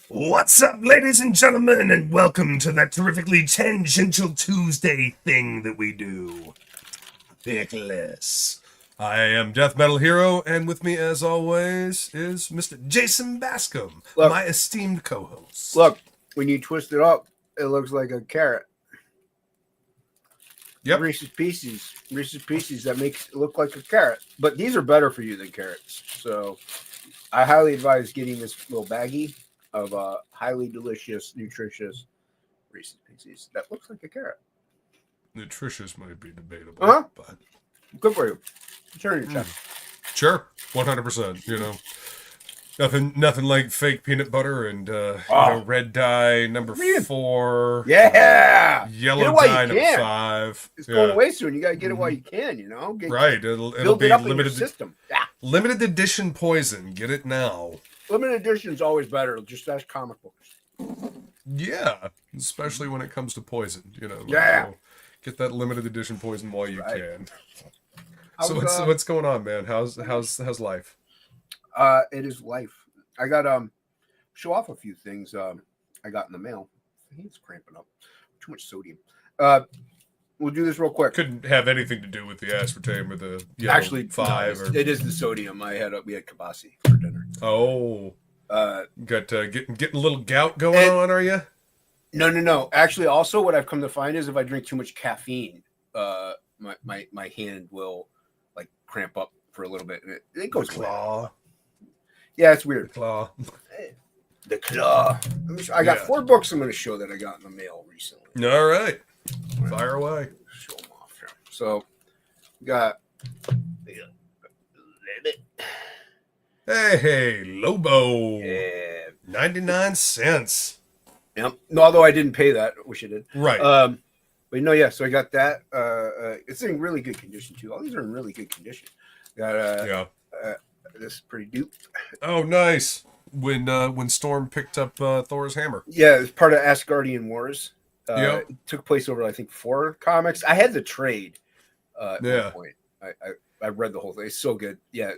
What's up, ladies and gentlemen, and welcome to that terrifically tangential Tuesday thing that we do. TOPicLESS. I am DeathMetalHero, and with me, as always, is Mr. Jason Bascom, my esteemed co-host. Look, when you twist it up, it looks like a carrot. Yep. Reese's Pieces that makes it look like a carrot. But these are better for you than carrots. So I highly advise getting this little baggie of highly delicious, nutritious Reese's Pieces that looks like a carrot. Nutritious might be debatable, but good for you. Turn your chest. Sure, 100%. You know, nothing like fake peanut butter and red dye number 4. Yeah, yellow dye number 5. It's going away soon. You gotta get it while you can. You know, it'll be up limited in your system. Yeah. Limited edition poison. Get it now. Limited edition is always better. Just ask comic books. Yeah, especially when it comes to poison. You know. Get that limited edition poison while you can. So what's going on, man? How's life? It is life. I got show off a few things I got in the mail. I think it's cramping up. Too much sodium. We'll do this real quick. Couldn't have anything to do with the aspartame or the actually 5. No, it is the sodium. We had kibasi for dinner. Oh, got getting a little gout going on, are you? No. Actually, also what I've come to find is if I drink too much caffeine, my hand will like cramp up for a little bit. It goes claw. Yeah, it's weird. The claw. I got 4 books I'm going to show that I got in the mail recently. All right. Fire away. Show them off here. So, we got... Hey, Lobo. Yeah. 99 cents. Yep. No, although I didn't pay that. I wish I did. Right. But no, yeah, so I got that. It's in really good condition, too. All these are in really good condition. Got this is pretty dupe. Oh, nice. When Storm picked up Thor's hammer. Yeah, it's part of Asgardian Wars. It took place over, I think, 4 comics. I had the trade at one point. I read the whole thing. It's so good. Yeah,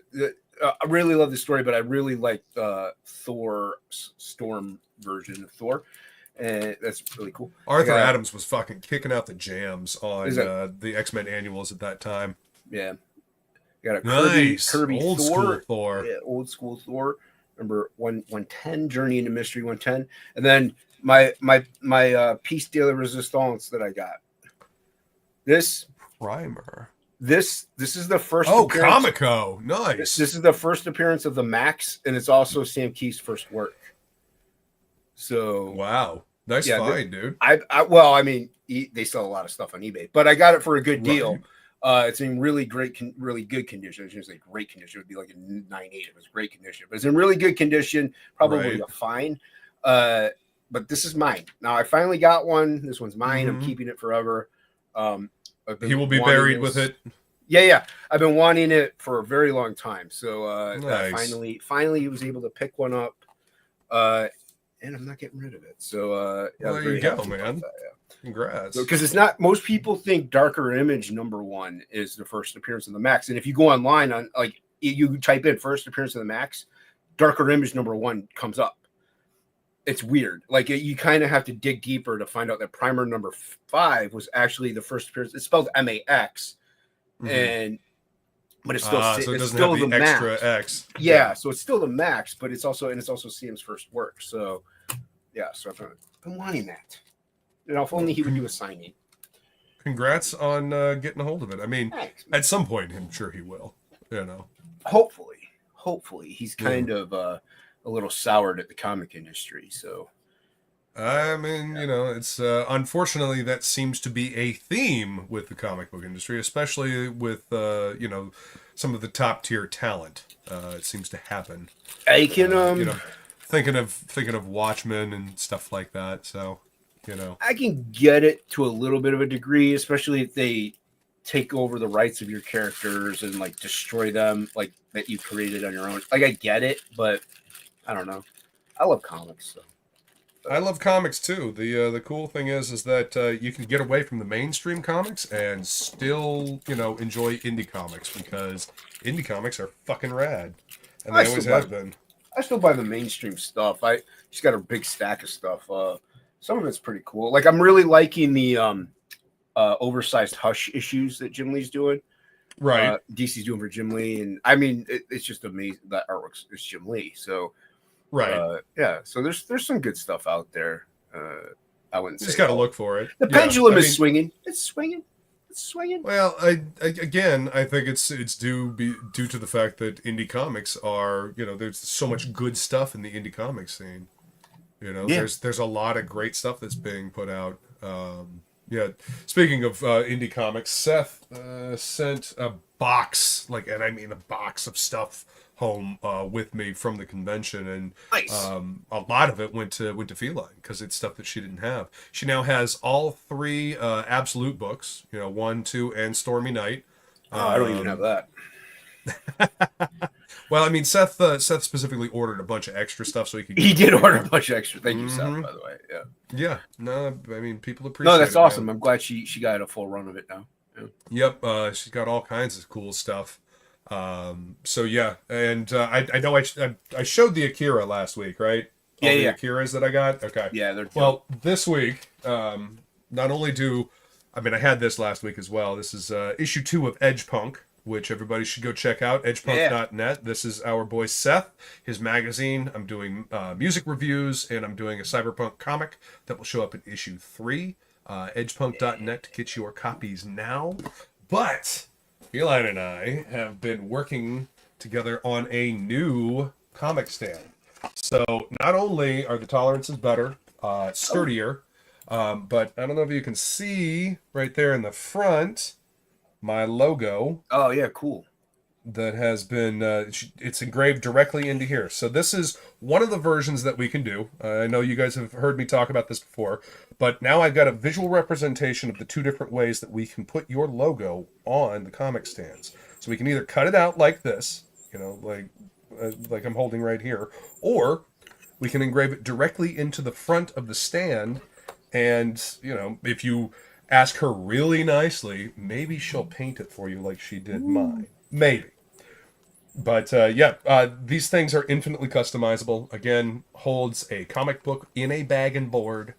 I really love the story, but I really like Thor's Storm version of Thor. And that's really cool. Arthur Adams was fucking kicking out the jams on the X-Men annuals at that time. Yeah. Got a Kirby old school Thor. Yeah, old school Thor. Remember 110, Journey into Mystery 110. And then my Piece de la Resistance that I got. This primer. This is the first Comico. Nice. This is the first appearance of the Max, and it's also Sam Keith's first work. So wow. Nice find, dude. They sell a lot of stuff on eBay, but I got it for a good deal. It's in really good condition. I shouldn't say great condition. It would be like a 9.8. It was great condition, but it's in really good condition. Probably a fine. But this is mine. Now I finally got one. This one's mine. I'm keeping it forever. He will be buried with it. Yeah. I've been wanting it for a very long time. So nice. I finally was able to pick one up. And I'm not getting rid of it. So there you go, man. Congrats. Because it's not, most people think Darker Image #1 is the first appearance of the Max. And if you go online on you type in first appearance of the Max, Darker Image #1 comes up. It's weird. Like you kind of have to dig deeper to find out that Primer #5 was actually the first appearance. It's spelled MAX, but it's still so it doesn't have the extra Max. X. Yeah, so it's still the Max, but it's also CM's first work. So yeah, so I've been wanting that. If only he would do a signing. Congrats on getting a hold of it. I mean, at some point, I'm sure he will. You know, hopefully, he's kind of a little soured at the comic industry. So, I mean, it's unfortunately that seems to be a theme with the comic book industry, especially with some of the top tier talent. It seems to happen. I can thinking of Watchmen and stuff like that. So. I can get it to a little bit of a degree, especially if they take over the rights of your characters and like destroy them, like that you created on your own. Like I get it, but I don't know. I love comics. So. I love comics too. The cool thing is that you can get away from the mainstream comics and still enjoy indie comics because indie comics are fucking rad, and they always have been. I still buy the mainstream stuff. She's got a big stack of stuff. Some of it's pretty cool. Like I'm really liking the oversized Hush issues that Jim Lee's doing. Right. DC's doing for Jim Lee, and I mean it's just amazing that artwork's it's Jim Lee. So right. yeah. So there's some good stuff out there. I wouldn't say just got to look for it. The pendulum is swinging. It's swinging. It's swinging. Well, I think it's due to the fact that indie comics are, there's so much good stuff in the indie comic scene. There's a lot of great stuff that's being put out. Speaking of indie comics, Seth sent a box, and I mean a box of stuff home with me from the convention, and nice. A lot of it went to Feline because it's stuff that she didn't have. She now has all 3 Absolute books, 1, 2, and Stormy Night. I don't even have that. Well, I mean, Seth specifically ordered a bunch of extra stuff so he could. He did order a bunch of extra. Thank you, Seth. By the way, yeah. Yeah. No, I mean, people appreciate. No, that's it, awesome. man. I'm glad she got a full run of it now. Yeah. Yep. She's got all kinds of cool stuff. So yeah, and I know I showed the Akira last week, right? Yeah, all the Akiras that I got. Okay. Yeah, they're well this week. Not only I had this last week as well. This is issue 2 of Edge Punk, which everybody should go check out. Edgepunk.net. This is our boy Seth, his magazine. I'm doing music reviews, and I'm doing a cyberpunk comic that will show up in issue 3. Edgepunk.net to get your copies now. But Feline and I have been working together on a new comic stand. So not only are the tolerances better, sturdier, but I don't know if you can see right there in the front my logo. Oh yeah, cool. That has been it's engraved directly into here. So this is one of the versions that we can do. I know you guys have heard me talk about this before, but now I've got a visual representation of the 2 different ways that we can put your logo on the comic stands. So we can either cut it out like this, like I'm holding right here, or we can engrave it directly into the front of the stand. And if you ask her really nicely, maybe she'll paint it for you like she did mine. Maybe. But these things are infinitely customizable. Again, holds a comic book in a bag and board.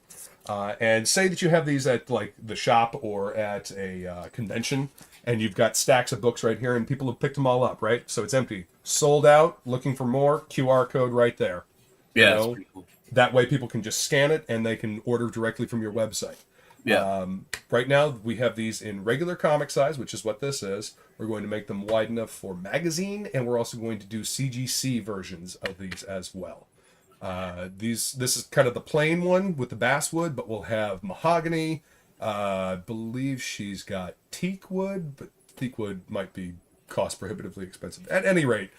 And say that you have these at the shop or at a convention, and you've got stacks of books right here, and people have picked them all up, right? So it's empty. Sold out, looking for more, QR code right there. Yeah, that's pretty cool. That way people can just scan it, and they can order directly from your website. Yeah. Right now, we have these in regular comic size, which is what this is. We're going to make them wide enough for magazine, and we're also going to do CGC versions of these as well. This is kind of the plain one with the basswood, but we'll have mahogany. I believe she's got teak wood, but teak wood might be cost prohibitively expensive. At any rate,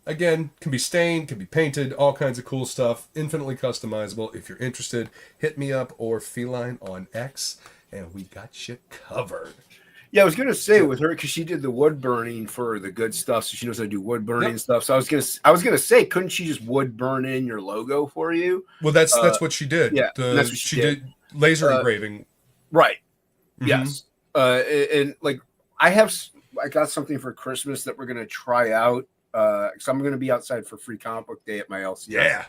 again, can be stained, can be painted, all kinds of cool stuff, infinitely customizable. If you're interested, hit me up or Feline on X, and we got you covered. Yeah, I was gonna say with her because she did the wood burning for the good stuff, so she knows how to do wood burning and stuff. So I was gonna say, couldn't she just wood burn in your logo for you? Well, that's what she did. Yeah, that's what she did. Laser engraving. Right. Mm-hmm. Yes. And I got something for Christmas that we're gonna try out. So I'm gonna be outside for Free Comic Book Day at my LCS. Yeah.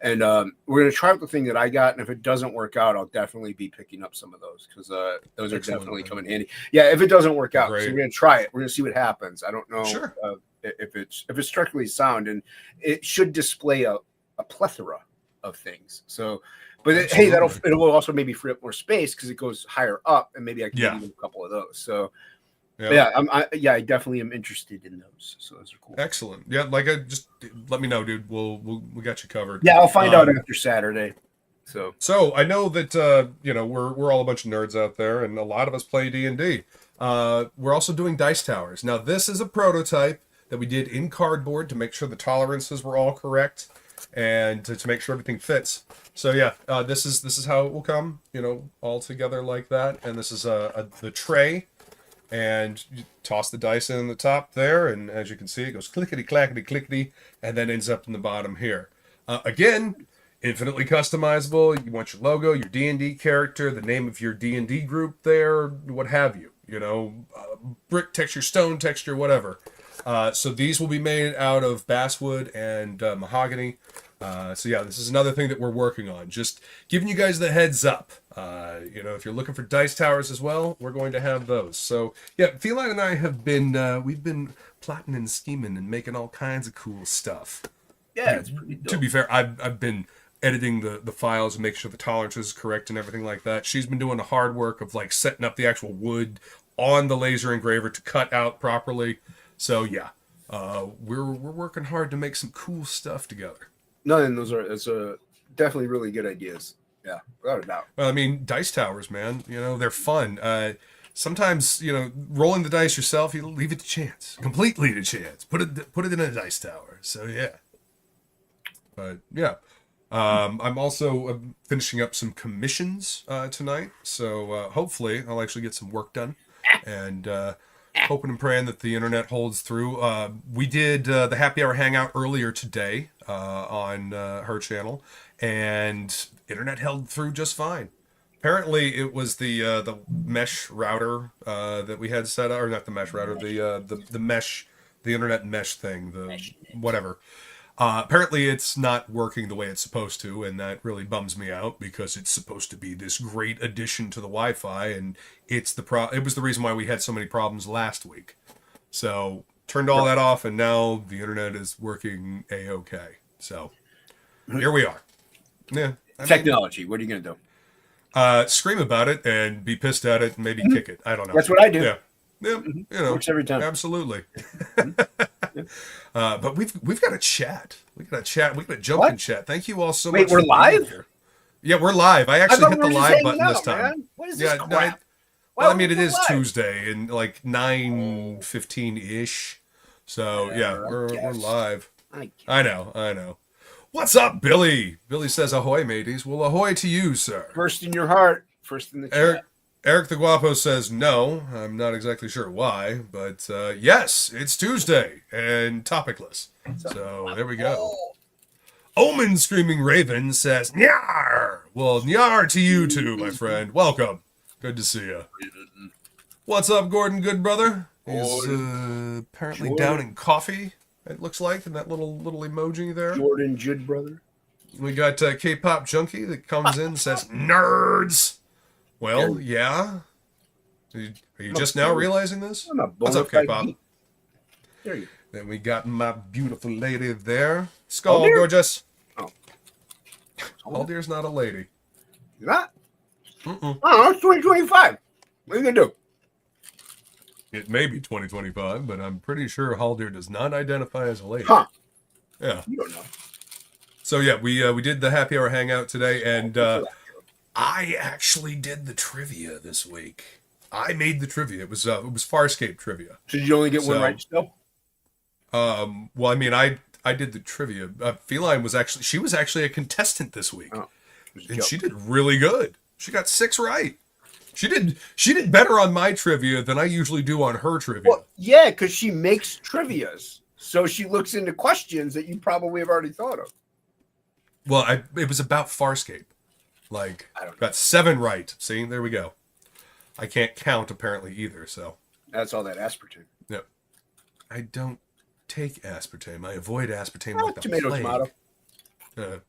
And we're going to try out the thing that I got. And if it doesn't work out, I'll definitely be picking up some of those because those are definitely coming handy. Yeah, if it doesn't work out, so we're going to try it. We're going to see what happens. I don't know if it's strictly sound, and it should display a plethora of things. So, but it will also maybe free up more space because it goes higher up, and maybe I can get a couple of those. So. Yeah, I definitely am interested in those. So those are cool. Excellent. Yeah, just let me know, dude. We got you covered. Yeah, I'll find out after Saturday. So I know that we're all a bunch of nerds out there, and a lot of us play D&D. We're also doing dice towers. Now this is a prototype that we did in cardboard to make sure the tolerances were all correct and to make sure everything fits. So yeah, this is how it will come. All together like that. And this is the tray. And you toss the dice in the top there, and as you can see, it goes clickety clackety clickety, and then ends up in the bottom here. Again, infinitely customizable. You want your logo, your D&D character, the name of your D&D group there, what have you. Brick texture, stone texture, whatever. So these will be made out of basswood and mahogany. So yeah, this is another thing that we're working on. Just giving you guys the heads up. If you're looking for dice towers as well, we're going to have those. So yeah, Feline and I have been we've been plotting and scheming and making all kinds of cool stuff. Yeah, it's pretty dope. To be fair, I've been editing the files and making sure the tolerances is correct and everything like that. She's been doing the hard work of like setting up the actual wood on the laser engraver to cut out properly. So yeah, we're working hard to make some cool stuff together. No, and those are definitely really good ideas. Yeah, without a doubt. Well, I mean, dice towers, man. They're fun. Sometimes, rolling the dice yourself, you leave it to chance, completely to chance. Put it in a dice tower. So yeah. But yeah, I'm also finishing up some commissions tonight. So hopefully, I'll actually get some work done, and hoping and praying that the internet holds through. We did the happy hour hangout earlier today on her channel, and internet held through just fine. Apparently, it was the mesh router that we had set up, or not the mesh router, the mesh, the internet mesh thing, whatever. Apparently, it's not working the way it's supposed to, and that really bums me out because it's supposed to be this great addition to the Wi-Fi, and it was the reason why we had so many problems last week. So turned all that off, and now the internet is working a-okay. So here we are. Yeah, Technology. What are you gonna do? Scream about it and be pissed at it and maybe kick it. I don't know. That's what I do. Yeah, Works every time. Absolutely. But we've got a chat. We got a jump in chat. Thank you all so much. Wait, we're live? Here. Yeah, we're live. I actually hit the live button this time. Man. What is this crap? Well, I mean, it is live? Tuesday and like 9:15 ish. So yeah, we're live. I know. What's up, Billy? Billy says, "Ahoy, mateys." Well, ahoy to you, sir. First in your heart, first in the chat. Eric the Guapo says no. I'm not exactly sure why, but yes, it's Tuesday and topicless. So there we go. Omen Screaming Raven says, "Nyar." Well, nyar to you too, my friend. Welcome. Good to see you. What's up, Gordon? Good brother. He's apparently down in coffee. It looks like in that little emoji there. Jordan Judd brother. We got K-pop junkie that comes in and says, "Nerds." Well, yeah. Are you just now realizing this? What's up, K-pop? There you go. Then we got my beautiful lady there. Skull, gorgeous. Oh. Aldir's not a lady. You're not? Oh, it's 2025. What are you going to do? It may be 2025, but I'm pretty sure Haldir does not identify as a lady. Huh. Yeah. You don't know. So yeah, we did the happy hour hangout today, and I actually did the trivia this week. I made the trivia. It was Farscape trivia. So did you only get one right still? Well, I mean, I did the trivia. Feline was actually a contestant this week, and she did really good. She got 6 right. She did better on my trivia than I usually do on her trivia. Well, yeah, because she makes trivias, so she looks into questions that you probably have already thought of. Well, it was about Farscape. Like, got 7 right. See, there we go. I can't count apparently either. So that's all that aspartame. Yep. I don't take aspartame. I avoid aspartame like the tomato, plague. Tomato.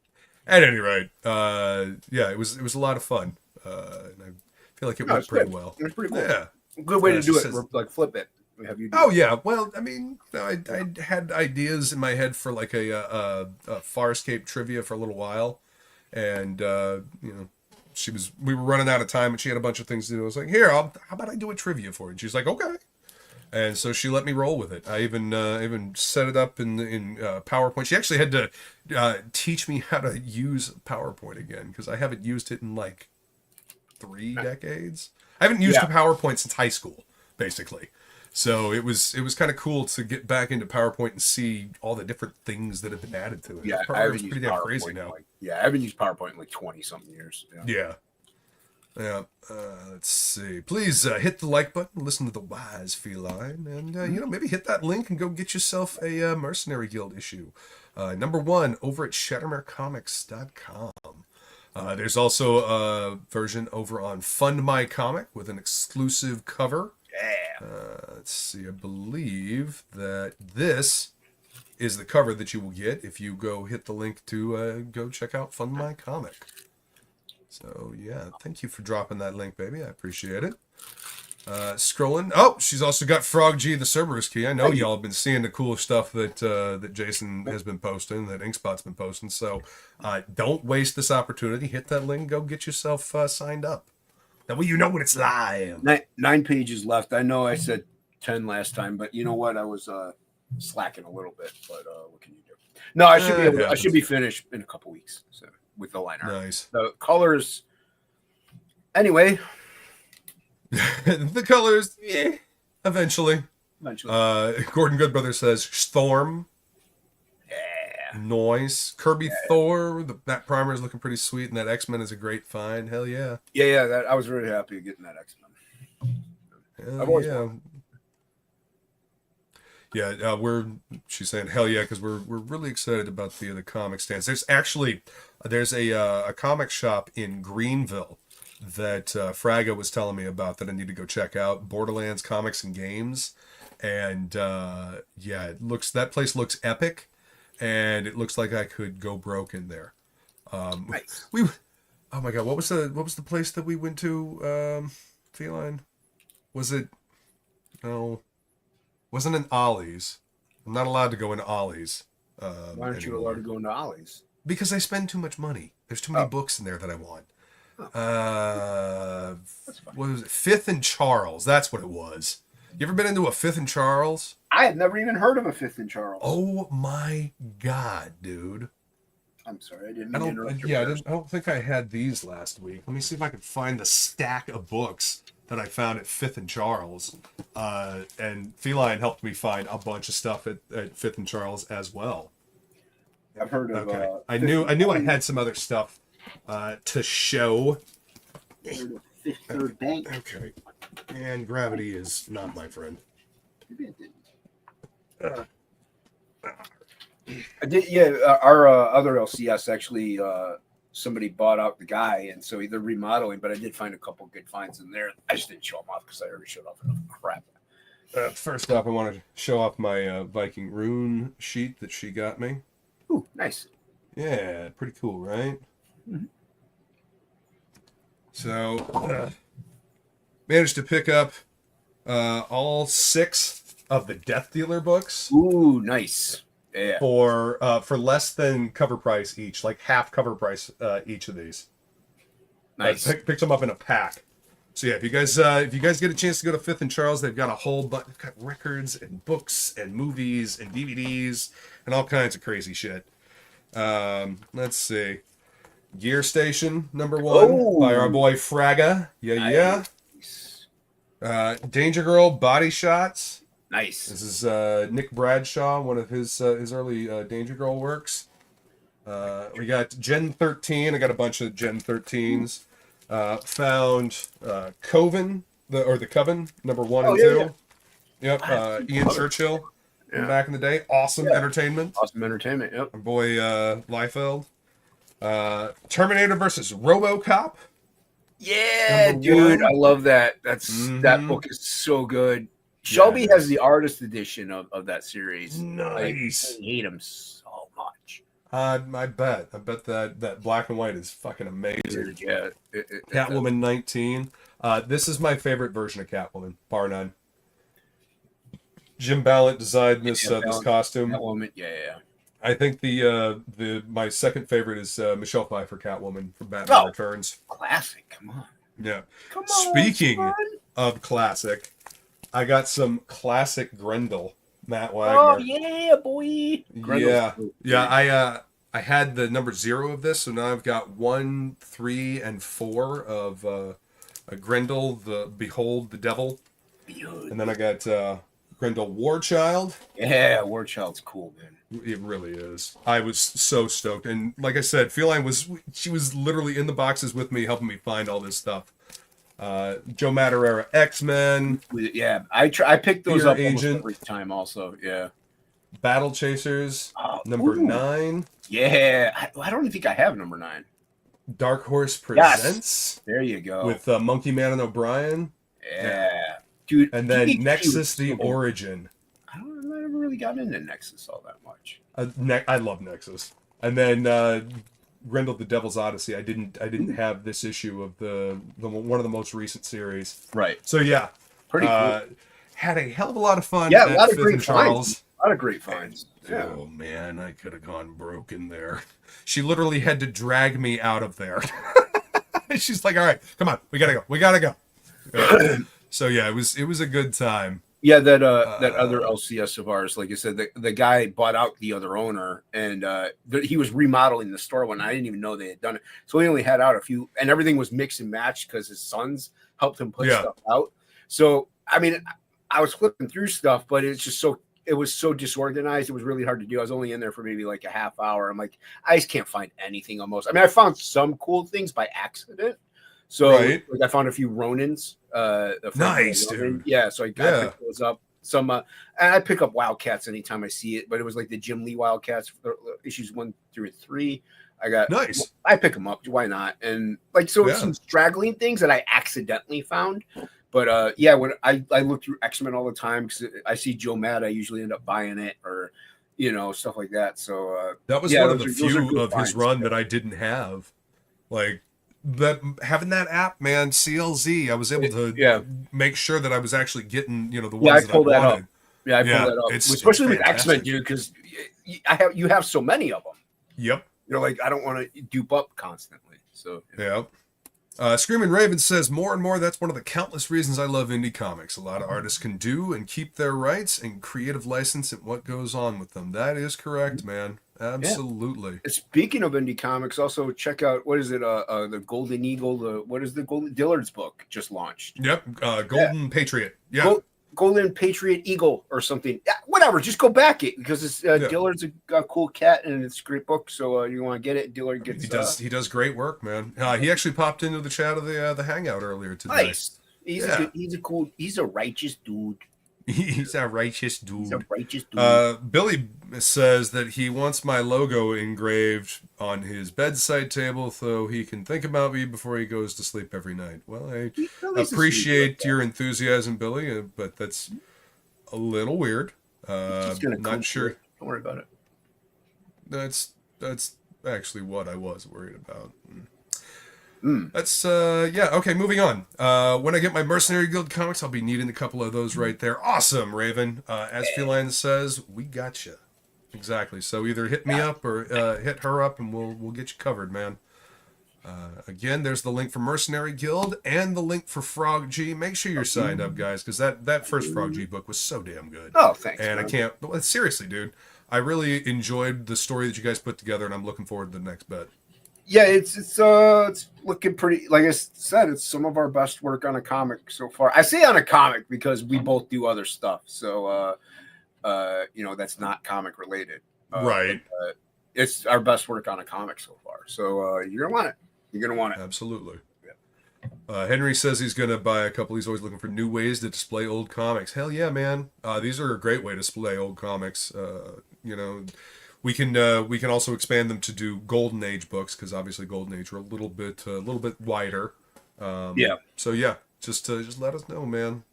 At any rate, yeah, it was a lot of fun. And I feel like it went pretty well. It was pretty cool. Yeah. Good way to do it. Like flip it. Have you yeah. Well, I mean, I had ideas in my head for like a Farscape trivia for a little while, and we were running out of time, and she had a bunch of things to do. I was like, here, how about I do a trivia for you? And she's like, okay. And so she let me roll with it. I even set it up in PowerPoint. She actually had to teach me how to use PowerPoint again because I haven't used it in like 3 decades. I haven't used a PowerPoint since high school, basically. So it was kind of cool to get back into PowerPoint and see all the different things that have been added to it. Yeah, I haven't used PowerPoint crazy now. I haven't used PowerPoint in like 20-something years. Yeah. Let's see. Please hit the like button, listen to the wise feline, and maybe hit that link and go get yourself a Mercenary Guild issue. #1 over at ShattermareComics.com. There's also a version over on Fund My Comic with an exclusive cover Yeah. Let's see. I believe that this is the cover that you will get if you go hit the link to go check out Fund My Comic. So, yeah, thank you for dropping that link, baby. I appreciate it. Scrolling. Oh, she's also got Frog G, the Cerberus key. I know y'all have been seeing the cool stuff that that Jason has been posting, that Inkspot's been posting. So don't waste this opportunity. Hit that link. Go get yourself signed up. That way you know when it's live. 9 pages left. I know I said 10 last time, but you know what? I was slacking a little bit. But what can you do? No, I should be able. I should be finished in a couple weeks. So with the liner. Nice. The colors. Anyway. The colors, yeah, eventually. Gordon Goodbrother says Storm. Yeah. Noise. Kirby Thor. That primer is looking pretty sweet, and that X-Men is a great find. Hell yeah. Yeah. That I was really happy getting that X-Men. I've always wanted. Yeah, she's saying hell yeah, because we're really excited about the comic stands. There's a comic shop in Greenville that Fraga was telling me about that I need to go check out. Borderlands Comics and Games, and that place looks epic, and it looks like I could go broke in there. Nice. Oh my god, what was the place that we went to? Feline, was it? No, wasn't in Ollie's. I'm not allowed to go in Ollie's. Why aren't you allowed to go into Ollie's? Because I spend too much money. There's too many books in there that I want. What was it? Fifth and Charles. That's what it was. You ever been into a Fifth and Charles? I had never even heard of a Fifth and Charles. Oh my god, dude! I'm sorry, I didn't. I don't think I had these last week. Let me see if I can find the stack of books that I found at Fifth and Charles. And Feline helped me find a bunch of stuff at Fifth and Charles as well. I've heard of. Okay. I knew I had some other stuff to show. Third Bank. Okay. And gravity is not my friend. I did. Yeah, our other LCS actually. Somebody bought out the guy, and so they're remodeling. But I did find a couple good finds in there. I just didn't show them off because I already showed off enough crap. First off, I want to show off my Viking rune sheet that she got me. Ooh, nice. Yeah, pretty cool, right? Mm-hmm. So, managed to pick up all 6 of the Death Dealer books. Ooh, nice. Yeah. For less than cover price each, like half cover price each of these. Nice. Picked them up in a pack. So yeah, if you guys get a chance to go to Fifth and Charles, they've got a whole bunch. They've got records and books and movies and DVDs and all kinds of crazy shit. Let's see. Gear Station #1 by our boy Fraga. Yeah. Danger Girl Body Shots. Nice. This is Nick Bradshaw, one of his early Danger Girl works. We got Gen 13. I got a bunch of Gen 13s. Found Coven, the Coven, #1 and 2. Yeah. Yep. Ian Churchill from back in the day. Awesome entertainment. Awesome entertainment. Yep. Our boy Liefeld. Terminator versus RoboCop. Yeah, dude, I love that. That book is so good. Shelby has the artist edition of that series. Nice. I hate him so much. I bet that black and white is fucking amazing. Yeah. Catwoman 19. This is my favorite version of Catwoman, bar none. Jim Ballant designed this costume. Catwoman, yeah. I think my second favorite is Michelle Pfeiffer Catwoman from Batman Returns. Classic, come on. Yeah. Come on. Speaking of classic, I got some classic Grendel, Matt Wagner. Oh yeah, boy. I had the #0 of this, so now I've got 1, 3, and 4 of a Grendel, the Behold the Devil, and then I got Grendel Warchild. Yeah, Warchild's cool, man. It really is. I was so stoked, and like I said, Feline was literally in the boxes with me, helping me find all this stuff. Joe Madureira X-Men. Yeah, I picked those up almost every time. Also, yeah. Battle Chasers #9. Yeah, I don't even think I have #9. Dark Horse Presents. Yes. There you go. With Monkey Man and O'Brien. Yeah. dude. And then DMH Nexus, the so good. Origin. I never really got into Nexus all that much. I love Nexus. And then Grendel the Devil's Odyssey. I didn't have this issue of the one of the most recent series. Right. So yeah, Pretty cool. Had a hell of a lot of fun. Yeah, at a lot of Fifth great and finds. Charles. A lot of great finds. Yeah. Oh man, I could have gone broke in there. She literally had to drag me out of there. She's like, "All right, come on, we gotta go." So yeah, it was a good time. Yeah, that other LCS of ours, like I said, the guy bought out the other owner, and he was remodeling the store when I didn't even know they had done it. So he only had out a few, and everything was mix and match because his sons helped him put stuff out. So I mean, I was flipping through stuff, but it was so disorganized. It was really hard to do. I was only in there for maybe like a half hour. I'm like, I just can't find anything almost. I mean, I found some cool things by accident. So like I found a few Ronins. Nice, dude. Yeah, so I picked those up. Some and I pick up Wildcats anytime I see it, but it was like the Jim Lee Wildcats issues 1 through 3. I got nice. I pick them up. Why not? And like some straggling things that I accidentally found. But yeah, when I look through X-Men all the time because I see Joe Mad, I usually end up buying it or stuff like that. So that was one of the few of his run that I didn't have. Like that having that app, man, CLZ, I was able to make sure that I was actually getting the ones that I wanted. Up. Yeah, I pulled that up, especially with X-Men, dude, because you have so many of them. Yep. Like I don't want to dupe up constantly. So yeah. Screaming Raven says, more and more, that's one of the countless reasons I love indie comics. A lot of artists can do and keep their rights and creative license and what goes on with them. That is correct, man. Absolutely. Yeah. Speaking of indie comics, also check out, what is it? The Golden Eagle, what is the Golden Dillard's book just launched? Yep. Golden Patriot. Yeah. Golden Patriot Eagle or something. Yeah, whatever. Just go back it because it's Dillard's a cool cat and it's a great book. So you want to get it? Dillard gets. He does great work, man. He actually popped into the chat of the hangout earlier today. Nice. He's a righteous dude. He's a righteous dude. Billy says that he wants my logo engraved on his bedside table so he can think about me before he goes to sleep every night. Well, I appreciate your enthusiasm, Billy, but that's a little weird. Not sure. Don't worry about it. That's actually what I was worried about. That's okay, moving on. When I get my Mercenary Guild comics, I'll be needing a couple of those right there. Awesome, Raven. As Feline says, we got you. Exactly. So either hit me up or hit her up and we'll get you covered, man. Again, there's the link for Mercenary Guild and the link for Frog G. Make sure you're signed up, guys, because that first Frog G book was so damn good. Oh, thanks. And man. Seriously, dude, I really enjoyed the story that you guys put together, and I'm looking forward to the next bit. Yeah, it's looking pretty. Like I said, it's some of our best work on a comic so far. I say on a comic because we both do other stuff, so that's not comic related. Right. It's our best work on a comic so far. So you're gonna want it. You're gonna want it. Absolutely. Yeah. Henry says he's gonna buy a couple. He's always looking for new ways to display old comics. Hell yeah, man! These are a great way to display old comics. We can also expand them to do Golden Age books because obviously Golden Age are a little bit wider. So yeah, just let us know, man.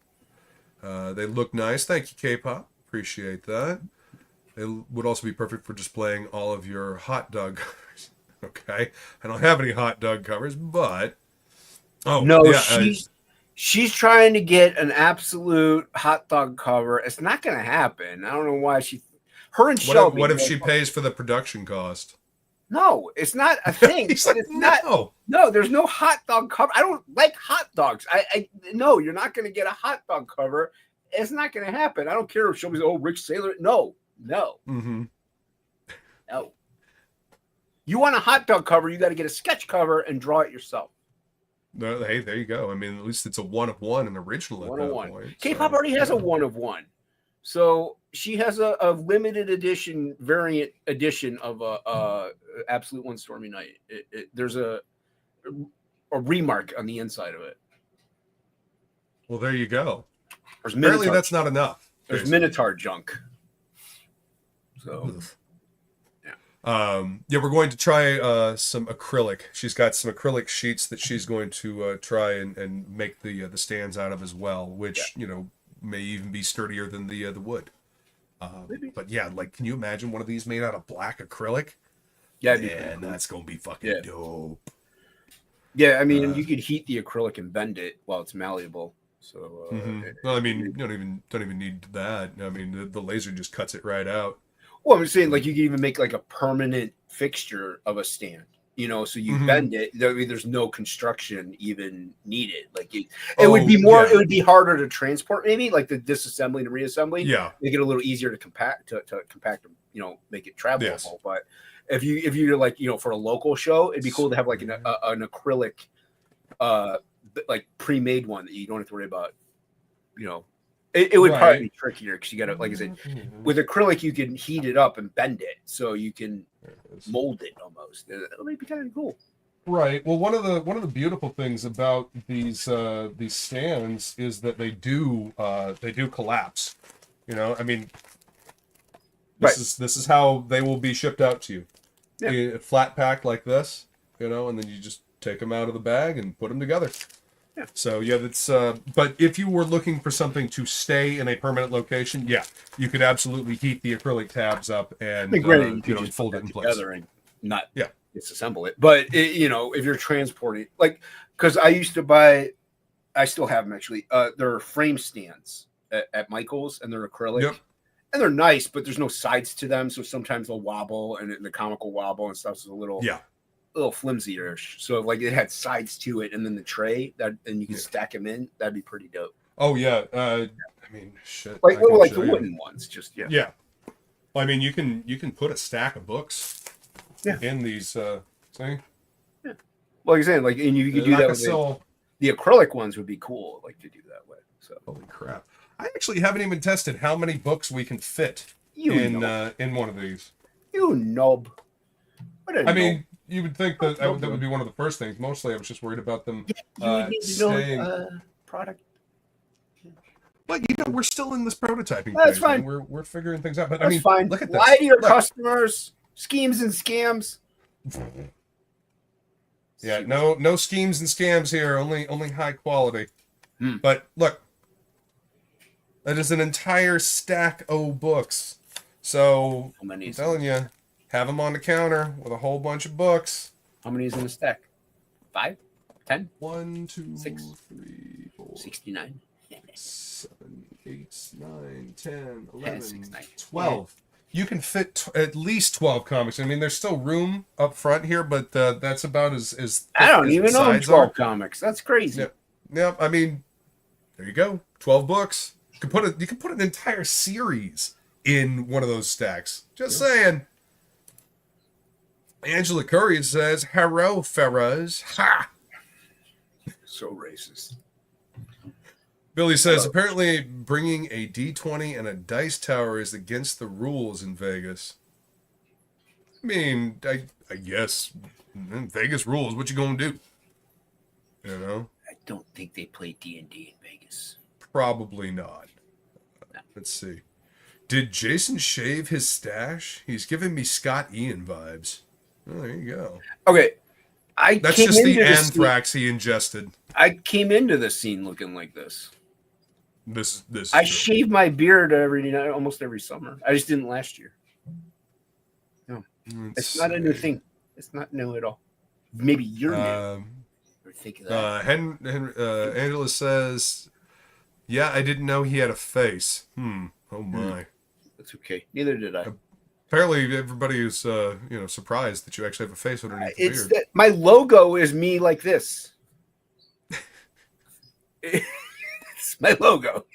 They look nice. Thank you, K-pop. Appreciate that. They would also be perfect for displaying all of your hot dog covers. Okay, I don't have any hot dog covers, but she's trying to get an absolute hot dog cover. It's not going to happen. I don't know why she. Her and Shelby. What if she pays for the production cost? No, it's not a thing. He's like, no, there's no hot dog cover. I don't like hot dogs. No, you're not going to get a hot dog cover. It's not going to happen. I don't care if Shelby's Rick Saylor. No. Mm-hmm. No. You want a hot dog cover, you got to get a sketch cover and draw it yourself. No, hey, there you go. I mean, at least it's a 1 of 1, an original at that point. K-pop already has a 1 of 1. So she has a limited edition variant edition of Absolute One Stormy Night. There's a remark on the inside of it. Well, there you go. Apparently that's not enough. There's Minotaur junk. So Yeah, we're going to try some acrylic. She's got some acrylic sheets that she's going to try and make the stands out of as well, which may even be sturdier than the wood. But yeah, like, can you imagine one of these made out of black acrylic? Yeah, man, that's gonna be fucking dope. Yeah, I mean, you could heat the acrylic and bend it while it's malleable. So, well, I mean, you don't even need that. I mean, the laser just cuts it right out. Well, I'm saying, like, you can even make like a permanent fixture of a stand. So you bend it. There's no construction even needed. Like it would be more. It would be harder to transport, maybe, like the disassembly and reassembly. Yeah, make it a little easier to compact them. Make it travelable. Yes. But if you're like for a local show, it'd be cool to have like an acrylic, like pre-made one that you don't have to worry about. It would probably be trickier because you got to, like I said, with acrylic you can heat it up and bend it, so you can mold it almost. It might be kind of cool. Right. Well, one of the beautiful things about these stands is that they do collapse. I mean, this is how they will be shipped out to you. Yeah. Flat packed like this, and then you just take them out of the bag and put them together. Yeah. So yeah, that's. But if you were looking for something to stay in a permanent location, you could absolutely heat the acrylic tabs up and fold it in place and not disassemble it. But if you're transporting, like, because I used to buy, I still have them actually. They're frame stands at Michael's, and they're acrylic. Yep. And they're nice, but there's no sides to them, so sometimes they'll wobble, and the comical wobble and stuff is a little flimsier. So if, like, it had sides to it, and then the tray and you can stack them in, that'd be pretty dope. Oh yeah, I mean, shit. Like the wooden ones, just yeah. Well, I mean, you can put a stack of books in these. See. Yeah. Well, like I said, like, and you could do that with the acrylic ones would be cool, like, to do that with. So holy crap. I actually haven't even tested how many books we can fit in one of these. You nub. I mean, you would think that that would be one of the first things. Mostly, I was just worried about them staying. Product. But we're still in this prototyping That's phase. fine. We're figuring things out. But that's fine. Look at this. Lie to your customers. Schemes and scams. Yeah, no schemes and scams here. Only high quality. But look. That is an entire stack of books. So, I'm telling you, have them on the counter with a whole bunch of books. How many is in the stack? 5? 10? 1, 2, 6, 3, 4. 69. 7, 8, 9, 10, 11, 12. You can fit at least 12 comics. I mean, there's still room up front here, but that's about as I don't even own 12 comics. That's crazy. Yep. I mean, there you go. 12 books. You can put an entire series in one of those stacks. Just saying. Angela Curry says, "Hello, Ferraz." Ha! So racist. Billy says, apparently bringing a D20 and a dice tower is against the rules in Vegas. I mean, I guess Vegas rules. What you gonna do? I don't think they play D&D in Vegas. Probably not. Let's see. Did Jason shave his stash? He's giving me Scott Ian vibes. Oh, there you go. Okay. That's just the anthrax he ingested. I came into the scene looking like this. This I shave my beard almost every summer. I just didn't last year. No. It's not a new thing. It's not new at all. Maybe you're new. Or think of that. Angela says, yeah, I didn't know he had a face. Oh my. That's okay. Neither did I. Apparently everybody is surprised that you actually have a face underneath the beard. My logo is me like this. It's my logo.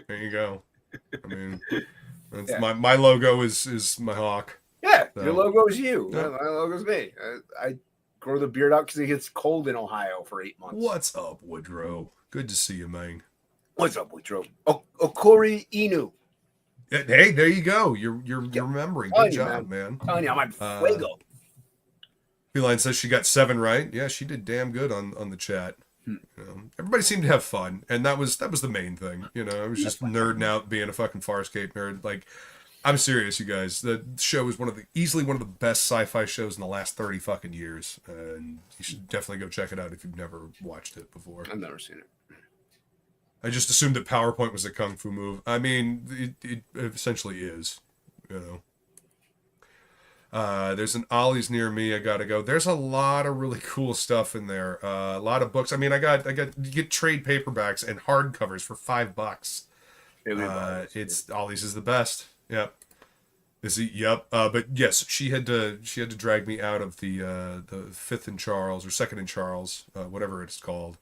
There you go. I mean, my logo is my hawk. Yeah, so. Your logo is you. Yeah. My logo is me. I grow the beard out because it gets cold in Ohio for 8 months. What's up, Woodrow? Good to see you, man. What's up, Woodrow? Okori Inu. Hey, there you go. You're remembering. Good job, man. I'm on fuego. Feline says she got 7 right. Yeah, she did damn good on the chat. Everybody seemed to have fun, and that was the main thing. I was just nerding out, being a fucking Farscape nerd. Like, I'm serious, you guys. The show is easily one of the best sci-fi shows in the last 30 fucking years, and you should definitely go check it out if you've never watched it before. I've never seen it. I just assumed that PowerPoint was a kung fu move. I mean, it essentially is, you know. There's an Ollie's near me. I gotta go. There's a lot of really cool stuff in there. A lot of books. I mean, you get trade paperbacks and hardcovers for $5. It's Ollie's is the best. Yep. Yep. But yes, she had to drag me out of the Fifth and Charles or Second and Charles, whatever it's called,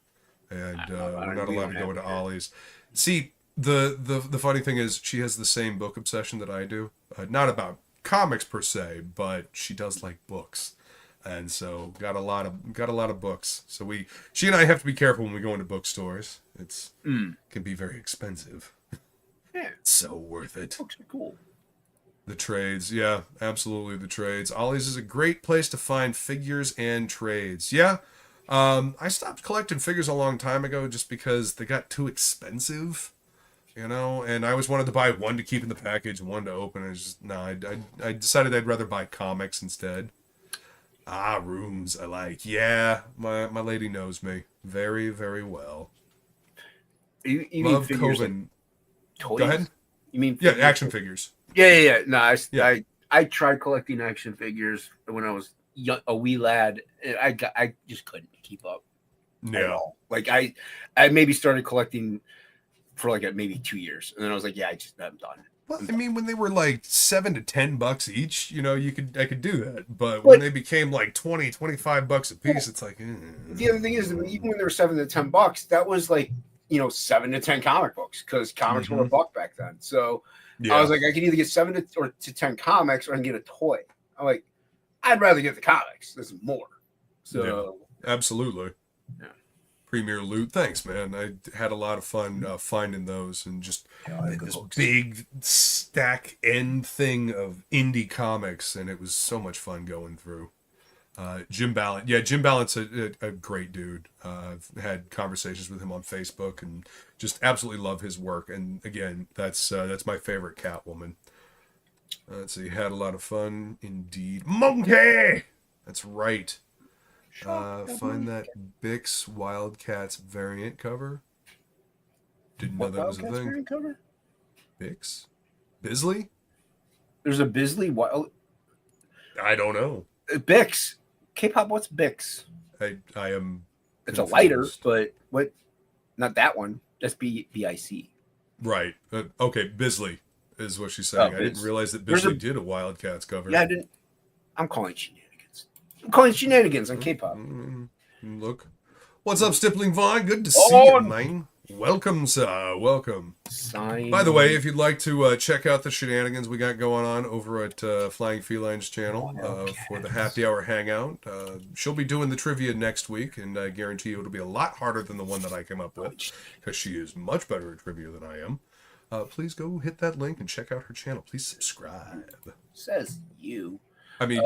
and we're not allowed to go into Ollie's. See, the funny thing is, she has the same book obsession that I do. Not about comics per se, but she does like books, and so got a lot of books. So she and I have to be careful when we go into bookstores. It's can be very expensive. Yeah, it's so worth it. Books are cool. The trades, yeah, absolutely the trades. Ollie's is a great place to find figures and trades. Yeah, I stopped collecting figures a long time ago just because they got too expensive. You know, and I always wanted to buy one to keep in the package and one to open. And I decided I'd rather buy comics instead. Rooms I like. Yeah, my lady knows me very, very well. You Love mean figures Coven. Like toys? Go ahead. You mean action figures? Yeah. No, I tried collecting action figures when I was a wee lad. I just couldn't keep up. Yeah. At all. Like I maybe started collecting for like maybe 2 years, and then I was like, I'm done. Well, I mean, when they were like $7 to $10 each, you know, I could do that. But when they became like $20-$25 a piece, it's like. The other thing is, even when they were $7 to $10, that was like 7 to 10 comic books, because comics were $1 back then. So I was like, I can either get 7 to 10 comics, or I can get a toy. I'm like, I'd rather get the comics. There's more. So absolutely. Yeah. Premier Loot. Thanks, man. I had a lot of fun finding those, and just this big stack end thing of indie comics, and it was so much fun going through. Jim Ballant. Yeah, Jim Ballant's a great dude. I've had conversations with him on Facebook, and just absolutely love his work. And again, that's my favorite Catwoman. So you had a lot of fun indeed. Monkey! That's right. Find that Bix Wildcats variant cover. Didn't know that was a thing. Variant cover? Bix? Bisley? There's a Bisley Wild. I don't know. Bix. K-pop. What's Bix? I am. It's confused. A lighter, but what? Not that one. That's BIC. Right. Okay. Bisley is what she's saying. I didn't realize that Bisley did a Wildcats cover. Yeah, I didn't. I'm calling shenanigans on K-pop. Look. What's up, Stippling Vaughn? Good to see you, man. Welcome, sir. Welcome. By the way, if you'd like to check out the shenanigans we got going on over at Flying Feline's channel for the happy hour hangout, she'll be doing the trivia next week, and I guarantee you it'll be a lot harder than the one that I came up with, because she is much better at trivia than I am. Please go hit that link and check out her channel. Please subscribe. Says you. I mean,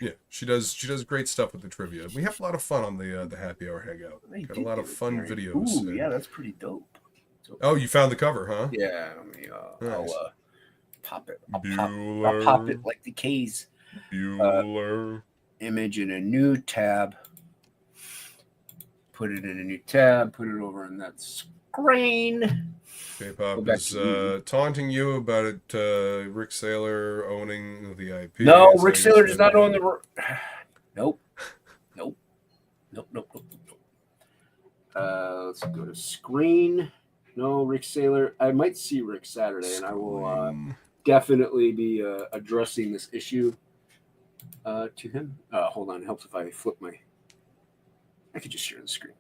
yeah, she does great stuff with the trivia. We have a lot of fun on the happy hour hangout. Got a lot of fun videos. Ooh, yeah, that's pretty dope. Oh, you found the cover, huh? Yeah, nice. I'll pop it. I'll pop it like the K's. Bueller. Image in a new tab. Put it in a new tab. Put it over on that screen. K-pop is taunting you about it. Rick Saylor owning the IP. No, Rick Saylor does not own the. Nope. Let's go to screen. No, Rick Saylor. I might see Rick Saturday, and I will definitely be addressing this issue to him. Hold on. It helps if I flip my. I could just share the screen.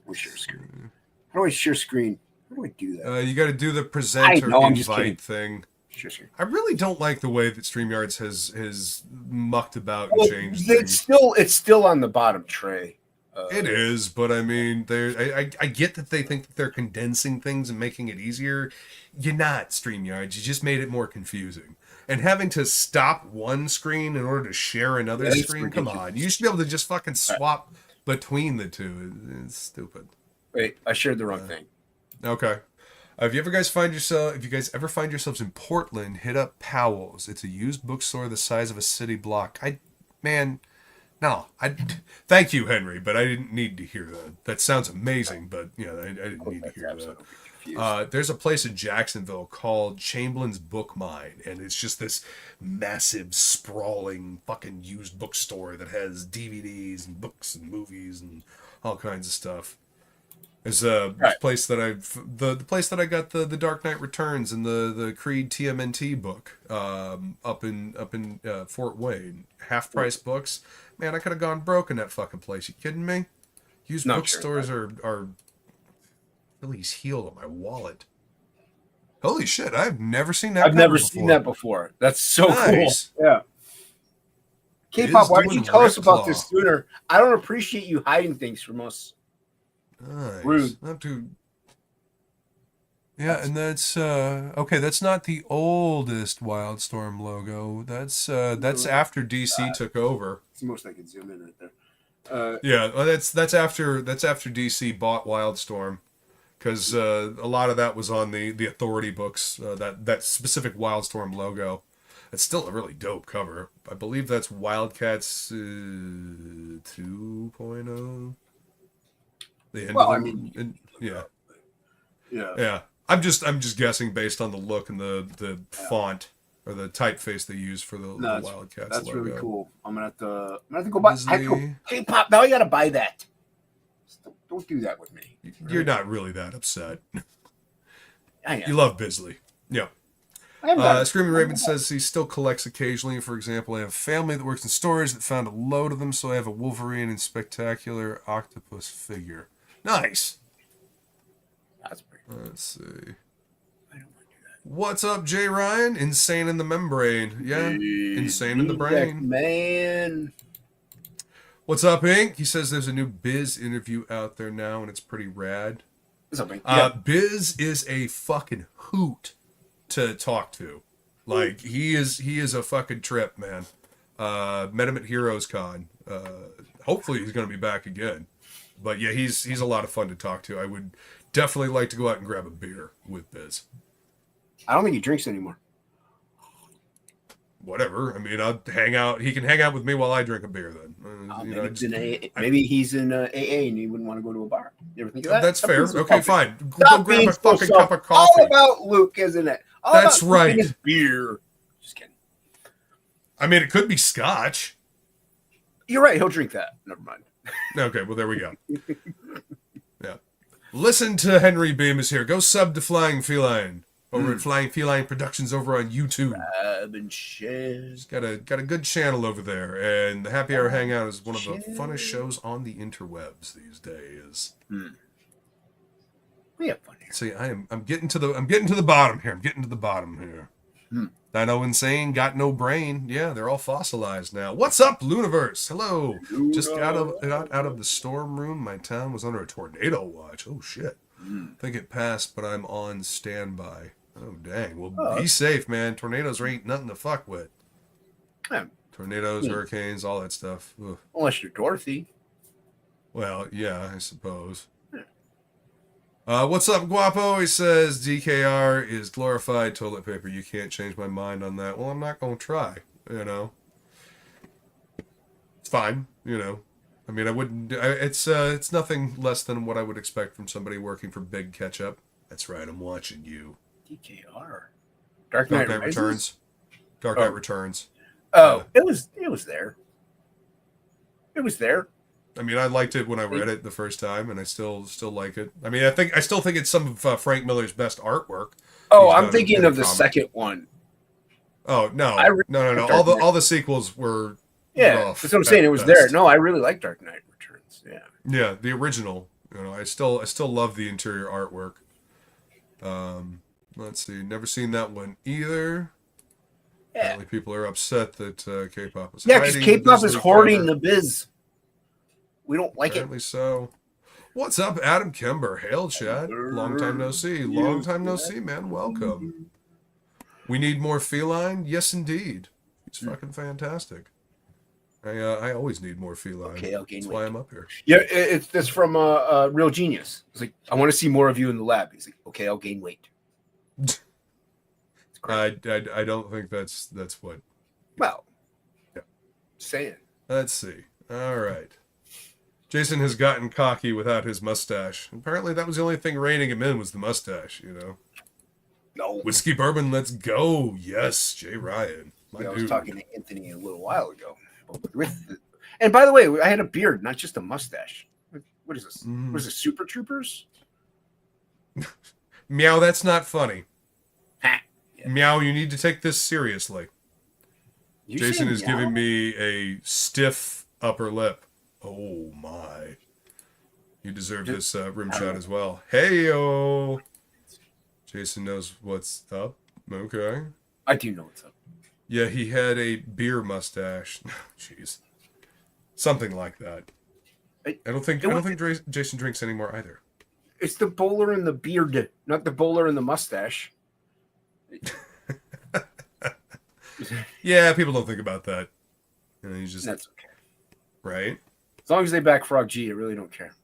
We share screen. How do I share screen? How do I do that? You got to do the presenter invite thing. Sure. I really don't like the way that StreamYards has mucked about and changed things. It's still on the bottom tray. It is, but I mean, I get that they think that they're condensing things and making it easier. You're not, StreamYards. You just made it more confusing. And having to stop one screen in order to share another screen, come on. You should be able to just fucking swap between the two. It's stupid. Wait, I shared the wrong thing. Okay. If you guys ever find yourselves in Portland, hit up Powell's. It's a used bookstore the size of a city block. No, thank you, Henry, but I didn't need to hear that. That sounds amazing, but I didn't need to hear that. There's a place in Jacksonville called Chamberlain's Book Mine, and it's just this massive, sprawling, fucking used bookstore that has DVDs and books and movies and all kinds of stuff. There's a place that the place that I got the Dark Knight Returns and the Creed TMNT book up in Fort Wayne, half price books. Man, I could have gone broke in that fucking place. You kidding me? Used bookstores are Achilles heel on my wallet. Holy shit! I've never seen that. I've never seen that before. That's so cool. Yeah. K-pop, why didn't you tell us about this sooner? I don't appreciate you hiding things from us. Nice. Rude. Not too. Yeah, and that's okay. That's not the oldest Wildstorm logo. That's after DC took over. It's the most I can zoom in right there. Yeah, well, that's after DC bought Wildstorm, because a lot of that was on the Authority books. That specific Wildstorm logo. It's still a really dope cover. I believe that's Wildcats 2.0. The end yeah. I'm just guessing based on the look and the font or the typeface they use for the Wildcats. That's logo. really cool. I'm gonna have to go buy. K-pop, now you gotta buy that. Don't do that with me. You're not really that upset. I am. You love Bisley. Yeah. Screaming Raven says he still collects occasionally. For example, I have a family that works in stores that found a load of them, so I have a Wolverine and Spectacular Octopus figure. Nice. That's pretty cool. Let's see. I don't want to do that. What's up, Jay Ryan? Insane in the membrane. Yeah, insane in the brain. Man. What's up, Ink? He says there's a new Biz interview out there now, and it's pretty rad. What's up, Ink? Yeah. Biz is a fucking hoot to talk to. Like, he is a fucking trip, man. Met him at Heroes Con. Hopefully he's going to be back again. But yeah, he's a lot of fun to talk to. I would definitely like to go out and grab a beer with Biz. I don't think he drinks anymore. Whatever. I mean, I'll hang out. He can hang out with me while I drink a beer then. Maybe he's in AA and he wouldn't want to go to a bar. You ever think of that? That's fair. Okay, fine. Go grab a fucking cup of coffee. All about Luke, isn't it? That's right. Beer. Just kidding. I mean, it could be scotch. You're right. He'll drink that. Never mind. Okay, well, there we go. Yeah. Listen to Henry Beam is here. Go sub to Flying Feline over at Flying Feline Productions over on YouTube. He's got a good channel over there, and the Happy Hour Hangout is one of the funnest shows on the interwebs these days. We have fun here. See, I'm getting to the bottom here. I'm getting to the bottom here. I know Insane got no brain. Yeah, they're all fossilized now. What's up, Luniverse? Hello. Just got out of the storm room. My town was under a tornado watch. Oh shit. I think it passed, but I'm on standby. Oh dang. Well, be safe, man. Tornadoes ain't nothing to fuck with. Tornadoes, hurricanes, all that stuff. Ugh. Unless you're Dorothy. Well, yeah, I suppose. What's up, Guapo? He says DKR is glorified toilet paper. You can't change my mind on that. Well, I'm not going to try, It's fine, I mean, I wouldn't... It's nothing less than what I would expect from somebody working for Big Ketchup. That's right, I'm watching you. DKR? Dark Knight Returns. Dark Knight Returns. Oh, it was there. It was there. I mean, I liked it when I read it the first time, and I still like it. I mean, I still think it's some of Frank Miller's best artwork. Oh, I'm thinking of the second one. Oh no, no! All the sequels were rough. That's what I'm saying. It was there. No, I really like Dark Knight Returns. Yeah. Yeah, the original. I still love the interior artwork. Let's see. Never seen that one either. Yeah. Apparently people are upset that K-pop was hiding. Yeah, because K-pop is hoarding the biz. We don't like Apparently so. What's up, Adam Kimber? Hail, Chad. Long time no see. Long time no see, man. Welcome. We need more Feline? Yes, indeed. He's fucking fantastic. I always need more Feline. Okay, I'll gain That's weight. why I'm up here. Yeah, it's from Real Genius. It's like, I want to see more of you in the lab. He's like, okay, I'll gain weight. I don't think that's what. Well, yeah. Saying. Let's see. All right. Jason has gotten cocky without his mustache. Apparently, that was the only thing reining him in was the mustache. No. Whiskey bourbon, let's go. Yes, Jay Ryan. I was talking to Anthony a little while ago. And by the way, I had a beard, not just a mustache. What is this? What is this? Super Troopers? Meow, that's not funny. Yeah. Meow, you need to take this seriously. Jason is meow? giving me a stiff upper lip. Oh my. You deserve this rim shot as well. Hey-o. Jason knows what's up. Okay. I do know what's up. Yeah, he had a beer mustache. Jeez. Something like that. I don't think Jason drinks anymore either. It's the bowler and the beard, not the bowler and the mustache. Yeah, people don't think about that. You just, that's okay. Right? As long as they back Frog G, I really don't care.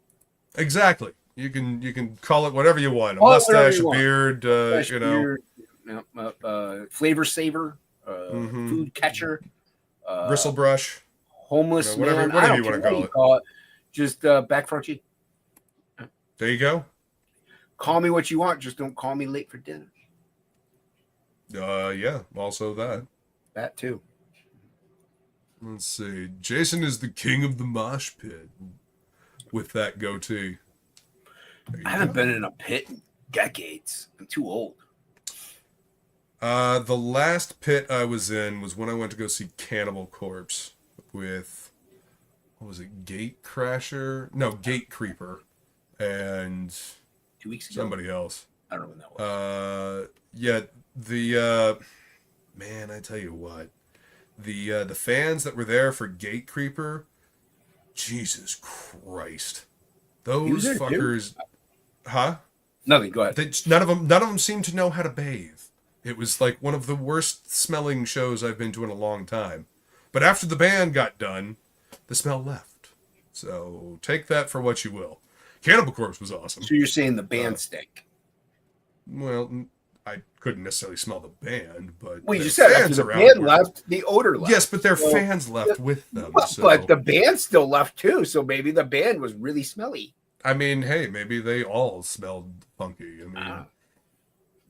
Exactly. You can call it whatever you want. A mustache, a beard, beard, flavor saver, food catcher, bristle brush, homeless whatever, man. whatever you want to call it. Just back Frog G. There you go. Call me what you want. Just don't call me late for dinner. Yeah. Also that. That too. Let's see. Jason is the king of the mosh pit with that goatee. I haven't been in a pit in decades. I'm too old. The last pit I was in was when I went to go see Cannibal Corpse with, what was it, Gate Crasher? No, Gate Creeper. And 2 weeks ago? Somebody else. I don't know when that was. Yeah, man, I tell you what. The fans that were there for Gate Creeper, Jesus Christ. Those fuckers... Too? Huh? Nothing, go ahead. None of them seemed to know how to bathe. It was like one of the worst smelling shows I've been to in a long time. But after the band got done, the smell left. So take that for what you will. Cannibal Corpse was awesome. So you're saying the band stank? Well, I couldn't necessarily smell the band, but well, you just said after the band left, the odor left. Yes, but their fans left with them. But the band still left too, so maybe the band was really smelly. I mean, hey, maybe they all smelled funky. I mean,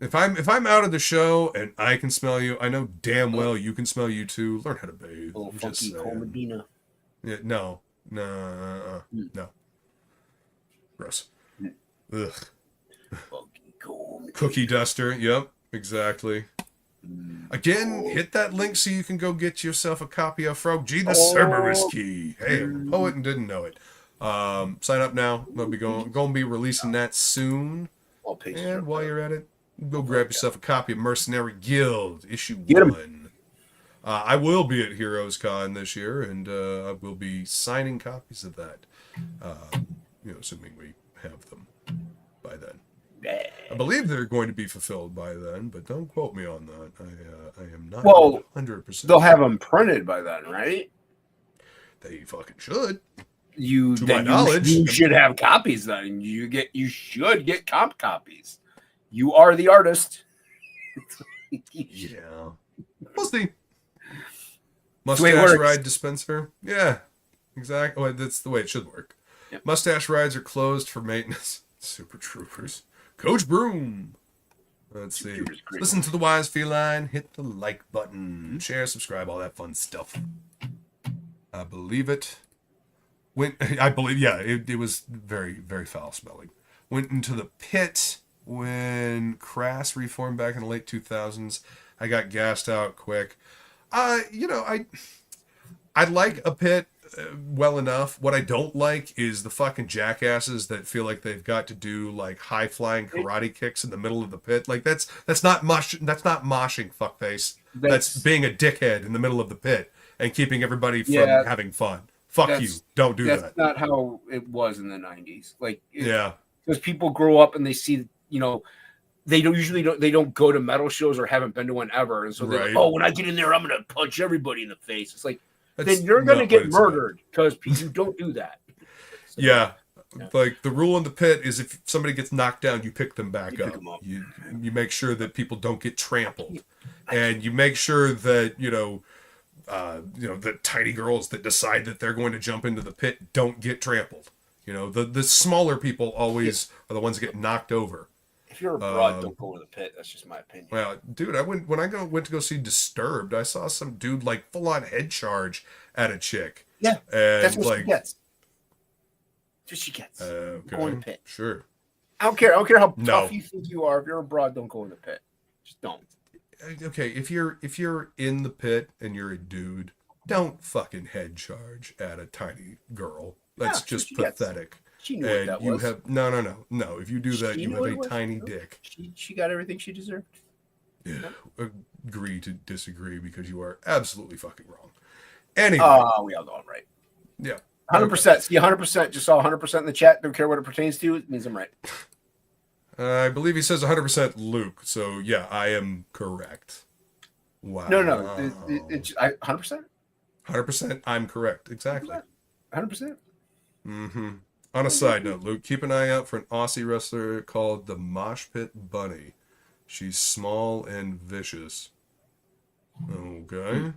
if I'm out of the show and I can smell you, I know damn well you can smell you too. Learn how to bathe. Oh, funky Comedina. Yeah, no. Gross. Ugh. Cookie duster. Yep, exactly. Again, hit that link so you can go get yourself a copy of Frog G, the Cerberus Key. Hey, I'm a poet and didn't know it. Sign up now. We'll be going to be releasing that soon. And while you're at it, go grab yourself a copy of Mercenary Guild, issue 1. I will be at Heroes Con this year, and I will be signing copies of that. Assuming we have them by then. I believe they're going to be fulfilled by then, but don't quote me on that. I am not 100%. They'll have them printed by then, right? They fucking should. To my knowledge, you should have copies then. You should get comp copies. You are the artist. Yeah. We'll see. Mustache ride dispenser. Yeah. Exactly. Well, that's the way it should work. Yep. Mustache rides are closed for maintenance. Super Troopers. Coach Broom. Let's see. Listen to the wise feline. Hit the like button. Share, subscribe, all that fun stuff. I believe it. It was very, very foul smelling. Went into the pit when Crass reformed back in the late 2000s. I got gassed out quick. I like a pit well enough. What I don't like is the fucking jackasses that feel like they've got to do like high flying karate kicks in the middle of the pit. Like that's not moshing, fuckface. That's being a dickhead in the middle of the pit and keeping everybody from having fun. Fuck you. Don't do that. That's not how it was in the 90s. Yeah. Because people grow up and they see, they don't go to metal shows or haven't been to one ever. And so they're like, oh, when I get in there, I'm going to punch everybody in the face. It's like, then you're going to get murdered because you don't do that. So, yeah. Like the rule in the pit is if somebody gets knocked down, you pick them back up. You make sure that people don't get trampled, and you make sure that the tiny girls that decide that they're going to jump into the pit don't get trampled. The smaller people always are the ones that get knocked over. If you're a broad, don't go in the pit. That's just my opinion. Well, dude, when I went to go see Disturbed, I saw some dude like full on head charge at a chick. Yeah, and that's what she gets. That's what she gets. Okay. Go in the pit. Sure. I don't care how tough you think you are. If you're a broad, don't go in the pit. Just don't. Okay, if you're in the pit and you're a dude, don't fucking head charge at a tiny girl. That's just pathetic. She knew what that was. No. If you do that, you have a tiny dick. She got everything she deserved. Yeah. Agree to disagree because you are absolutely fucking wrong. Anyway. We all know I'm right. Yeah. 100%. See, 100%. Just saw 100% in the chat. Don't care what it pertains to. It means I'm right. I believe he says 100% Luke. So, yeah, I am correct. Wow. No. It's 100%? 100%. I'm correct. Exactly. 100%. Mm-hmm. On a side note, Luke, keep an eye out for an Aussie wrestler called the Mosh Pit Bunny. She's small and vicious. Okay.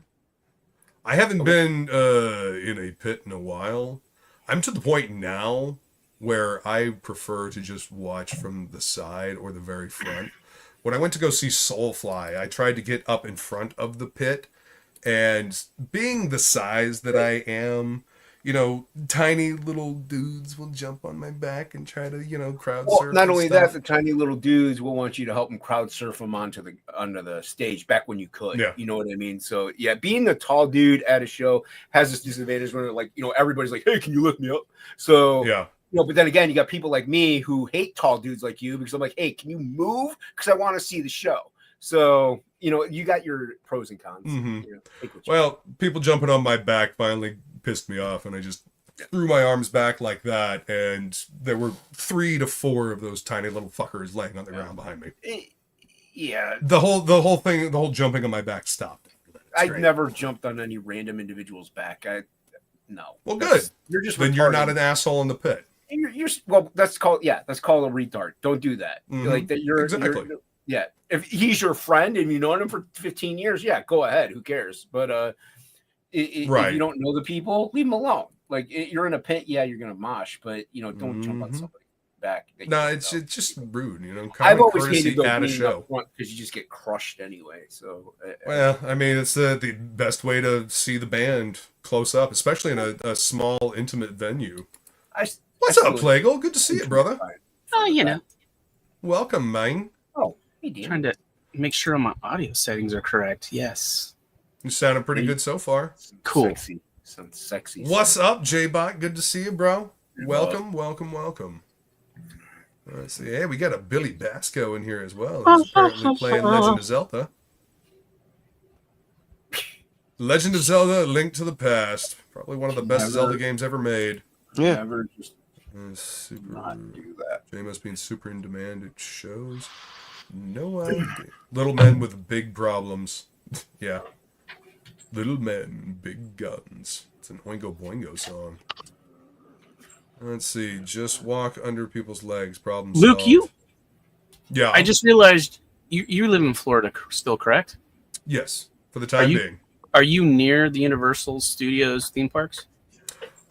I haven't been in a pit in a while. I'm to the point now where I prefer to just watch from the side or the very front. When I went to go see Soulfly, I tried to get up in front of the pit, and being the size that I am, tiny little dudes will jump on my back and try to, crowd surf. Well, not only that, the tiny little dudes will want you to help them crowd surf them under the stage back when you could. Yeah. You know what I mean? So yeah, being the tall dude at a show has this disadvantage when everybody's like, "Hey, can you lift me up?" So yeah. But then again, you got people like me who hate tall dudes like you because I'm like, "Hey, can you move? Because I want to see the show." So you got your pros and cons. Mm-hmm. Well, people jumping on my back finally pissed me off, and I just threw my arms back like that, and there were 3 to 4 of those tiny little fuckers laying on the ground behind me. Yeah. The whole jumping on my back stopped. I never jumped on any random individual's back. No. Well, good. You're not an asshole in the pit. That's called a retard. Don't do that. Mm-hmm. Like that. Exactly. Yeah. If he's your friend and you've known him for 15 years, yeah, go ahead. Who cares? But if you don't know the people, leave them alone. Like you're in a pit, yeah, you're gonna mosh, but don't jump on somebody back. No, it's just rude, I've always hated those at a show because you just get crushed anyway. So well, I mean, it's the best way to see the band close up, especially in a small, intimate venue. What's up, Plagle? Good to see you, brother. Oh, welcome, man. Oh, hey, Dan. Trying to make sure my audio settings are correct. Yes. You sounding pretty good so far. Cool. Sounds sexy. What's up, J-Bot? Good to see you, bro. Welcome. Let's see. Hey, we got a Billy Basco in here as well. Who's apparently playing Legend of Zelda. Legend of Zelda: A Link to the Past. Probably one of the best Zelda games ever made. Yeah. Never just not do that. Famous being super in demand. It shows. No idea. Little men with big problems. Yeah. Little men, big guns. It's an Oingo Boingo song. Let's see. Just walk under people's legs. Problem solved. Luke, Yeah. I just realized you live in Florida still, correct? Yes. For the time being. Are you near the Universal Studios theme parks?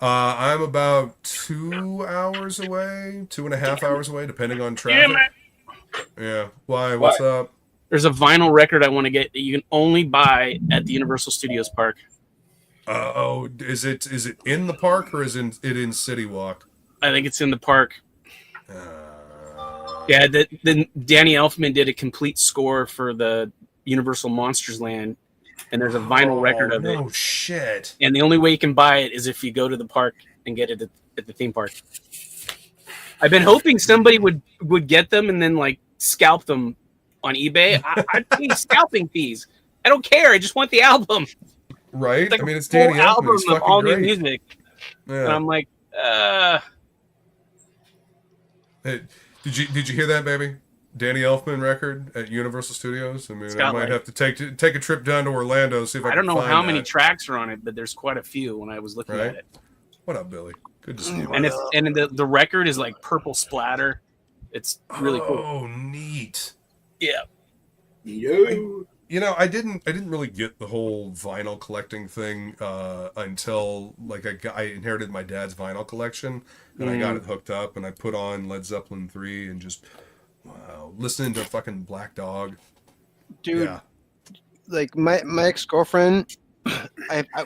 I'm about 2 hours away, 2.5 hours away, depending on traffic. Yeah. Why? What's up? There's a vinyl record I want to get that you can only buy at the Universal Studios park. Is it in the park or is it in City Walk? I think it's in the park. Yeah, then Danny Elfman did a complete score for the Universal Monsters Land, and there's a vinyl record of it. Oh shit! And the only way you can buy it is if you go to the park and get it at the theme park. I've been hoping somebody would get them and then scalp them on eBay. I'd pay scalping fees. I don't care. I just want the album. Right? It's I mean, it's Danny Elfman. He's fucking all great. new music. Yeah. And I'm like, Hey, did you hear that, baby? Danny Elfman record at Universal Studios? I mean, It's I got, might like- have to take a trip down to Orlando, see if I I can don't know find how many that. tracks are on it, but there's quite a few when I was looking Right? at it. What up, Billy? Good to see you. And the record is like purple splatter. It's really cool. Oh, neat. Yeah. Yo. You know, I didn't really get the whole vinyl collecting thing until like I inherited my dad's vinyl collection, and I got it hooked up, and I put on Led Zeppelin 3 and just listening to fucking Black Dog. Dude, Yeah. like my ex-girlfriend,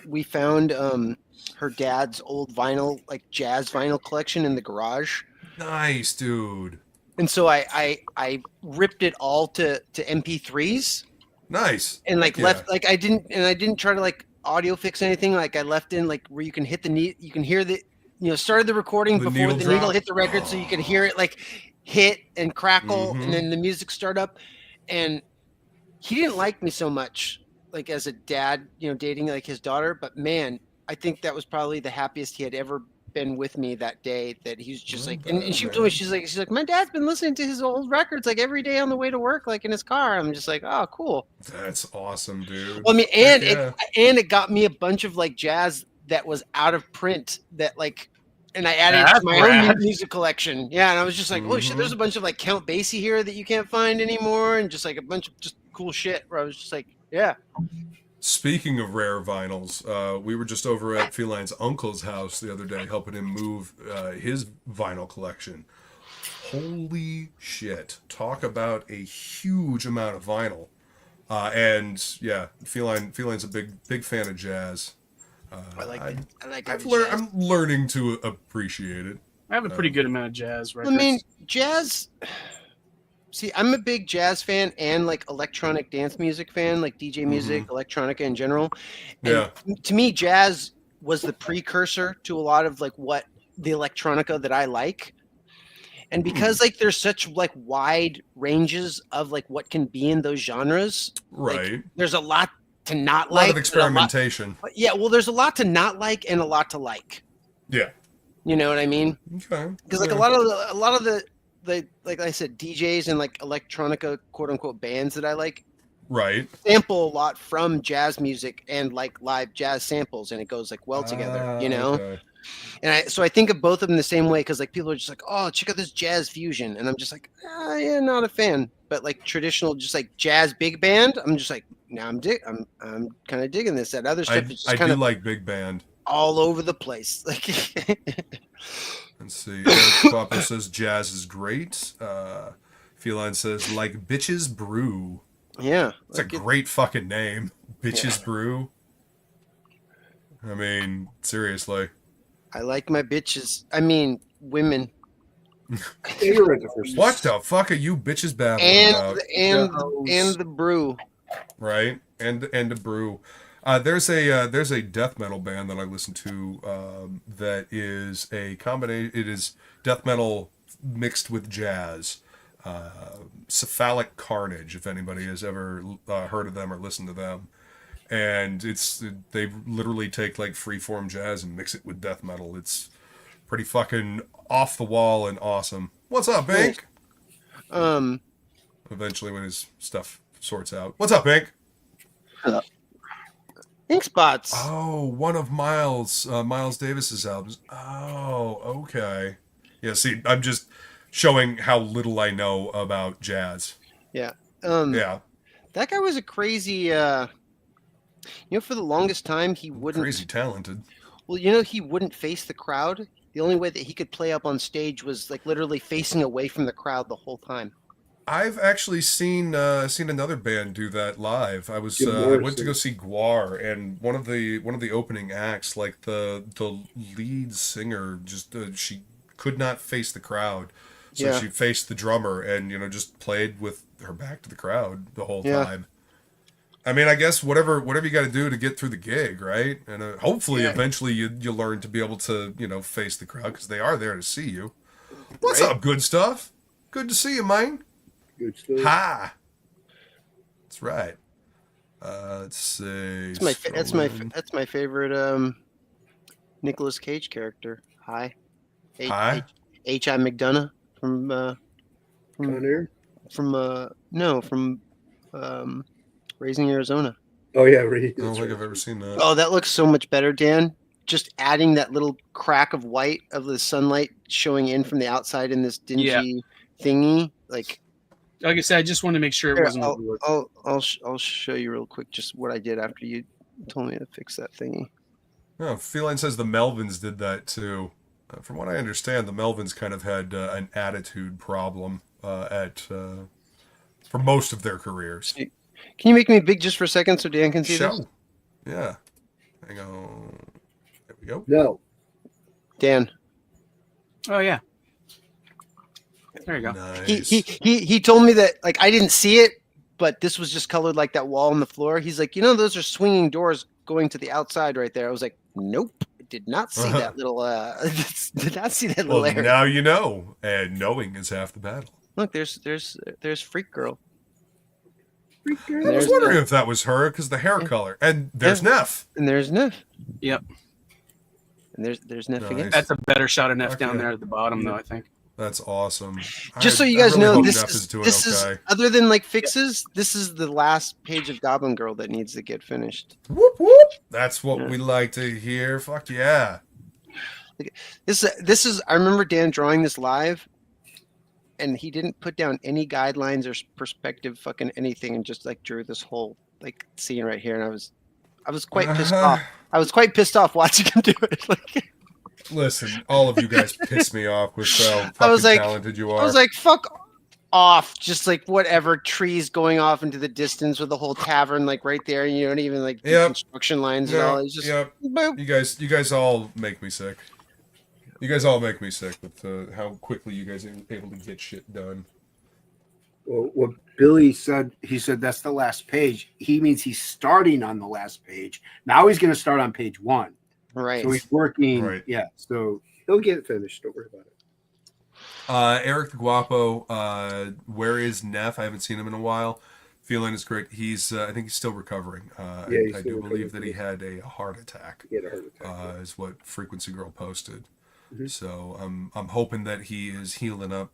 we found her dad's old vinyl, like jazz vinyl collection in the garage. Nice, dude. And so I ripped it all to MP3s Nice. and like Yeah. left like I didn't try to like audio fix anything. Like I left in like where you can hit you can hear the started the recording The before needle the drop? needle hit the record, so you can hear it like hit and crackle, Mhm. and then the music start up. And he didn't like me so much like as a dad, dating like his daughter, but man, I think that was probably the happiest he had ever been with me that day. That he was just like, and she told me, she's like, my dad's been listening to his old records like every day on the way to work, like in his car. I'm just like, oh, cool. That's awesome, dude. Well, I mean, Heck yeah. it got me a bunch of like jazz that was out of print that like, and I added it That's to my rad. own music collection. Yeah, and I was just like, oh shit, Mhm. there's a bunch of like Count Basie here that you can't find anymore, and just like a bunch of just cool shit. Where I was just like, yeah. Speaking of rare vinyls, we were just over at Feline's uncle's house the other day helping him move his vinyl collection. Holy shit. Talk about a huge amount of vinyl. And yeah, Feline's a big fan of jazz. I like I'm learning to appreciate it. I have a pretty good amount of jazz I records. mean, jazz. See, I'm a big jazz fan and like electronic dance music fan, like DJ music, electronica in general. And Yeah. to me, jazz was the precursor to a lot of like what the electronica that I like. And because like there's such like wide ranges of like what can be in those genres, like, Right. there's a lot to not A lot like. of experimentation. Yeah, well, there's a lot to not like and a lot to like. Yeah. You know what I mean? Okay. Because like a lot of the like I said, DJs and like electronica quote unquote bands that I like Right. sample a lot from jazz music and like live jazz samples, and it goes like well together, Okay. And so I think of both of them the same way, because like people are just like, oh, check out this jazz fusion, and I'm just like, yeah, not a fan. But like traditional, just like jazz big band, I'm just like, now I'm kind of digging this. That other stuff is just I kind do of like big band. all over the place. Like, Let's see. Eric Popper says jazz is great. Feline says like bitches brew. yeah, It's a great fucking name. Bitches brew. I mean, seriously. I like my bitches. I mean, women. What the fuck are you bitches babbling about? And the brew. Right? And the brew. There's a death metal band that I listen to that is a combination. It is death metal mixed with jazz. Cephalic Carnage, if anybody has ever heard of them or listened to them. And they literally take like freeform jazz and mix it with death metal. It's pretty fucking off the wall and awesome. What's up, Bank? Eventually, when his stuff sorts out. What's up, Bank? Ink spots. Oh, one of Miles Davis's albums. Oh, okay. Yeah, see, I'm just showing how little I know about jazz. Yeah. Yeah. That guy was a crazy. For the longest time he wouldn't. Crazy talented. Well, he wouldn't face the crowd. The only way that he could play up on stage was like literally facing away from the crowd the whole time. I've actually seen another band do that live. I went to go see Guar, and one of the opening acts, like the lead singer, just she could not face the crowd, so she faced the drummer and just played with her back to the crowd the whole time. I mean, I guess whatever you got to do to get through the gig, right? And hopefully, eventually, you learn to be able to face the crowd because they are there to see you. What's up, good stuff? Good to see you, man. Good stuff. Hi. That's right. Let's see. That's my favorite Nicolas Cage character. Hi. Hi. H.I. McDonough from Con Air. Raising Arizona. Oh yeah, right. I don't think I've ever seen that. Oh, that looks so much better, Dan. Just adding that little crack of white of the sunlight showing in from the outside in this dingy thingy. Like I said, I just wanted to make sure it here, wasn't overlooked. I'll show you real quick just what I did after you told me to fix that thingy. Oh, Feline says the Melvins did that too. From what I understand, the Melvins kind of had an attitude problem for most of their careers. Can you make me big just for a second so Dan can see this? Yeah. Hang on. There we go. No. Dan. Oh yeah. There you go. Nice. He told me that like I didn't see it, but this was just colored like that wall on the floor. He's like, those are swinging doors going to the outside right there. I was like, nope, I did not see that little did not see that little area. Now you know, and knowing is half the battle. Look, there's Freak Girl. I was wondering if that was her because the hair color. And there's Neff. And there's Neff. Yep. And there's Neff again. That's a better shot of Neff down there at the bottom, though, I think. That's awesome. Just so you guys know, this is is other than like fixes. This is the last page of Goblin Girl that needs to get finished. Whoop whoop! That's what we like to hear. Fuck yeah! This is. I remember Dan drawing this live, and he didn't put down any guidelines or perspective, fucking anything, and just like drew this whole like scene right here. And I was quite pissed off. I was quite pissed off watching him do it. Like. Listen, all of you guys piss me off with how fucking talented you are. I was like, fuck off. Just like whatever, trees going off into the distance with the whole tavern like right there. You don't even like construction lines and all. It's just boop. You guys all make me sick. You guys all make me sick with how quickly you guys are able to get shit done. Well, what Billy said, he said that's the last page. He means he's starting on the last page. Now he's going to start on page 1. Right. So he's working. Right. Yeah. So he'll get it finished. Don't worry about it. Eric the Guapo, where is Neff? I haven't seen him in a while. Feline is correct. He's, I think he's still recovering. I do believe that he had a heart attack. He had a heart attack. Is what Frequency Girl posted. Mm-hmm. So I'm hoping that he is healing up.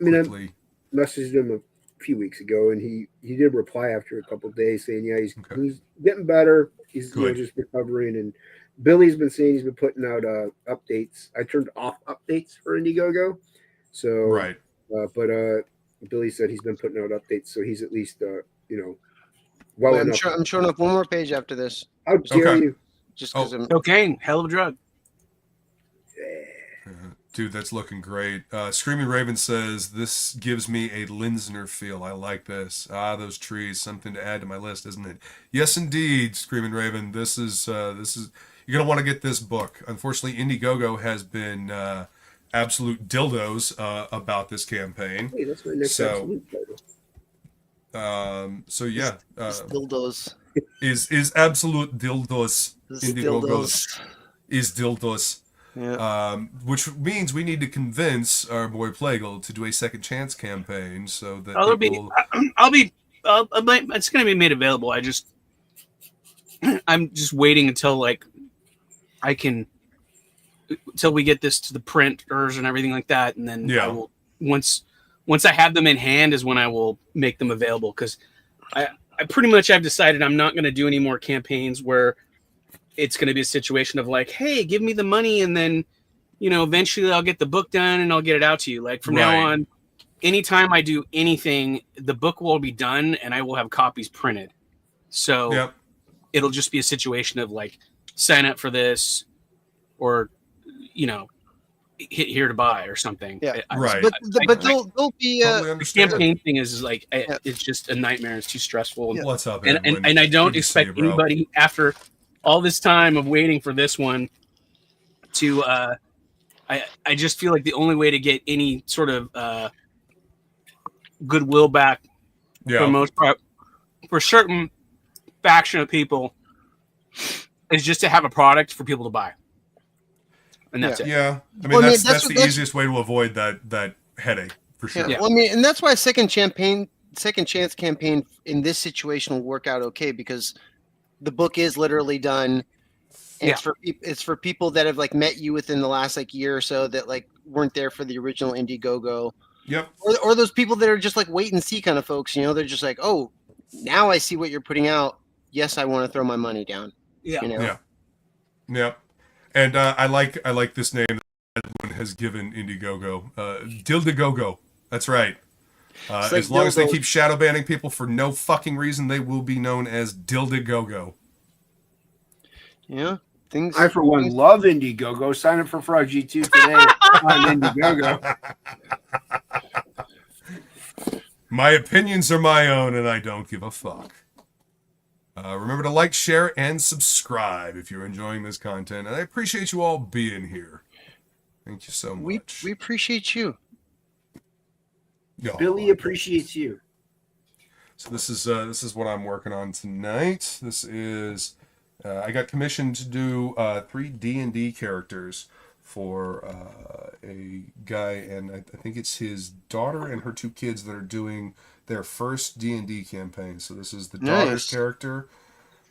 Quickly. I messaged him a few weeks ago, and he did reply after a couple of days saying, yeah, he's getting better. He's just recovering, and Billy's been saying he's been putting out updates. I turned off updates for Indiegogo, so right. But Billy said he's been putting out updates, so he's at least well enough. I'm showing up one more page after this. How dare you? Just because I'm cocaine, hell of a drug. Dude, that's looking great. Screaming Raven says, this gives me a Linsner feel. I like this. Those trees, something to add to my list, isn't it? Yes, indeed, Screaming Raven. This is you're going to want to get this book. Unfortunately, Indiegogo has been absolute dildos about this campaign. Hey, that's my next absolute title. So yeah. dildos. Is absolute dildos. Indiegogos is dildos. Yeah. Which means we need to convince our boy Plagal to do a second chance campaign so that it's going to be made available. I'm just waiting until until we get this to the printers and everything like that, and then I will once I have them in hand is when I will make them available, because I pretty much have decided I'm not going to do any more campaigns where it's going to be a situation of like, hey, give me the money, and then, eventually I'll get the book done and I'll get it out to you. Like from now on, anytime I do anything, the book will be done and I will have copies printed. So it'll just be a situation of like, sign up for this, or, hit here to buy or something. Yeah, right. But there'll be the campaign thing is like, it's just a nightmare. It's too stressful. Yeah. What's up? And I don't expect anybody after all this time of waiting for this one to I just feel like the only way to get any sort of goodwill back for the most part for certain faction of people is just to have a product for people to buy. And that's it. Yeah. I mean, that's the easiest way to avoid that headache for sure. Yeah. Well, and that's why second chance campaign in this situation will work out okay, because the book is literally done. And it's for people that have like met you within the last like year or so that like weren't there for the original Indiegogo. Yep. Or those people that are just like wait and see kind of folks. You know, they're just like, oh, now I see what you're putting out. Yes, I want to throw my money down. Yeah. You know? Yeah. Yep. And I like this name that everyone has given Indiegogo. Dildagogo. That's right. Like as long as they dildos. keep shadow banning people for no fucking reason, they will be known as Dildagogo. Yeah. Things. I, for one, love Indiegogo. Sign up for Frog G2 today on Indiegogo. My opinions are my own, and I don't give a fuck. Remember to like, share, and subscribe if you're enjoying this content. And I appreciate you all being here. Thank you so much. We appreciate you. Oh, Billy appreciates you. So this is what I'm working on tonight. This is I got commissioned to do 3 D&D characters for a guy, and I think it's his daughter and her 2 kids that are doing their first D&D campaign. So this is the daughter's character.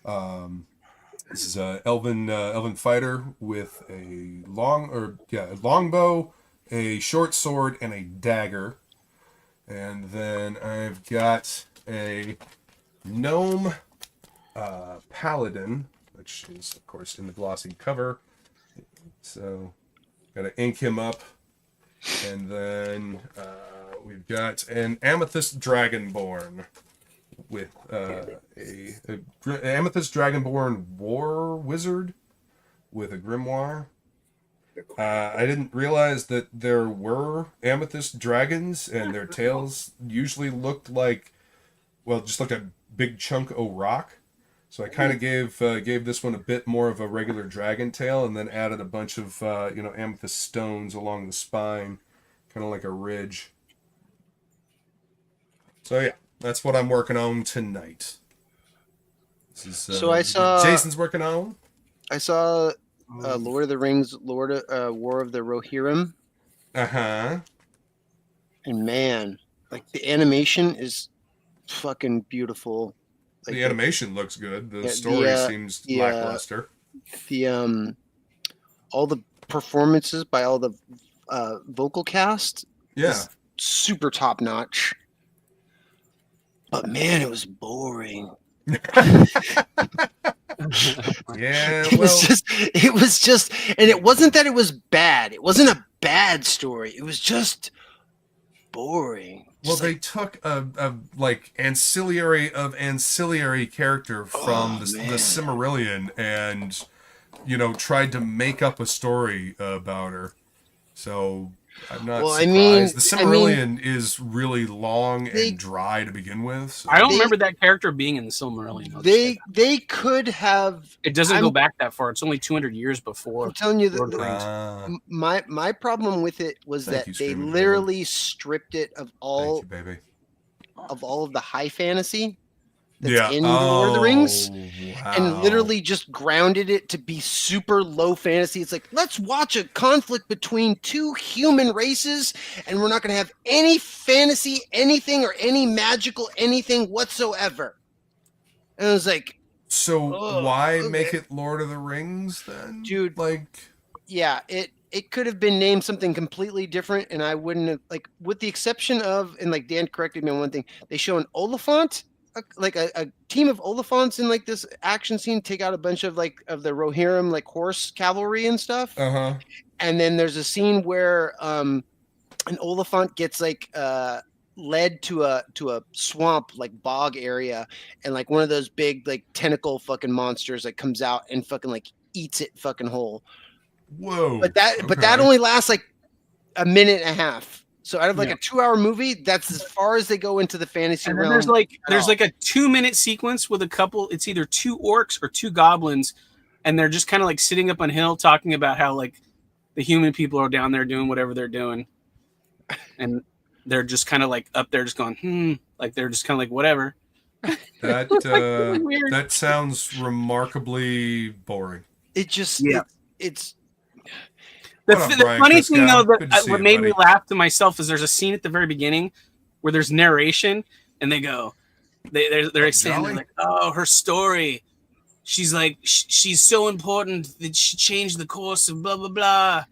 This is a elven fighter with a longbow, a short sword, and a dagger. And then I've got a gnome paladin, which is of course in the glossy cover. So gotta ink him up. And then we've got an amethyst dragonborn with a amethyst dragonborn war wizard with a grimoire. I didn't realize that there were amethyst dragons, and their tails usually looked like, just like a big chunk of rock. So I kind of gave this one a bit more of a regular dragon tail, and then added a bunch of amethyst stones along the spine, kind of like a ridge. So yeah, that's what I'm working on tonight. This is So I saw what Jason's working on. I saw Lord of the Rings, War of the Rohirrim. Uh-huh. And man, like the animation is fucking beautiful. Like The animation looks good. The yeah, story seems lackluster. All the performances by all the vocal cast Yeah. super top notch. But man, it was boring. Yeah, It was just, and it wasn't that it was bad. It wasn't a bad story. It was just boring. Well, they took a like ancillary character from the Silmarillion and tried to make up a story about her. So I'm not surprised. The Silmarillion is really long and dry to begin with. So. I don't remember that character being in the Silmarillion. They could have. It doesn't go back that far. It's only 200 years before. I'm telling you Lord of the that my problem with it was that they literally stripped it of all of the high fantasy that's in the Lord of the Rings, and literally just grounded it to be super low fantasy. It's like, let's watch a conflict between 2 human races, and we're not going to have any fantasy, anything, or any magical anything whatsoever. And I was like, so why make it Lord of the Rings then, dude? Like, yeah, it could have been named something completely different, and I wouldn't have, like, with the exception of, and like Dan corrected me on one thing, they show an Oliphant. Like a team of Oliphants in like this action scene take out a bunch of like of the Rohirrim like horse cavalry and stuff. Uh-huh. And then there's a scene where an Oliphant gets like led to a swamp like bog area, and like one of those big like tentacle fucking monsters like comes out and fucking like eats it fucking whole. Whoa. But that only lasts like a minute and a half. So out of like a 2-hour movie, that's as far as they go into the fantasy realm. There's like a 2-minute sequence with a couple. It's either 2 orcs or 2 goblins, and they're just kind of like sitting up on a hill talking about how like the human people are down there doing whatever they're doing, and they're just kind of like up there just going like they're just kind of like whatever. That sounds remarkably boring. It just it's. The funny thing, though, that what made me laugh to myself is there's a scene at the very beginning where there's narration, and they go, they're saying, like, oh, her story. She's like, she's so important that she changed the course of blah, blah, blah.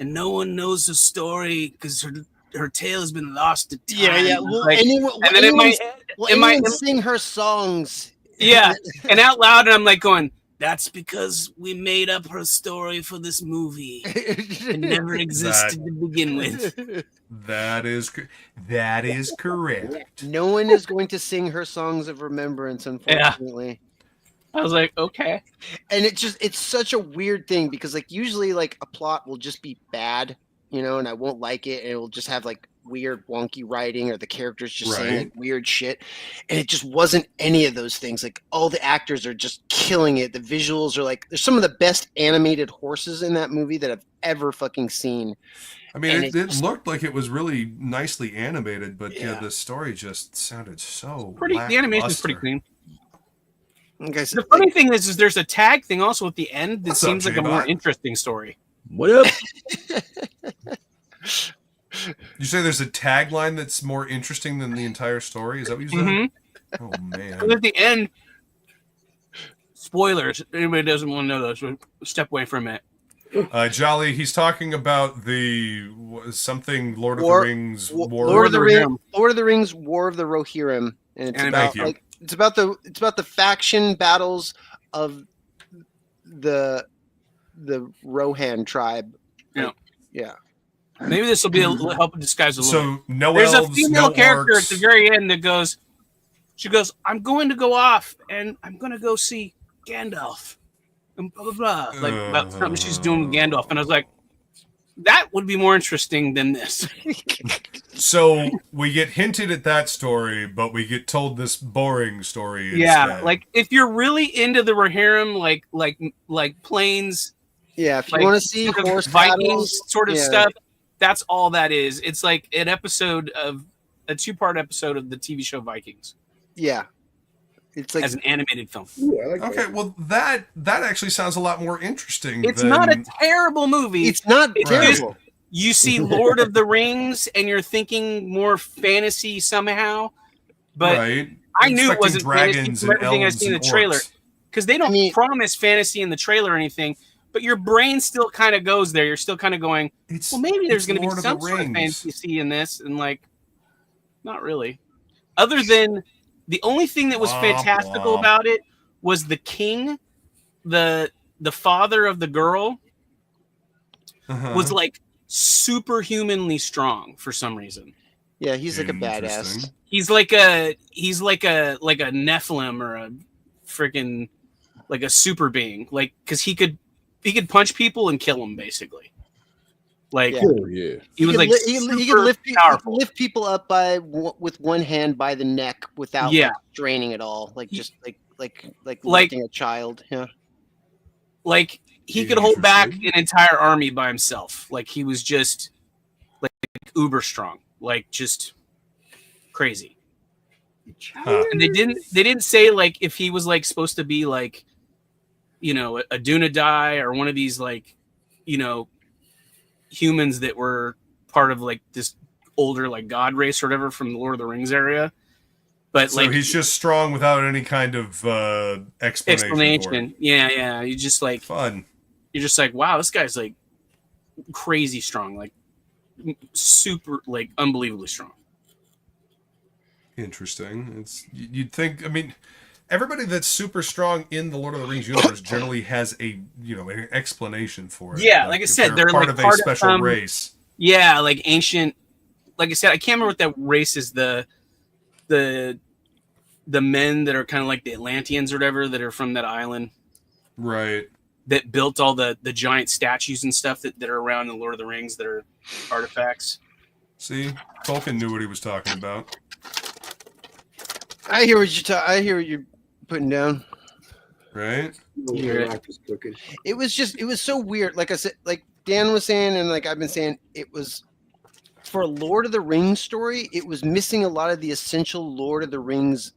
And no one knows her story because her tail has been lost to time. Yeah. Well, and then anyone sing her songs. Yeah, and out loud, and I'm like going, that's because we made up her story for this movie. It never existed to begin with. That is correct. No one is going to sing her songs of remembrance, unfortunately. I was like, okay. And it's such a weird thing because like usually like a plot will just be bad, and I won't like it, and it will just have like weird wonky writing or the characters just saying like weird shit, and it just wasn't any of those things. Like all the actors are just killing it. The visuals are like there's some of the best animated horses in that movie that I've ever fucking seen. I mean, it looked like it was really nicely animated, but the story just sounded so pretty. The animation's pretty clean. Okay, so the funny thing is there's a tag thing also at the end that seems like a more interesting story. What up? You say there's a tagline that's more interesting than the entire story? Is that what you said? Mm-hmm. Oh, man. At the end, spoilers. Anybody doesn't want to know those, so step away for a minute. Jolly, he's talking about the something Lord of the Rings War. Lord of the Rings War of the Rohirrim, and it's about the faction battles of the Rohan tribe. Yeah. Maybe this will be help disguise a little. So no There's elves, a female character orcs. at the very end that goes. She goes, "I'm going to go off and I'm going to go see Gandalf." And blah blah blah. Like about something she's doing with Gandalf, and I was like, "That would be more interesting than this." So we get hinted at that story, but we get told this boring story. Yeah, instead. like if you're really into the Rohirrim, like plains. Yeah, if you want to see horse Vikings battles, sort of stuff, that's all that is. It's like a 2-part episode of the TV show Vikings. Yeah, it's like as an animated film. Ooh, I like okay, that. well that actually sounds a lot more interesting. It's not a terrible movie. It's not terrible. You see Lord of the Rings, and you're thinking more fantasy somehow, but I knew it wasn't fantasy from everything I seen in the trailer, because they don't promise fantasy in the trailer or anything. But your brain still kind of goes there. You're still kind of going, well, maybe there's going to be some sort of fantasy in this, and like, not really. Other than the only thing that was fantastical about it was the king, the father of the girl, was like superhumanly strong for some reason. Yeah, he's like a badass. He's like a Nephilim or a freaking like a super being, like because he could punch people and kill them basically. Like he was like he could lift people up with one hand by the neck without like, straining at all, like just like lifting a child. Yeah, like he could hold back an entire army by himself. Like he was just like uber strong, like just crazy. And they didn't say like if he was like supposed to be like, a Dunadai or one of these like, humans that were part of like this older like god race or whatever from the Lord of the Rings area. But so like he's just strong without any kind of explanation. Yeah. You just like fun. You're just like, wow, this guy's like crazy strong, like super, like unbelievably strong. Interesting. You'd think. I mean, everybody that's super strong in the Lord of the Rings universe generally has an explanation for it. Yeah, like I said, they're part like of a special race. Yeah, like ancient. Like I said, I can't remember what that race is. The men that are kind of like the Atlanteans or whatever that are from that island, right? That built all the giant statues and stuff that are around in the Lord of the Rings that are artifacts. See, Tolkien knew what he was talking about. I hear what you're putting down. Right? It was so weird. Like I said, like Dan was saying, and like I've been saying, it was for a Lord of the Rings story. It was missing a lot of the essential Lord of the Rings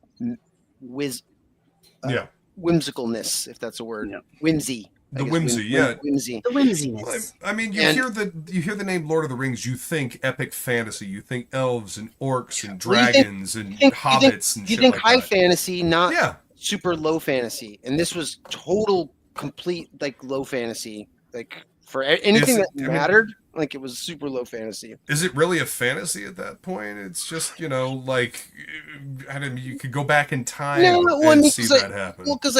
whimsicalness, if that's a word. Yeah. Whimsy. The whimsy, yeah. Whimsy. The whimsiness. I mean, you hear the name Lord of the Rings, you think epic fantasy, you think elves and orcs and dragons and hobbits and shit. You think like high that. fantasy, not super low fantasy. And this was complete like low fantasy. Like for anything that mattered, Like it was super low fantasy. Is it really a fantasy at that point? It's just, like, I mean, you could go back in time and see that happen. Well, because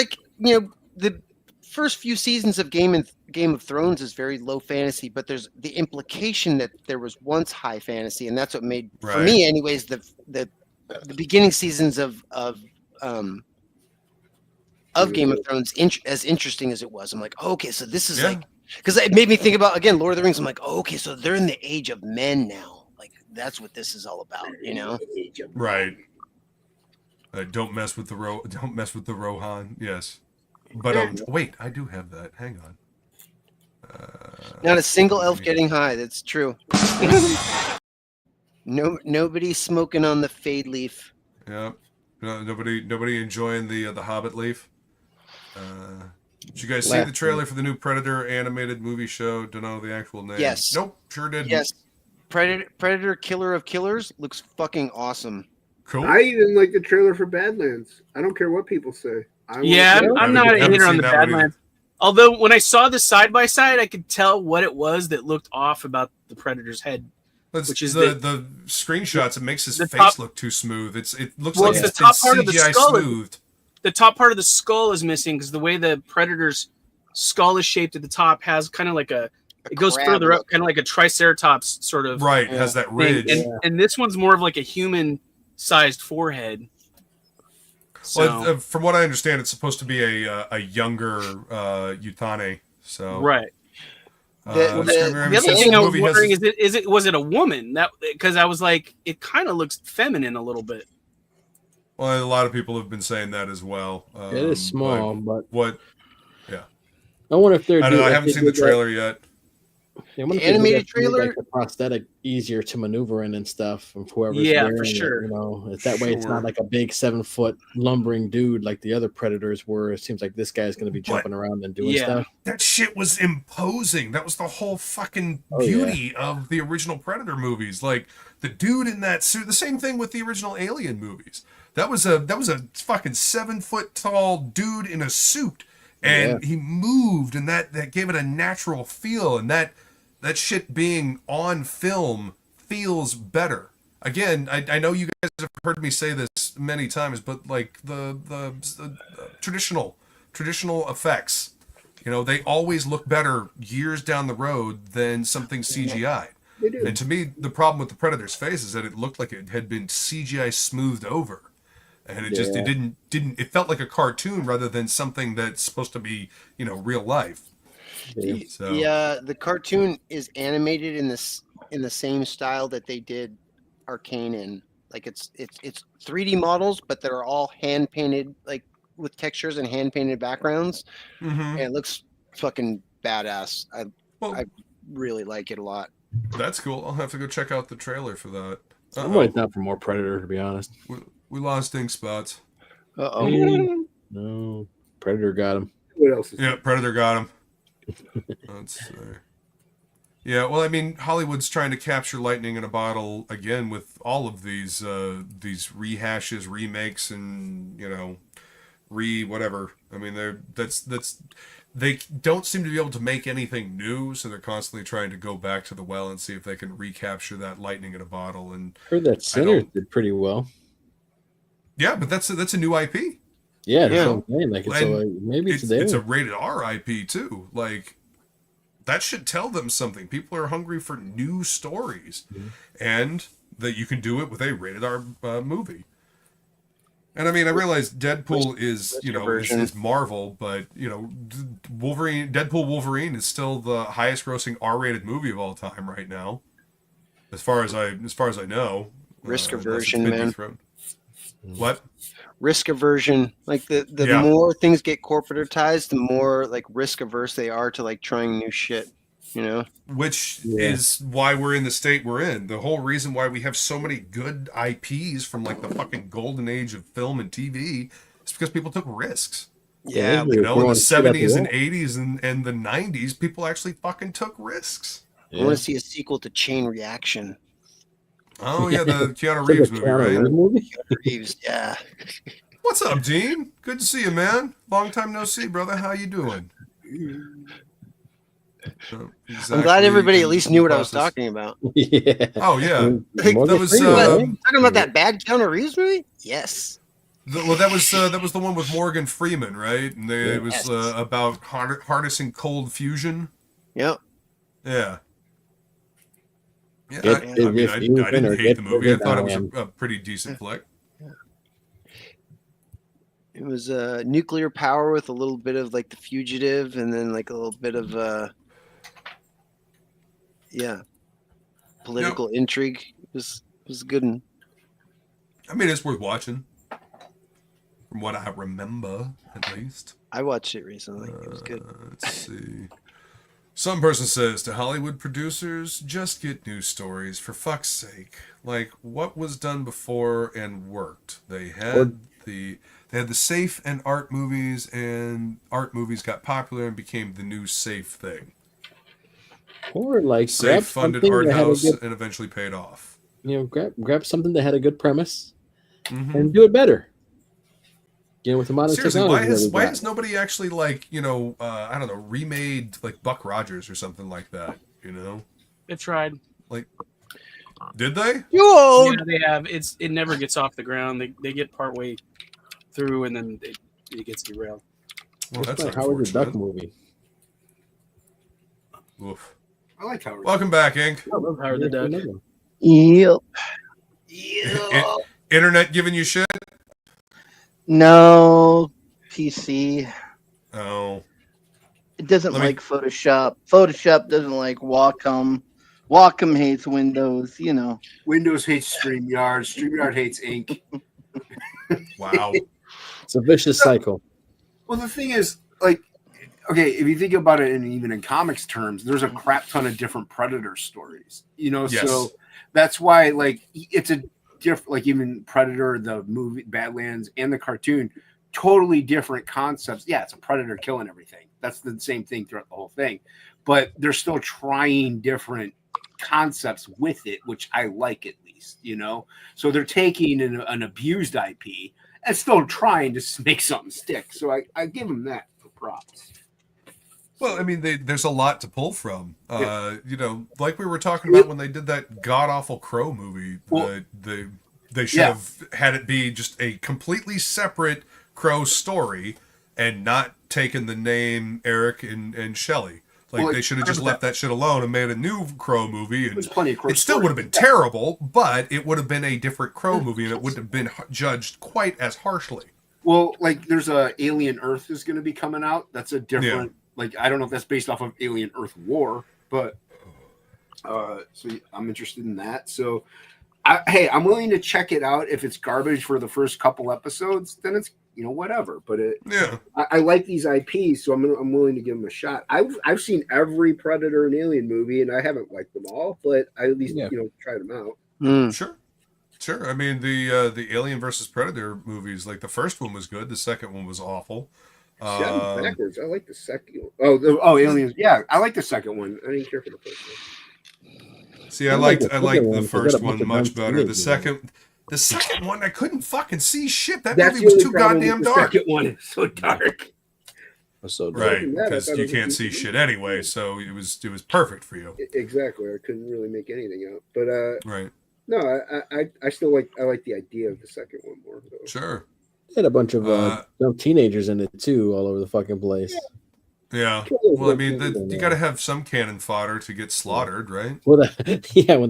the first few seasons of Game of Thrones is very low fantasy, but there's the implication that there was once high fantasy, and that's what made, for me anyways, the beginning seasons of Game of Thrones as interesting as it was. I'm like, oh, okay, so this is like, because it made me think about, again, Lord of the Rings. I'm like, oh, okay, so they're in the age of men now. Like that's what this is all about, Right. Don't mess with the Rohan. Yes. But wait, I do have that. Hang on. Not a single elf getting high. That's true. Nobody smoking on the fade leaf. Yeah. No, nobody enjoying the Hobbit leaf. Did you guys see the trailer for the new Predator animated movie show? Don't know the actual name. Yes. Nope. Sure didn't. Yes. Predator Killer of Killers looks fucking awesome. Cool. I even like the trailer for Badlands. I don't care what people say. I'm not a hater on the Badlands. Although when I saw the side by side, I could tell what it was that looked off about the Predator's head. Which is the screenshots. It makes his face look too smooth. It looks like it's the top part CGI of the skull smoothed. The top part of the skull is missing because the way the Predator's skull is shaped at the top has kind of like it goes further up, kind of like a Triceratops sort of. Right, has that ridge. And this one's more of like a human-sized forehead. So. Well, from what I understand, it's supposed to be a younger Yutane. So right. The other thing I was wondering was it a woman? That because I was like, it kind of looks feminine a little bit. Well, a lot of people have been saying that as well. It is small, but what? Yeah. I wonder if they're. I don't know. I haven't seen the trailer yet. Yeah, the animated trailer, like the prosthetic easier to maneuver in and stuff from whoever's wearing for sure. It, that way it's not like a big 7-foot lumbering dude like the other Predators were. It seems like this guy's going to be jumping around and doing stuff. That shit was imposing. That was the whole fucking beauty of the original Predator movies. Like the dude in that suit. The same thing with the original Alien movies. That was a fucking 7-foot tall dude in a suit, and he moved, and that gave it a natural feel, and that shit being on film feels better. Again, I know you guys have heard me say this many times, but like the traditional effects, they always look better years down the road than something CGI. They do. And to me, the problem with the Predator's face is that it looked like it had been CGI smoothed over. And it just it didn't it felt like a cartoon rather than something that's supposed to be, real life. The cartoon is animated in the same style that they did Arcane in. Like it's 3D models, but they're all hand painted, like with textures and hand painted backgrounds, and it looks fucking badass. I really like it a lot. That's cool. I'll have to go check out the trailer for that. I'm waiting down for more Predator, to be honest. We lost Ink Spots. No, Predator got him. What else? Predator got him. Let's see. Yeah, well, I mean, Hollywood's trying to capture lightning in a bottle again with all of these rehashes, remakes, and whatever. I mean, they don't seem to be able to make anything new, so they're constantly trying to go back to the well and see if they can recapture that lightning in a bottle. And heard that Sinners did pretty well. Yeah, but that's a new IP. Yeah, that's what I'm saying. Like maybe it's a rated R IP too. Like that should tell them something. People are hungry for new stories, and that you can do it with a rated R movie. And I mean, I realize Deadpool is is Marvel, but Deadpool Wolverine is still the highest grossing R-rated movie of all time right now, as far as I know. Risk aversion, man. What? Risk aversion. Like the more things get corporatized, the more like risk averse they are to like trying new shit. Which is why we're in the state we're in. The whole reason why we have so many good IPs from like the fucking golden age of film and TV is because people took risks. Yeah, in the 70s and 80s and the 90s, people actually fucking took risks. I want to see a sequel to Chain Reaction. Oh yeah, the Keanu Reeves movie, right? Keanu Reeves, yeah. What's up, Dean? Good to see you, man. Long time no see, brother. How you doing? I'm glad everybody at least knew what I was talking about. Yeah. Oh yeah, Morgan was, Freeman, uh, right? Talking about that bad Keanu Reeves movie? Yes. well, that was the one with Morgan Freeman, right? And it was Yes. about harnessing cold fusion. Yep. Yeah. Yeah, Get- I if mean, I you didn't winner, hate the get movie. I rid of thought it was Diane. a pretty decent flick. It was nuclear power with a little bit of like The Fugitive, and then like a little bit of political intrigue. It was a good one. I mean, it's worth watching. From what I remember, at least. I watched it recently. It was good. Let's see. Some person says to Hollywood producers, just get news stories for fuck's sake. Like what was done before and worked. They had the safe and art movies got popular and became the new safe thing. Or like Safe grab funded something art that had a house good, and eventually paid off. grab something that had a good premise Mm-hmm. and do it better. With the modern Seriously, technology. why has nobody actually I don't know, remade like Buck Rogers or something like that? They've tried. Did they? You old. Yeah, they have. It never gets off the ground. They get partway through and then it gets derailed. Well, that's like Howard the Duck unfortunate. movie. Oof. I like Howard. Welcome back, Ink. I love Howard the Duck. Yep. Internet giving you shit? No, PC. Oh. It doesn't Let me- like Photoshop. Photoshop doesn't like Wacom. Wacom hates Windows, Windows hates StreamYard. StreamYard hates Ink. Wow. It's a vicious cycle. Well, the thing is, like, okay, if you think about it, even in comics terms, there's a crap ton of different Predator stories. Yes. So that's why, like, it's a different, like, even Predator, the movie Badlands, and the cartoon, totally different concepts. Yeah, it's a Predator killing everything. That's the same thing throughout the whole thing, but they're still trying different concepts with it, which I like at least. So they're taking an abused IP and still trying to make something stick. So I give them that for props. Well, I mean, there's a lot to pull from. Yeah. Like we were talking about when they did that god-awful Crow movie. Well, they should have had it be just a completely separate Crow story and not taken the name Eric and Shelley. They should have just left that shit alone and made a new Crow movie. And There's plenty of Crow it still would have been terrible, but it would have been a different Crow movie, and it wouldn't have been judged quite as harshly. Well, like there's a Alien Earth is going to be coming out. That's a different. Like I don't know if that's based off of Alien Earth War, but so I'm interested in that. So, I'm willing to check it out. If it's garbage for the first couple episodes, then it's whatever. But I like these IPs, so I'm willing to give them a shot. I've seen every Predator and Alien movie, and I haven't liked them all, but I at least tried them out. Sure. I mean, the Alien versus Predator movies, like the first one was good, the second one was awful. Backwards. I like the second one. Oh, Aliens. Yeah, I like the second one. I didn't care for the first one. See, I liked the first one much better. The second one, I couldn't fucking see shit. That movie was too goddamn dark. The second one is so dark. So Right, because you can't see shit anyway, so it was perfect for you. Exactly. I couldn't really make anything out. But right. No, I still like the idea of the second one more. So. Sure. It had a bunch of teenagers in it too, all over the fucking place. Yeah. Well, I mean, you got to have some cannon fodder to get slaughtered, right? When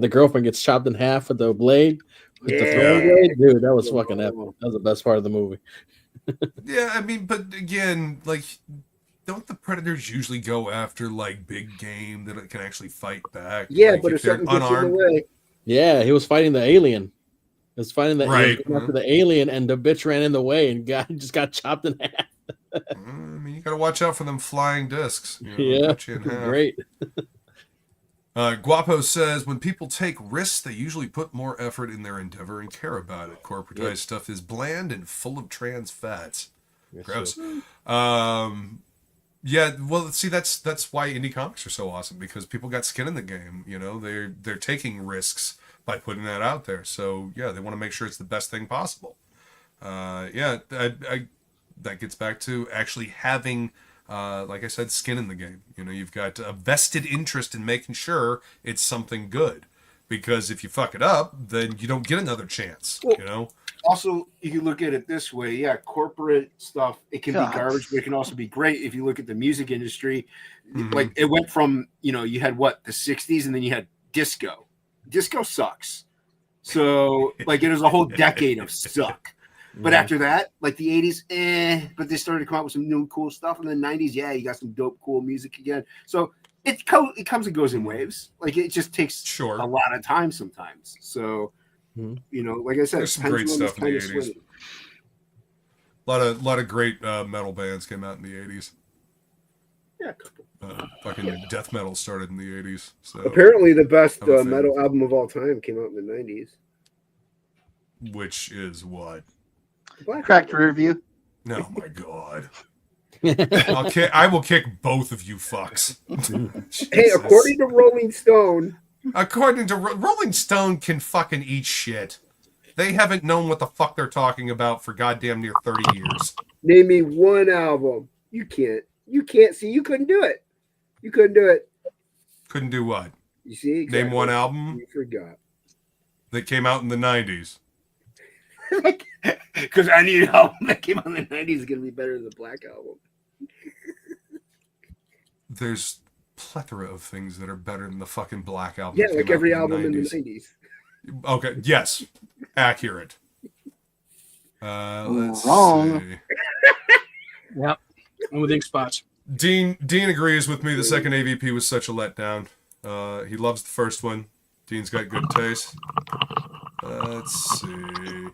the girlfriend gets chopped in half with the blade, with the throwing blade, dude, that was fucking epic. That was the best part of the movie. Yeah, I mean, but again, like, don't the Predators usually go after like big game that can actually fight back? Yeah, like, but if something gets in the way. Yeah, he was fighting the alien. He was fighting right after the alien, and the bitch ran in the way and just got chopped in half. I mean, you got to watch out for them flying discs. Yeah, great. Guapo says, when people take risks, they usually put more effort in their endeavor and care about it. Corporatized stuff is bland and full of trans fats. Gross. Yeah, well, see, that's why indie comics are so awesome, because people got skin in the game. They're taking risks by putting that out there. So yeah, they want to make sure it's the best thing possible. That gets back to actually having like I said, skin in the game. You know, you've got a vested interest in making sure it's something good. Because if you fuck it up, then you don't get another chance, you know? Also, you can look at it this way. Yeah, corporate stuff, it can be garbage, but it can also be great if you look at the music industry. Like, it went from, you know, you had the 60s, and then you had disco. Disco sucks. So, like, it was a whole decade of suck. But after that, like the 80s, but they started to come out with some new cool stuff. And then 90s, yeah, you got some dope, cool music again. So it comes and goes in waves. Like, it just takes a lot of time sometimes. So, you know, like I said, there's some great stuff in the 80s. A lot of great metal bands came out in the 80s. Yeah, a couple. Fucking death metal started in the 80s. So apparently, the best metal album of all time came out in the 90s. Which is what? Cracked review. Oh my god. I will kick both of you fucks. Hey, according to Rolling Stone. According to Rolling Stone can fucking eat shit. They haven't known what the fuck they're talking about for goddamn near 30 years. Name me one album. You can't. You can't see. You couldn't do it. You couldn't do it. Couldn't do what? You see? Exactly. Name one album. You forgot. That came out in the 90s. Because I need an album that came out in the 90s is going to be better than the Black Album. There's plethora of things that are better than the fucking Black Album. Yeah, like every album in the 90s. Okay, yes. Accurate. Let's Wrong. see. Yep. I'm with ink spots. Dean agrees with me. The second AVP was such a letdown. He loves the first one. Dean's got good taste. Let's see.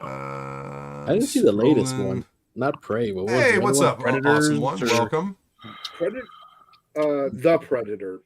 I didn't see the latest one. Not Prey. But hey, what's up? Predators, awesome one. Welcome. The Predator.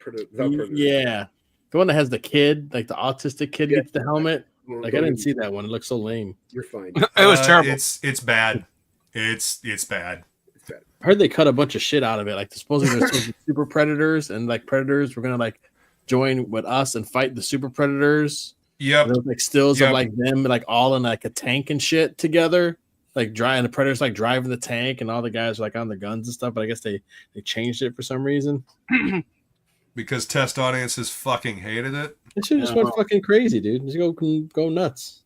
Yeah. The one that has the kid, like the autistic kid gets the helmet. Like, I didn't see that one. It looks so lame. You're fine. It was terrible. It's bad. It's bad. I heard they cut a bunch of shit out of it. Like, supposedly there's supposed to be super predators, and like predators were gonna like join with us and fight the super predators. Yep. There's like stills of like them like all in like a tank and shit together. Like and the predators like driving the tank, and all the guys are like on the guns and stuff. But I guess they changed it for some reason. Because test audiences fucking hated it. It should just went fucking crazy, dude. Just go nuts.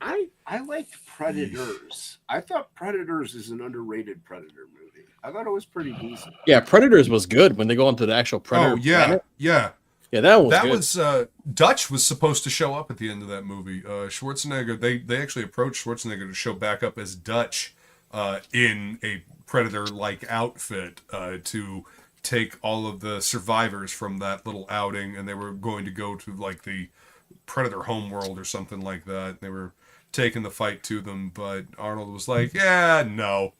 I liked Predators. I thought Predators is an underrated Predator movie. I thought it was pretty decent. Yeah, Predators was good when they go into the actual Predator. Oh yeah, planet. yeah. That that good. was Dutch was supposed to show up at the end of that movie. Schwarzenegger, they actually approached Schwarzenegger to show back up as Dutch in a Predator-like outfit to take all of the survivors from that little outing, and they were going to go to like the Predator homeworld or something like that. They were taking the fight to them, but Arnold was like, "Yeah, no."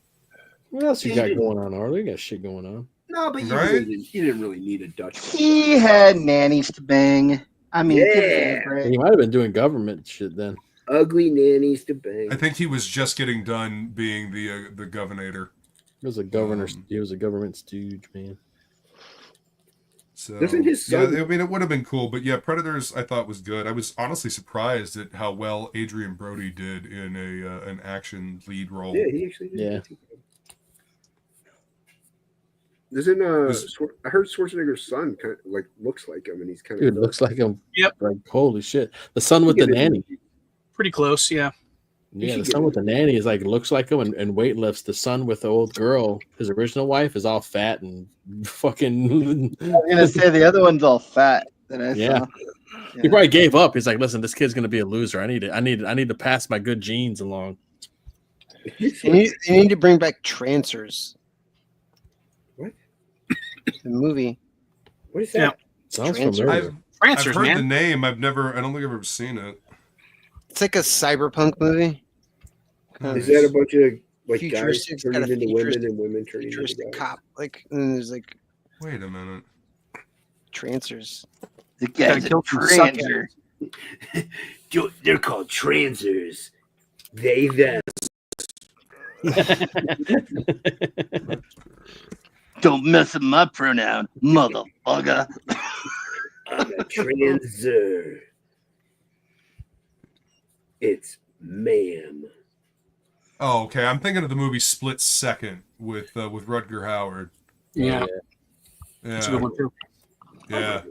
What else you got going on, Arnold? You got shit going on. No, but you didn't really need a Dutch. He had nannies to bang. I mean, He might have been doing government shit then. Ugly nannies to bang. I think he was just getting done being the governor. He was a governor. He was a government stooge, man. So Doesn't his son... yeah, I mean, it would have been cool, but yeah, Predators I thought was good. I was honestly surprised at how well Adrian Brody did in an action lead role. Yeah, he actually did. Yeah. Isn't I heard Schwarzenegger's son kind of like looks like him, and he's kind of looks like him. Yep. Like holy shit, the son with the nanny. Pretty close, yeah. Yeah, the son with the nanny is like looks like him and weightlifts. The son with the old girl, his original wife, is all fat and fucking. I was gonna say the other one's all fat. That I saw. He probably gave up. He's like, listen, this kid's gonna be a loser. I need to pass my good genes along. You need to bring back Trancers. What? The movie. What is that? Sounds familiar. I've heard the name. I don't think I've ever seen it. It's like a cyberpunk movie. Is that a bunch of like guys Futuristic, turning into women and women turning into guys? Cop, like, and then there's like. Wait a minute. Trancers. The guy's a trancer. They're called transers. They them. Don't mess with my pronoun, motherfucker. I'm a transer. It's ma'am. Oh, okay. I'm thinking of the movie Split Second with Rutger Hauer. Yeah, Yeah, that's a good one too. yeah.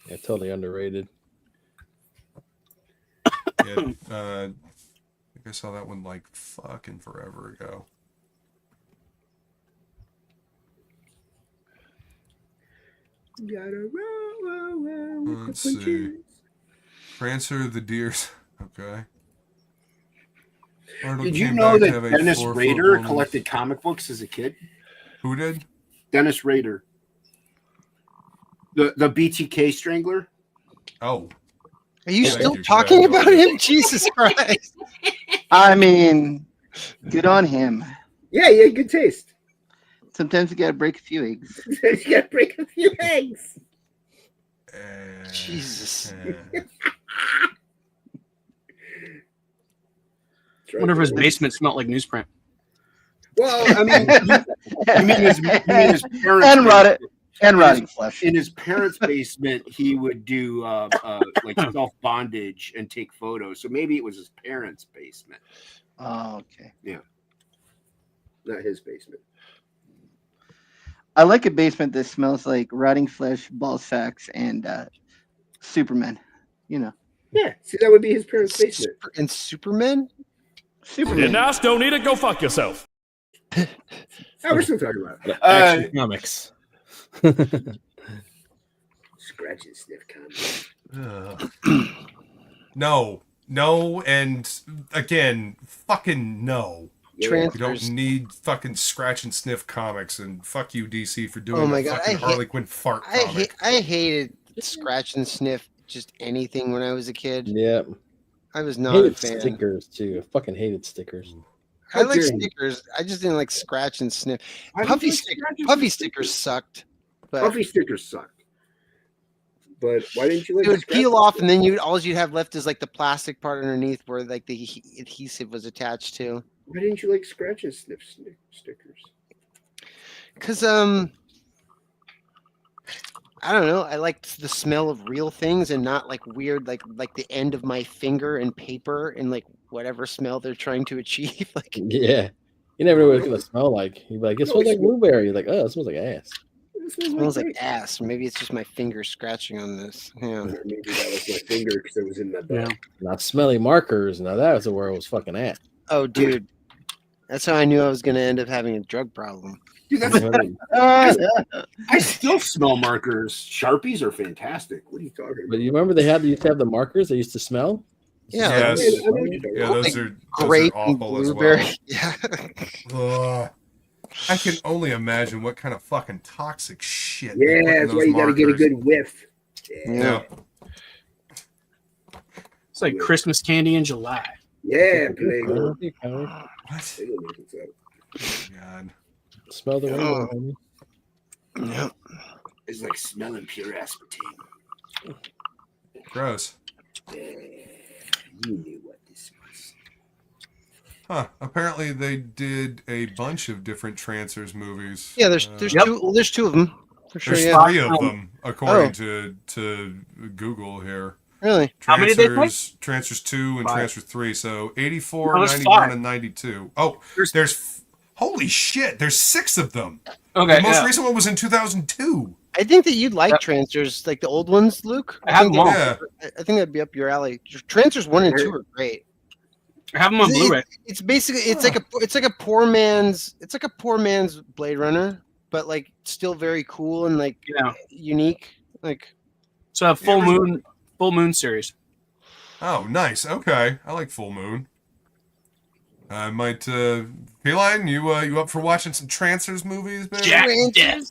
Yeah, totally underrated. Yeah, I think I saw that one like fucking forever ago. Gotta roll with Let's the see. punches. Prancer the Deers. Okay. Arnold Did you came know back to that have a Dennis 4-foot Rader woman. collected comic books as a kid? Who did? Dennis Rader. The BTK Strangler? Oh, Are you Thank still you for talking that. about him? Jesus Christ. I mean, good on him. Yeah, you had good taste. Sometimes you gotta break a few eggs. You gotta break a few eggs. Jesus. That's right. Wonder if his basement smelled like newsprint. Well, I mean, you mean his parents' and rotting flesh. in his parents' basement, he would do like self bondage and take photos. So maybe it was his parents' basement. Oh, okay. Not his basement. I like a basement that smells like rotting flesh, ball sacks, and Superman. You know, Yeah, see, that would be his parents' basement. And Superman? Superman. Nash, don't need it. Go fuck yourself. Oh, we're still talking about it. Action comics. Scratch and sniff comics. No, and again, fucking no. Yeah. We don't need fucking scratch and sniff comics, and fuck you, DC, for doing Oh my a God, fucking Harley Quinn fart comic. I hated scratch and sniff just anything when I was a kid. Yeah. I was not a Hated fan. stickers too. I fucking hated stickers. I like dare you. stickers. I just didn't like scratch and sniff. I don't Puffy like stickers. scratch and Puffy sniff. stickers sucked. But Puffy stickers sucked. But why didn't you like it would the scratch peel and off, sniff? and then all you'd have left is like the plastic part underneath where like the adhesive was attached to. Why didn't you like scratch and sniff stickers? Because I don't know. I liked the smell of real things and not like weird like the end of my finger and paper and like whatever smell they're trying to achieve. Like Yeah. You never know what it's gonna smell like. You'd be like, it smells like blueberry. You're like, oh, it smells like ass. It smells like grape. ass. Maybe it's just my finger scratching on this. Yeah. Or maybe that was my finger because it was in my butt. Not smelly markers. Now that was where it was fucking at. Oh, dude. That's how I knew I was going to end up having a drug problem. Dude, I still smell markers. Sharpies are fantastic. What are you talking about? But you remember used to have the markers they used to smell? Yeah. Yes. I know what you're talking Yeah, about. those are Grape and awful as blueberry. well. Yeah. Ugh. I can only imagine what kind of fucking toxic shit. Yeah, that's why you got to get a good whiff. Yeah. It's like Christmas candy in July. Yeah, Plague. What? They don't make it so. Oh, God. Smell the rainbow, homie. Yeah. It's like smelling pure aspartame. Gross. Yeah, you knew what this was. Huh. Apparently they did a bunch of different Trancers movies. Yeah, there's two. Well, there's two of them for sure. There's Yeah. 3 of them, according to Google here. Really? How many did they play? Trancers 2 and 5. Trancers 3. So 84, No, there's 91, 5. and 92. Oh, there's holy shit, there's 6 of them. Okay. The most Yeah. recent one was in 2002. I think that you'd like Trancers, like the old ones, Luke. I have think them all. Yeah. I think that'd be up your alley. Trancers 1 and 2 are great. I have them on Blu-ray. It's basically it's like a poor man's Blade Runner, but like still very cool and like Yeah. unique. Like So I have Full Moon series. Oh, nice. Okay. I like Full Moon. I might Feline, you up for watching some Trancers movies, baby? Jack Trancers?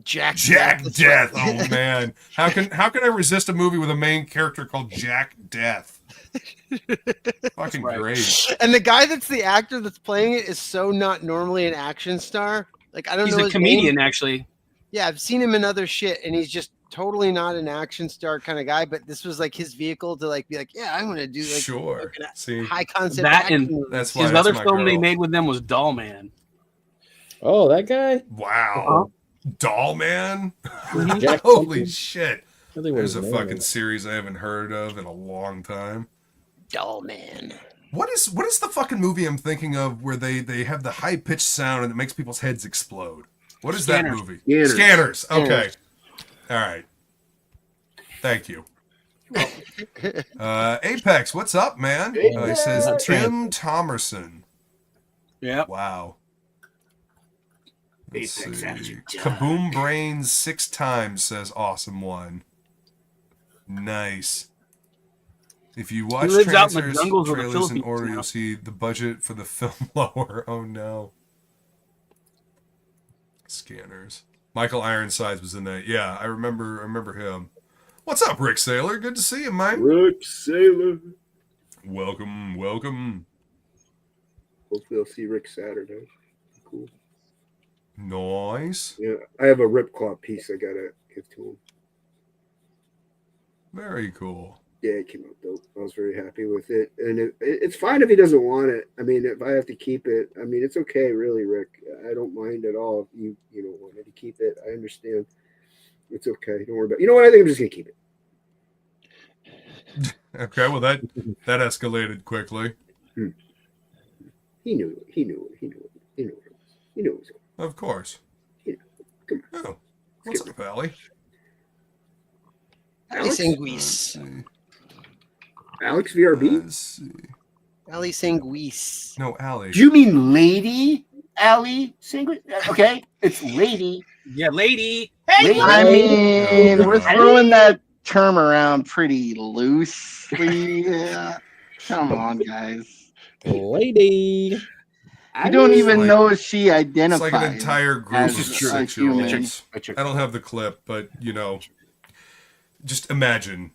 Death. Jack Death. Death. Oh man. How can I resist a movie with a main character called Jack Death? Fucking Right. great. And the guy that's the actor that's playing it is so not normally an action star. Like I don't He's know a his comedian, name. actually. Yeah, I've seen him in other shit, and he's just totally not an action star kind of guy. But this was like his vehicle to like be like, yeah, I'm gonna do like Sure. fucking See, high concept That action and movies. that's why His that's other my film they girl. made with them was Doll Man. Oh, that guy? Wow. Doll Man? Jack Holy something? shit. I think what There's his a name fucking is. series I haven't heard of in a long time. Doll Man. What is the fucking movie I'm thinking of where they have the high pitched sound and it makes people's heads explode? What is Scanners. that movie? Scanners. Scanners. Okay. Scanners. All right. Thank you. Apex, what's up, man? He says Tim Thomerson. Yep. Wow. Let's Apex see. Action. Kaboom Brains 6 times says awesome one. Nice. If you watch lives out in the trailers jungles of the in Philippines order, now. you'll see the budget for the film lower. Oh no. Scanners. Michael Ironsides was in that. Yeah, I remember him. What's up, Rick Sailor? Good to see you, man. Rick Sailor. Welcome. Hopefully I'll see Rick Saturday. Cool. Nice. Yeah, I have a Ripclaw piece I gotta give to him. Very cool. Yeah, it came out dope. I was very happy with it, and it's fine if he doesn't want it. I mean, if I have to keep it, I mean, it's okay, really, Rick. I don't mind at all if you don't want me to keep it. I understand. It's okay. Don't worry about it. You know what? I think I'm just gonna keep it. Okay, well that escalated quickly. He knew it was. Of course. Yeah. Come on. Oh, what's up, Allie? Alice Let's Anguisse. see. Alex VRB. Let's see. Alice Anguisse. No, Allie. Do you mean Lady Allie Single? Okay, it's Lady. Yeah, lady. Lady. I mean, we're throwing that term around pretty loosely. Yeah. Come on, guys. Lady. You don't even like- know if she It's identifies. like an entire group as of This is true. a 6-year-olds. human. I don't have the clip, but just imagine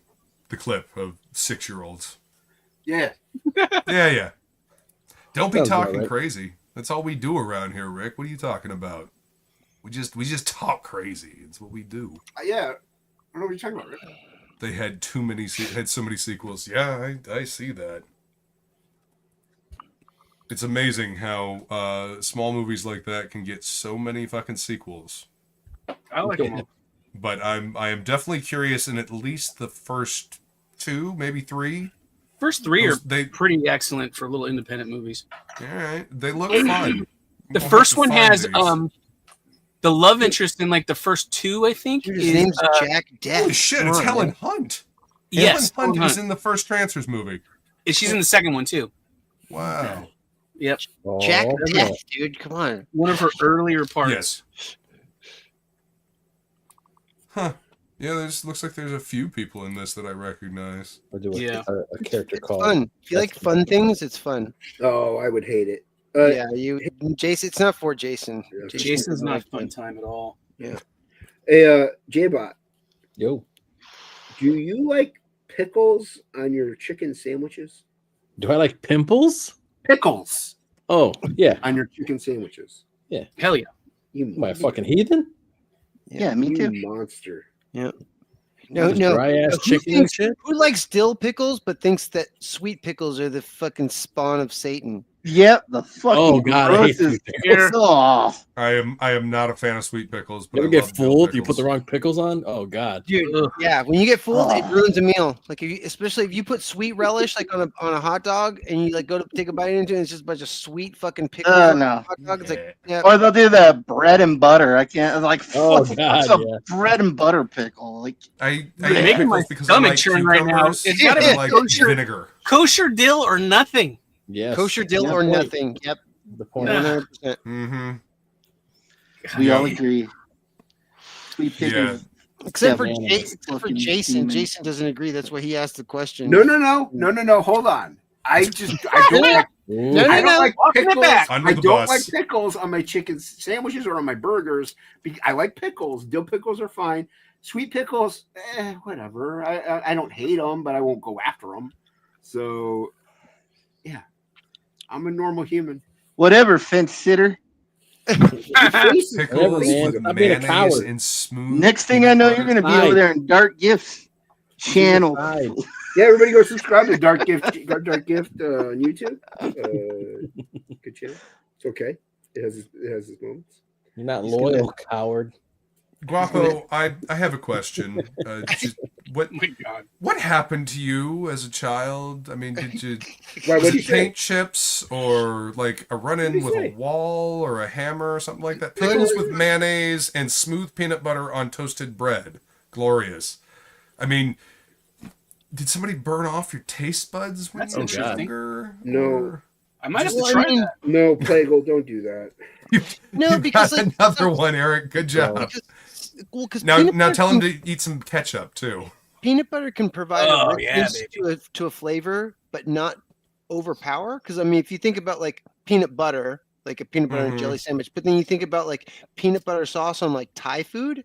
the clip of 6-year-olds. Yeah. Yeah. Don't be Sounds about talking right. crazy. That's all we do around here, Rick. What are you talking about? We just talk crazy. It's what we do. Yeah. I don't know what you're talking about, Rick. They had so many sequels. Yeah, I see that. It's amazing how small movies like that can get so many fucking sequels. I like them all. But I am definitely curious in at least the first 2, maybe 3. First 3 are They pretty excellent for little independent movies. all right. They look fun. The We'll first have to one find has these. the love interest in like the first 2, I think. Dude, his is, name's Jack Death. Holy shit! Come It's on, Helen man. Hunt. Yes, Helen Hunt Helen is in the first Trancers movie. she's in the second one too. Wow. Yep, Jack Oh, Death, dude. Come on. one of her earlier parts. Yes. Huh. Yeah, looks like there's a few people in this that I recognize. Or do Yeah. a character It's called. fun. If you like fun things, it's fun. Oh, I would hate it. Yeah, Jason. It's not for Jason. Yeah. Jason's not a fun fun. time at all. Hey, J-Bot, Yo. do you like pickles on your chicken sandwiches? Do I like pimples? Pickles Oh, yeah. On your chicken sandwiches? Hell yeah. You Am I a fucking heathen? Yeah, me you too. monster. No, Just no. Dry ass Who chicken and thinks- shit? Who likes dill pickles but thinks that sweet pickles are the fucking spawn of Satan? Yep, the fucking Oh, God, I hate grossest sweet pickles. Oh, I am not a fan of sweet pickles. But You ever I get love dill fooled? You put pickles. the wrong pickles on? Oh, God. Dude, Ugh. yeah, when you get fooled, it Oh. ruins a meal. Like, especially if you put sweet relish like on a hot dog, and you like go to take a bite into it, and it's just a bunch of sweet fucking pickles. on the no. hot dog. It's like, yeah, Or they'll do the bread and butter. I can't, like, Oh, what the God, fuck's a yeah. bread and butter pickle? Like, I You're eat making my pickles because I stomach like churn right now. cucumbers It's gotta and be I like kosher. vinegar. Kosher dill or nothing. Yes. kosher dill Good or point. nothing. Yep, The point. Yeah. 100%. Mm-hmm. we Yeah. all agree. Sweet pickles. Except for, Yeah, except for fucking Jason. demon. Jason doesn't agree. That's why he asked the question. No. Hold on. I don't like. Ooh. No, I don't like Walking it pickles. back. Under I the don't bus. like pickles on my chicken sandwiches or on my burgers. I like pickles. Dill pickles are fine. Sweet pickles, whatever. I don't hate them, but I won't go after them. So, yeah, I'm a normal human. Whatever, fence sitter. Pickles Whatever, man. with Stop being a mayonnaise coward. and smooth. Next thing I know, you're peanut going to be over there in Dark Gifts channel. Side. Yeah, everybody go subscribe to Dark Gift on YouTube. Good channel. It's okay. It has its moments. You're not He's loyal, gonna- coward. Guapo, I have a question. Just What Oh my God. what happened to you as a child? I mean, did you Why, was what'd it you say? paint chips or like a run-in What'd he with a say? wall or a hammer or something like that? Pickles with mayonnaise and smooth peanut butter on toasted bread. Glorious. I mean, did somebody burn off your taste buds when That's you were interesting. younger? No. Or- I might have to Well, I try mean, that. No, Plagle, don't do that. No, you because, got like, another one, Eric. Good job. because Now tell him to eat some ketchup too. peanut butter can provide Oh, a richness yeah, to a flavor, but not overpower. Because I mean, if you think about like peanut butter, like a peanut butter and jelly sandwich, but then you think about like peanut butter sauce on like Thai food,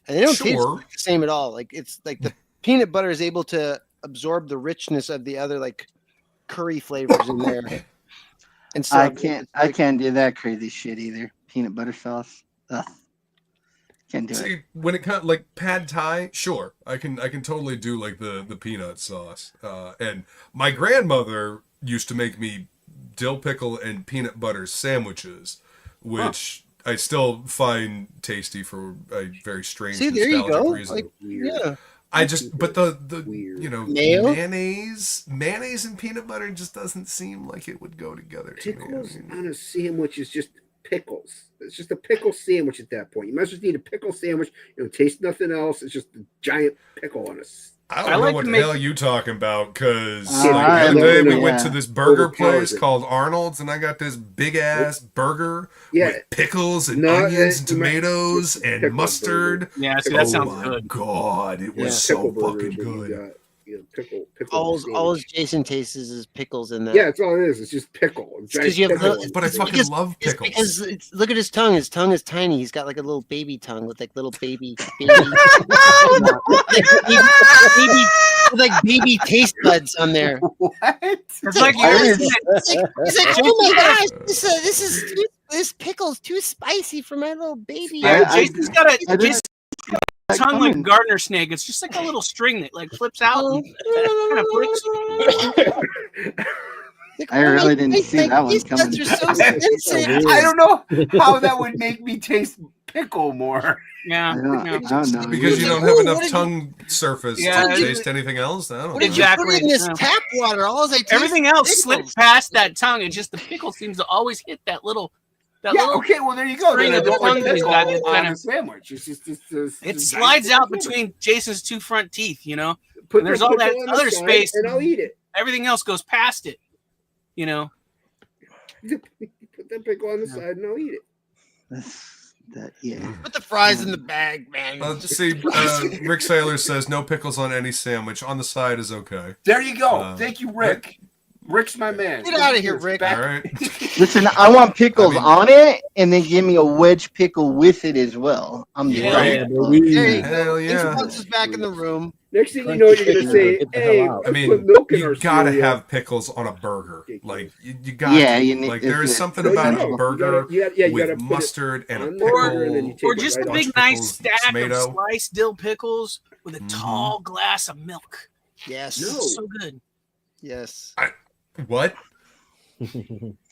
and they don't taste Sure. like the same at all. Like it's like the peanut butter is able to absorb the richness of the other like curry flavors in there. And so I can't do that crazy shit either. Peanut butter sauce. Ugh. Can't do it. See, when it comes like pad thai, sure, I can totally do like the peanut sauce. And my grandmother used to make me dill pickle and peanut butter sandwiches, which I still find tasty for a very strange See, there you nostalgic go. reason. Like, Weird. yeah. I just, but the Weird. you know, Mayo? mayonnaise and peanut butter just doesn't seem like it would go together to me. I Pickles mean, on a sandwich is just pickles. It's just a pickle sandwich at that point. You might as well just eat a pickle sandwich. You don't taste nothing else. It's just a giant pickle on a. I don't I know like what to the make- hell you talking about, because Oh, like, I the other know, day we yeah. went to this burger Overpowers place it. called Arnold's, and I got this big ass burger Yeah. with pickles and No, onions and you might- tomatoes it's and pickle mustard. burger. Yeah, see, Oh that sounds my good. god, it was Yeah. so Pickle burger fucking is what you good. got. You know, pickle All sandwich. Jason tastes is pickles in that. Yeah, that's all it is. It's just pickle. A giant 'cause you have pickle. the- But I It's fucking because- love It's pickles. because look at his tongue. His tongue is tiny. He's got like a little baby tongue with like little baby baby taste buds on there. What? It's like I you're didn't- He's like, oh my gosh, this pickle's too spicy for my little baby. Yeah, I- Jason's got a I Jason's Like, tongue like a coming. gardener snake. It's just like a little string that like flips out and kind of flicks. Like, I really didn't see like, that one these coming. buds are so sensitive. I don't know how that would make me taste pickle more. Yeah, I don't, yeah. I don't know. Because you Like, don't have "Ooh, enough what did you- tongue surface Yeah, to you- taste anything else. I don't What know. did you put Exactly, in this yeah. tap water? All I taste Everything else is slips pickles. past that tongue. It's just the pickle seems to always hit that little. Yeah, little okay, well there you go. string Then I of the don't like tongue that he's pickle got, it's on kind a of- sandwich. It's just It a slides giant out sandwich. between Jason's two front teeth. You know, Put And there's the all that pickle on the other side space. and I'll eat it. everything else goes past it. You know. Put that pickle on the side and I'll eat it. Yeah. Put the fries in the bag, man. Let's see, Rick Saylor says no pickles on any sandwich. On the side is okay. There you go. Uh, Thank you, Rick. Rick's my man. Get outta here, Rick. All Back- right. Listen, I want pickles I mean- on it, and then give me a wedge pickle with it as well. I'm Yeah, down yeah, for baby. it. There you Hell go. yeah. Xbox is back in the room. Next thing you know, you're gonna say, Get the hell "Hey, out. I let's mean, put milk in our you gotta cereal." have pickles on a burger. Like you got Yeah, to. you need- Like there is it's- something No, about no, a you burger gotta- you gotta with put it mustard and a on the burger pickle, and then you take Or it just right a off. big Bunch nice pickles, stack tomato. of sliced dill pickles with a Mhm. tall glass of milk. Yes. No. It's so good. Yes. What?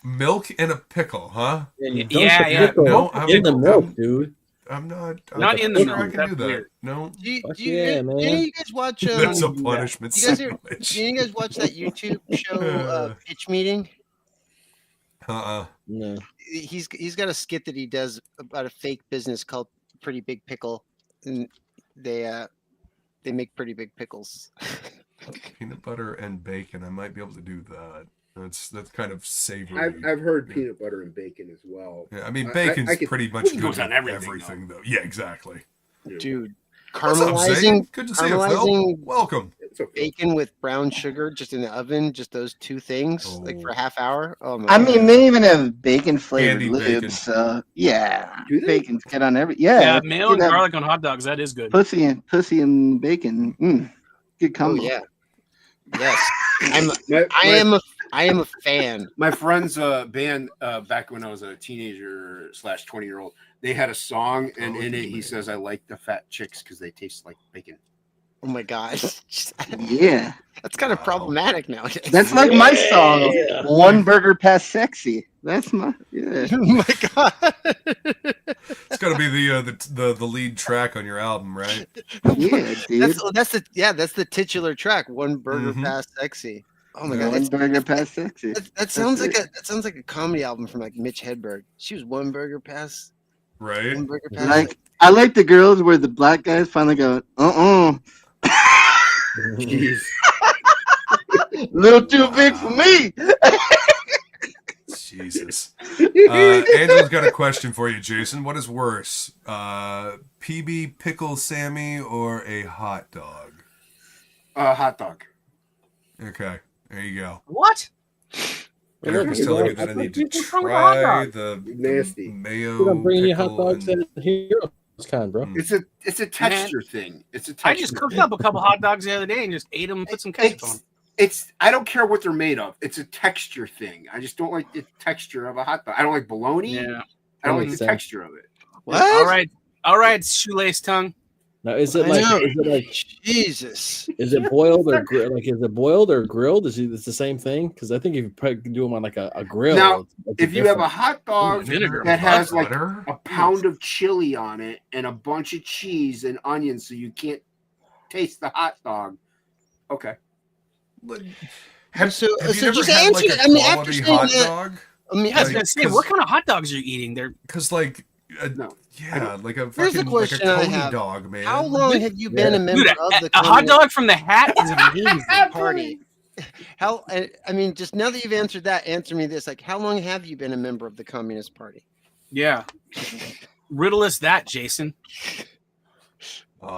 Milk and a pickle, huh? Dunk Yeah, the yeah. pickle No, I'm- in the I'm- milk, dude. I'm not. Not in the sure milk, I can that's do that. weird. No, Fuck do you, yeah, do man. any of you guys watch? that's a do that. punishment You guys sandwich. do you guys watch that YouTube show, Pitch Meeting? No. He's got a skit that he does about a fake business called Pretty Big Pickle, and they make pretty big pickles. Peanut butter and bacon. I might be able to do that. That's kind of savory. I've heard peanut butter and bacon as well. Yeah, I mean, I bacon's could- pretty much Bacon good goes on with everything, though. Yeah, exactly. Dude, What's up, Zane? caramelizing Good to see you, Phil. caramelizing Welcome. It's okay. bacon with brown sugar just in the oven, just those two things, like for a half hour. Oh my I god. mean, they even have bacon flavored Candy lubes. bacon. So yeah, Do they? bacon's good on every. Yeah, Yeah, mayo and good on garlic on hot dogs. That is good. pussy and bacon. Good Oh combo. yeah. Yes. My- I am a fan. My friend's band back when I was a teenager / 20-year-old, they had a song, and in it he says, "I like the fat chicks because they taste like bacon." Oh my god. Yeah, That's kind of Wow. problematic nowadays. that's like my song. Yeah. One burger past sexy. That's my yeah. Oh my god. It's got to be the lead track on your album, right? Yeah, dude. That's the titular track. One burger Mhm. past sexy. Oh my Yeah. god, One burger past sexy. that sounds like a comedy album from like Mitch Hedberg. She was one burger past. Right? One burger past. Like I like the girls where the black guys finally go, Jeez. little too big for me. Jesus. Angela's got a question for you, Jason. What is worse, PB Pickle Sammy or a hot dog? Hot dog. Okay, there you go. What? Eric was telling me that I need to What's wrong with a hot try dog? the Nasty. mayo. I'm bringing you hot pickle, dogs and- and Heroes Con, bro. It's a texture thing. It's a texture. I just cooked up a couple hot dogs the other day and just ate them and put some ketchup on them. It's I don't care what they're made of. It's a texture thing. I just don't like the texture of a hot dog. I don't like bologna. Yeah. I don't like Makes the sense. texture of it. What? All right, shoelace tongue. Now, is it I like know. Jesus. is it boiled or is it boiled or grilled? Is it the same thing? Because I think if you do them on like a grill, Now, it's If you have a different. hot dog Vinegar. that has like butter? a pound of chili on it and a bunch of cheese and onions, so you can't taste the hot dog. Okay. Have So you just never had answer like it. a I mean, after quality saying hot that- dog? I mean, Yeah, I was Like, gonna say, 'cause- what kind of hot dogs are you eating? They're Because like, No. yeah, like a Here's the fucking question I like a Coney have. dog, man. how long have you been a member dude, of the a hot Communist dog from the hat is amazing. Party? How? I mean, just now that you've answered that, answer me this: like, how long have you been a member of the Communist Party? Yeah. Riddle us that, Jason.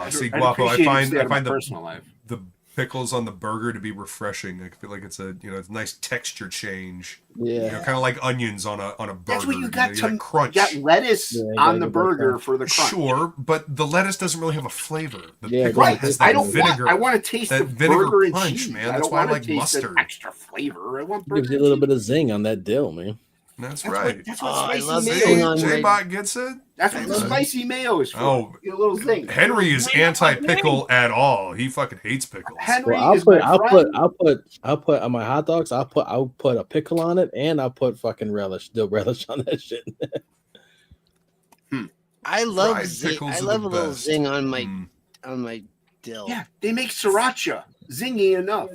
See, I'd Guapo, I appreciate you find staying I in my find personal life. the pickles on the burger to be refreshing. I feel like it's a it's a nice texture change. Yeah. Kind of like onions on a burger. That's what you got. You Some like crunch. You got lettuce Yeah, you on gotta the get that burger crunch. for the crunch. Sure, but the lettuce doesn't really have a flavor. The Yeah, pickle Right. has I that don't vinegar. want. I want to taste that the vinegar burger and punch, cheese. man. I That's don't why I want like to taste mustard. an extra flavor. I want Gives burger you a little bit of zing on that dill, man. That's That's right. what, that's what Oh, I spicy love mayo zing is. on my- J-Bot gets it. That's what the spicy mayo is for. Oh. Get a little zing. Henry is anti-pickle at all. He fucking hates pickles. Henry Well, is my friend. I'll put on my hot dogs. I'll put a pickle on it, and I'll put fucking dill relish on that shit. I love Fried zing. pickles I are love the a little best. zing on my Mm. dill. Yeah, they make sriracha zingy enough.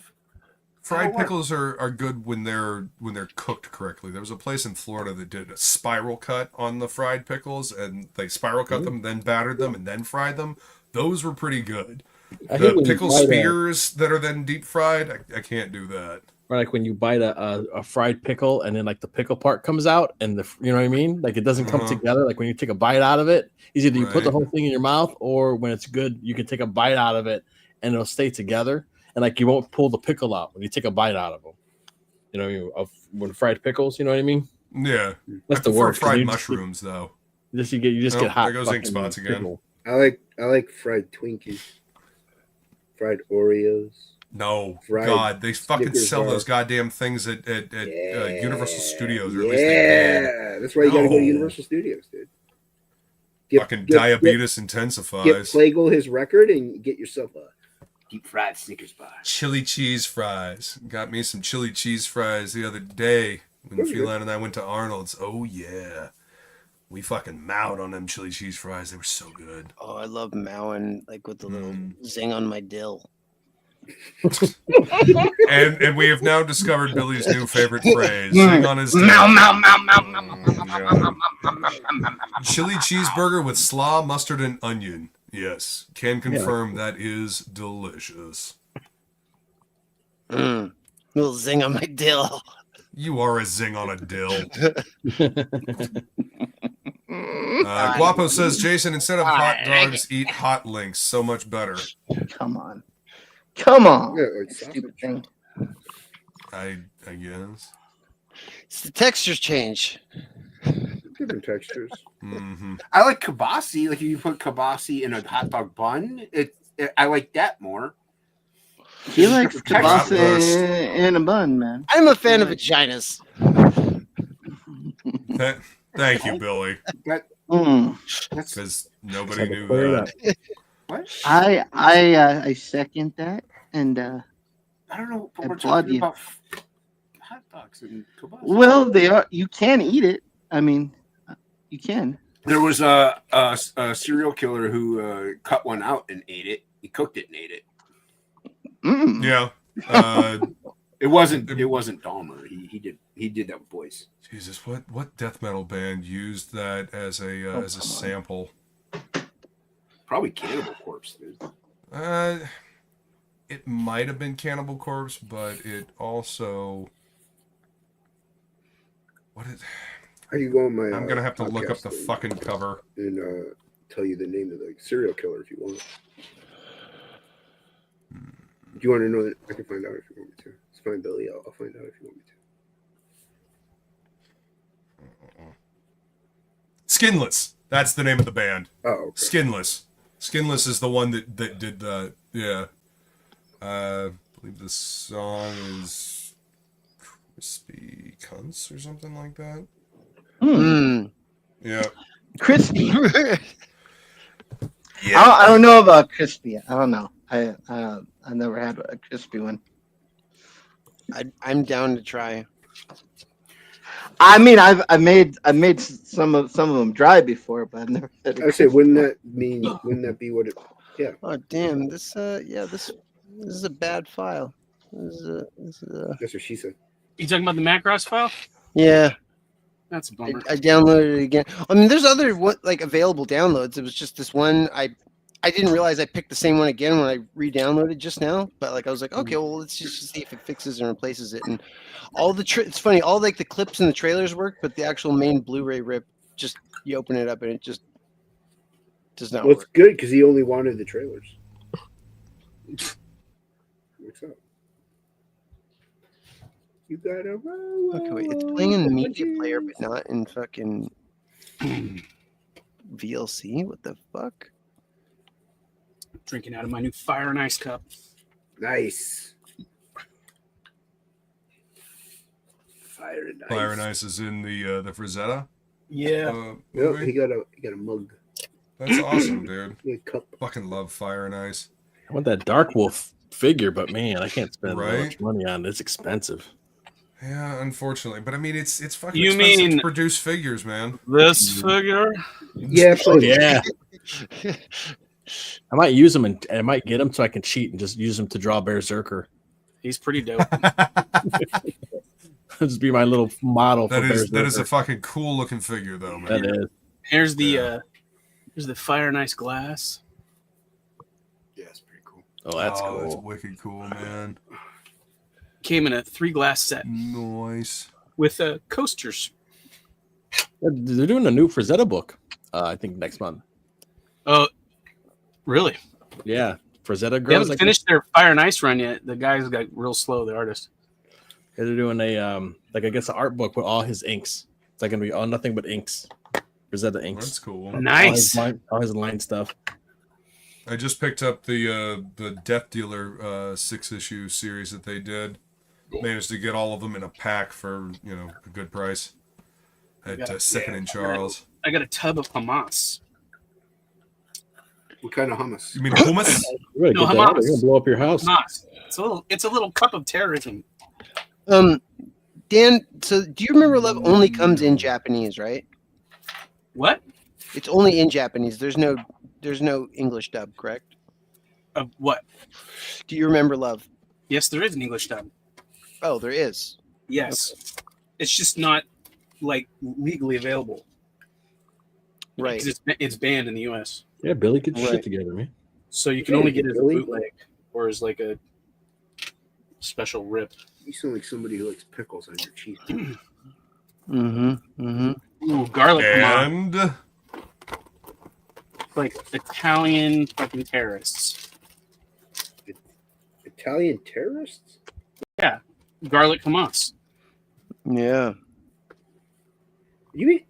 Fried That'll work. pickles are good when they're cooked correctly. There was a place in Florida that did a spiral cut on the fried pickles, and they spiral cut them, then battered them, and then fried them. Those were pretty good. I hate The when you pickle bite spears that are then deep fried, I can't do that. or like when you bite a fried pickle, and then like the pickle part comes out, and you know what I mean? Like it doesn't come Uh-huh. together. Like when you take a bite out of it, it's either you put the Right. whole thing in your mouth, or when it's good, you can take a bite out of it, and it'll stay together. And like you won't pull the pickle out when you take a bite out of them. You know, of when fried pickles. You know what I mean? Yeah, That's I the prefer worst. 'cause fried you just get- mushrooms though. You just Oh, get hot. there goes ink fucking spots again. pickle. I like fried Twinkies, fried Oreos. No, Fried God, they fucking Snickers sell bar. those goddamn things at Universal Studios, or at Yeah, least they did. that's why you got to go to No. Universal Studios, dude. Fucking diabetes intensifies. Get Plagle his record and get yourself a Deep fried Snickers bar. Chili cheese fries. Got me some chili cheese fries the other day when Those are good. Feline and I went to Arnold's. Oh yeah, we fucking mowed on them chili cheese fries. They were so good. Oh, I love mowing like with the little Mm. zing on my dill. And we have now discovered Billy's new favorite phrase. Zing on his Mow, tail. mow, mow, mow, mow, mow, mow, mow, mow, mow, mow, mow. Chili cheeseburger with slaw, mustard, and onion. Yes, can confirm that is delicious. Little zing on my dill. You are a zing on a dill. Guapo says, Jason, instead of hot dogs, eat hot links. So much better. Come on. Come on. Yeah, like Stupid sausage. thing. I guess. It's the textures change. Different textures. Mm-hmm. I like kibasi. Like if you put kibasi in a hot dog bun, I like that more. He likes Bratwurst. kielbasa in a bun, man. I'm a fan of vaginas. Thank you, Billy, Mm. That's because nobody Had to knew clear it that. up. what? I second that, and I don't know. But I we're applaud talking you. about hot dogs and kibasi. well, they are. You can eat it. I mean, you can. There was a serial killer who cut one out and ate it. He cooked it and ate it. Mm. Yeah. It wasn't Dahmer. He did that with boys. Jesus, what death metal band used that as a sample? Probably Cannibal Corpse, dude. It might have been Cannibal Corpse, but it also How do you go on my? I'm gonna have to look up podcast the thing fucking cover. and tell you the name of the serial killer if you want. Do you want to know that? I can find out if you want me to. It's fine, Billy. I'll find out if you want me to. Skinless. That's the name of the band. Oh, okay. Skinless. Skinless is the one that did the I believe the song is Crispy Cunts or something like that. Mm. Yeah. Crispy. Yeah. I don't know about crispy. I don't know. I never had a crispy one. I'm down to try. I mean, I've made some of them dry before, but I've never had a I say, wouldn't that be what it? Yeah. Oh damn! This is a bad file. This is That's what she said. You talking about the Macross file? yeah. That's a I bummer. downloaded it again. I mean, there's other available downloads. It was just this one. I didn't realize I picked the same one again when I re-downloaded just now. But like I was like, okay, well let's just see if it fixes and replaces it. And all the it's funny, all like the clips and the trailers work, but the actual main Blu-ray rip, just you open it up and it just does not Well, it's work. good because he only wanted the trailers. What's up? You gotta roll. Okay, wait, it's playing in the media player, but not in fucking VLC. What the fuck? Drinking out of my new Fire and Ice cup. Nice. Fire and ice. Fire and Ice is in the Frazetta. Yeah. Yep, movie. he got a mug. That's awesome, dude. He had a cup. Fucking love Fire and Ice. I want that Dark Wolf figure, but man, I can't spend that Right? much money on it. It's expensive. Yeah, unfortunately, but I mean, it's fucking You expensive mean- to produce figures, man. This figure? Yeah, pretty much. Yeah. I might use them and I might get them so I can cheat and just use them to draw Berserker. He's pretty dope. Just be my little model for That is Berserker. a fucking cool looking figure, though, man. That is. Here's the Fire and Ice glass. Yeah, it's pretty cool. Oh, that's That's cool. wicked cool, man. Came in a 3-glass set Nice. with coasters. They're doing a new Frazetta book, I think next month. Oh, really? Yeah. Frazetta They girls. haven't finished their Fire and Ice run yet. The guys got real slow, the artist. They're doing a like I guess an art book with all his inks. It's like gonna be all nothing but inks. Frazetta inks. That's cool. Nice. All his line stuff. I just picked up the Death Dealer 6-issue series that they did. Managed to get all of them in a pack for a good price at Second and Charles. I got a tub of Hamas. What kind of hummus? You mean hummus? You better No, get that out. Hamas. You're gonna blow up your house. Hamas. It's a little cup of terrorism. Dan, so do you remember Love only comes in Japanese, right? What? It's only in Japanese. There's no English dub, correct? Of what? Do you remember Love? Yes, there is an English dub. Oh, there is. Yes. It's just not like legally available. Right. 'Cause it's banned in the US. Yeah, Billy, get your Right. shit together, man. So you can only get it as a Really? bootleg or as like a special rip. You sound like somebody who likes pickles on your cheese. Mm-hmm. Mm-hmm. Ooh, garlic Hamas. And Like Italian fucking terrorists. Italian terrorists? Garlic Hamas. Yeah. Are you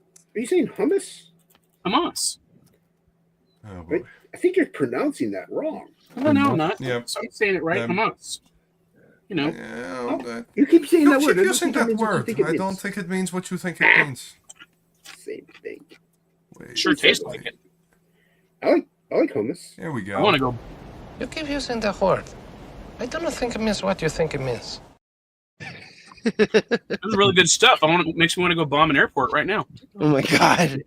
saying hummus? Hamas. oh boy. I think you're pronouncing that wrong. No, I'm not. Yep. So I'm saying it right. Hamas. You know, Yeah, but You keep saying you that word. keep I don't using think it that means what you word. think it I don't means. think it means what you think it means. Same thing. Wait, sure tastes like it. I like hummus. There we go. I want to go. You keep using the word. I don't think it means what you think it means. This is really good stuff. Makes me want to go bomb an airport right now. Oh my god.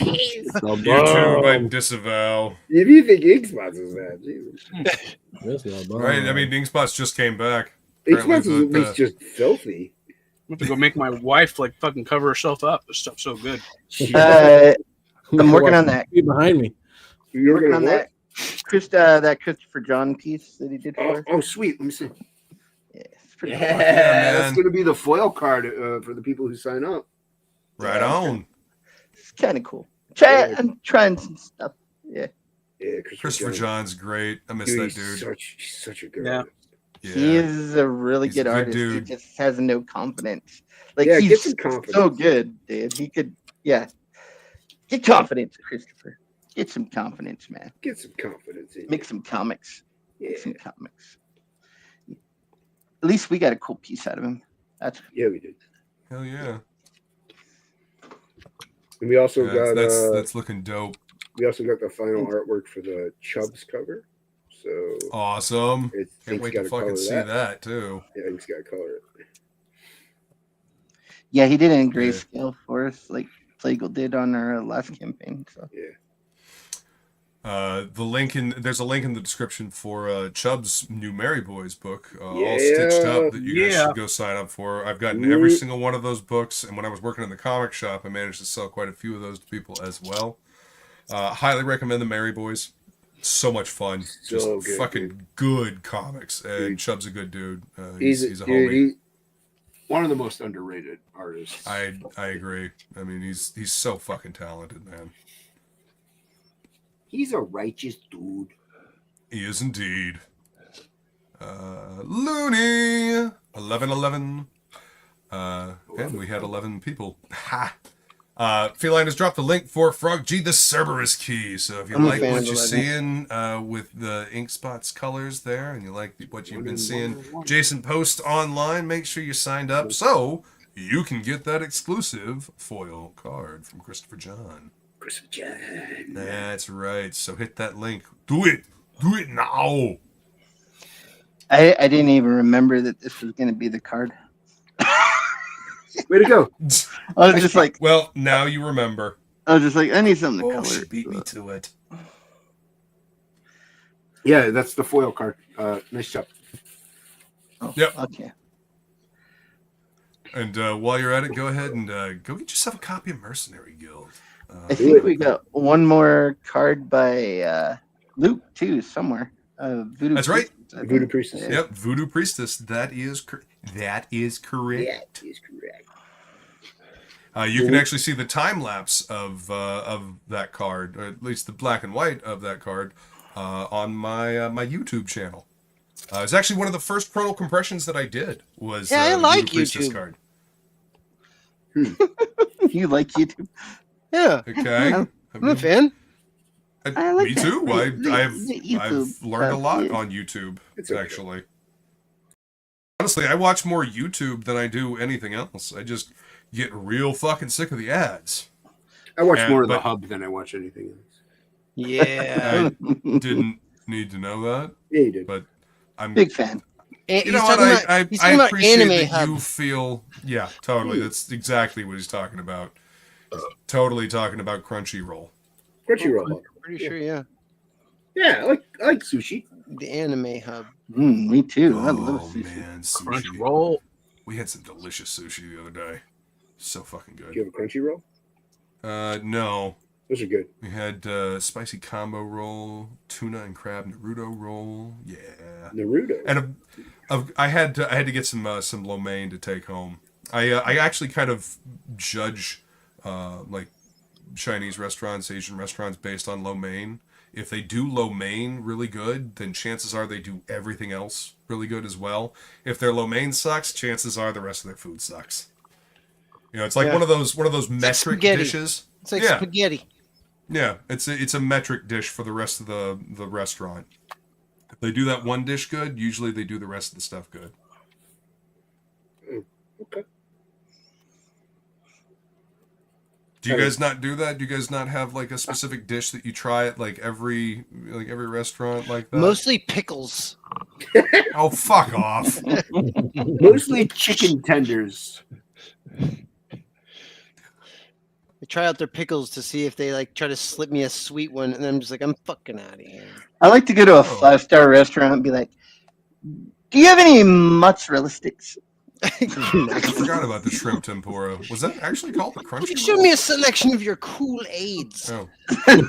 YouTube, I disavow. If you think Inkspot's is that, Jesus. That's not bad. Right? I mean, Inkspot's just came back. Inkspot's is at the- least just filthy. I have to go make my wife like fucking cover herself up. This stuff's so good. I'm working on that. Be behind me. You're Working gonna on what? that Christopher John piece that he did for us. Oh, sweet. Let me see. Yeah, it's pretty Yeah, cool. man. that's gonna be the foil card for the people who sign up. Right on. It's kind of cool. I'm trying some stuff. Yeah. Yeah, Christopher John's great. I miss Dude, that he's dude. He's such a good Yeah. artist. He is a really He's a good good artist. He dude. just has no confidence. Like Yeah, get he's some confidence. so good, dude. He could, yeah. Get confidence, Christopher. Get some confidence, man. Get some confidence in Make you. some comics. Yeah. Make some comics. At least we got a cool piece out of him. That's Yeah, we did. Hell yeah. And we also Yeah, got that's looking dope. we also got the final artwork for the Chubbs cover. So Awesome. it's Can't wait to fucking see that too. Yeah, Ink's got to color it. yeah. He did it in grayscale for us, like Plagal did on our last campaign. So Yeah. There's a link in the description for Chubb's new Mary Boys book, all Yeah. stitched up, that you guys Yeah. should go sign up for. I've gotten every single one of those books, and when I was working in the comic shop, I managed to sell quite a few of those to people as well. Highly recommend the Mary Boys. So much fun. Just So good, fucking good comics. And Dude. Chubb's a good dude. He's He's a dude, homie. One of the most underrated artists. I agree. I mean, he's so fucking talented, man. He's a righteous dude. He is indeed. Looney 1111. And we had 11 people. Ha! Feline has dropped the link for Frog G, the Cerberus key. So if you I'm a like fan what of you're 11. seeing with the Inkspot's colors there, and you like what you've been seeing Jason post online, make sure you're signed up so you can get that exclusive foil card from Christopher John. Christopher John. That's right. So hit that link. Do it. Do it now. I didn't even remember that this was going to be the card. Way to go. I was just like, Well, now you remember. I need something to Oh, color. she beat me to it. Yeah, that's the foil card. Nice job. Oh, Yep. Okay. And while you're at it, go ahead and go get yourself a copy of Mercenary Guild. I think we got one more card by Luke too somewhere. Voodoo That's right. Priestess, I think. Voodoo Priestess. Yeah. Yep, Voodoo Priestess. That is correct. That is correct. You can actually see the time lapse of that card, or at least the black and white of that card, on my my YouTube channel. It's actually one of the first chronal compressions that I did. Was Yeah, I the like Voodoo Priestess YouTube. card. You like YouTube? Yeah, Okay, I'm a fan. I like me that. too. I've YouTube learned a stuff, lot yeah. on YouTube. It's okay. Actually, honestly, I watch more YouTube than I do anything else. I just get real fucking sick of the ads. I watch And- more of the but- hub than I watch anything else. Yeah, I didn't need to know that, Yeah, you did. but I'm Big fan. You know what? He's I talking about appreciate Anime that Hub. you feel. Yeah, totally. That's exactly what he's talking about. Totally talking about Crunchyroll. Crunchyroll. Pretty sure, yeah. Yeah, I like sushi. The Anime Hub. Me too. I love Oh sushi. man, Crunch sushi. roll. We had some delicious sushi the other day. So fucking Do you good. have a Crunchyroll? No, Those are good. we had spicy combo roll, tuna and crab Naruto roll. Yeah, Naruto. and I had to get some lo mein to take home. I actually kind of judge like Chinese restaurants, Asian restaurants based on lo mein. If they do lo mein really good, then chances are they do everything else really good as well. If their lo mein sucks, chances are the rest of their food sucks. You know, it's like Yeah. one of those metric spaghetti. dishes. It's like Yeah. spaghetti. Yeah, it's a metric dish for the rest of the restaurant. If they do that one dish good, usually they do the rest of the stuff good. Okay. Do you guys not do that? Do you guys not have like a specific dish that you try at like every restaurant like that? Mostly pickles. Oh, fuck off. Mostly chicken tenders. They try out their pickles to see if they like try to slip me a sweet one, and I'm just like, I'm fucking out of here. I like to go to a Oh. 5-star restaurant and be like, "Do you have any mozzarella sticks?" I forgot about the shrimp tempura. Was that actually called a Would crunchy you show roll? me a selection of your Kool-Aids? Oh.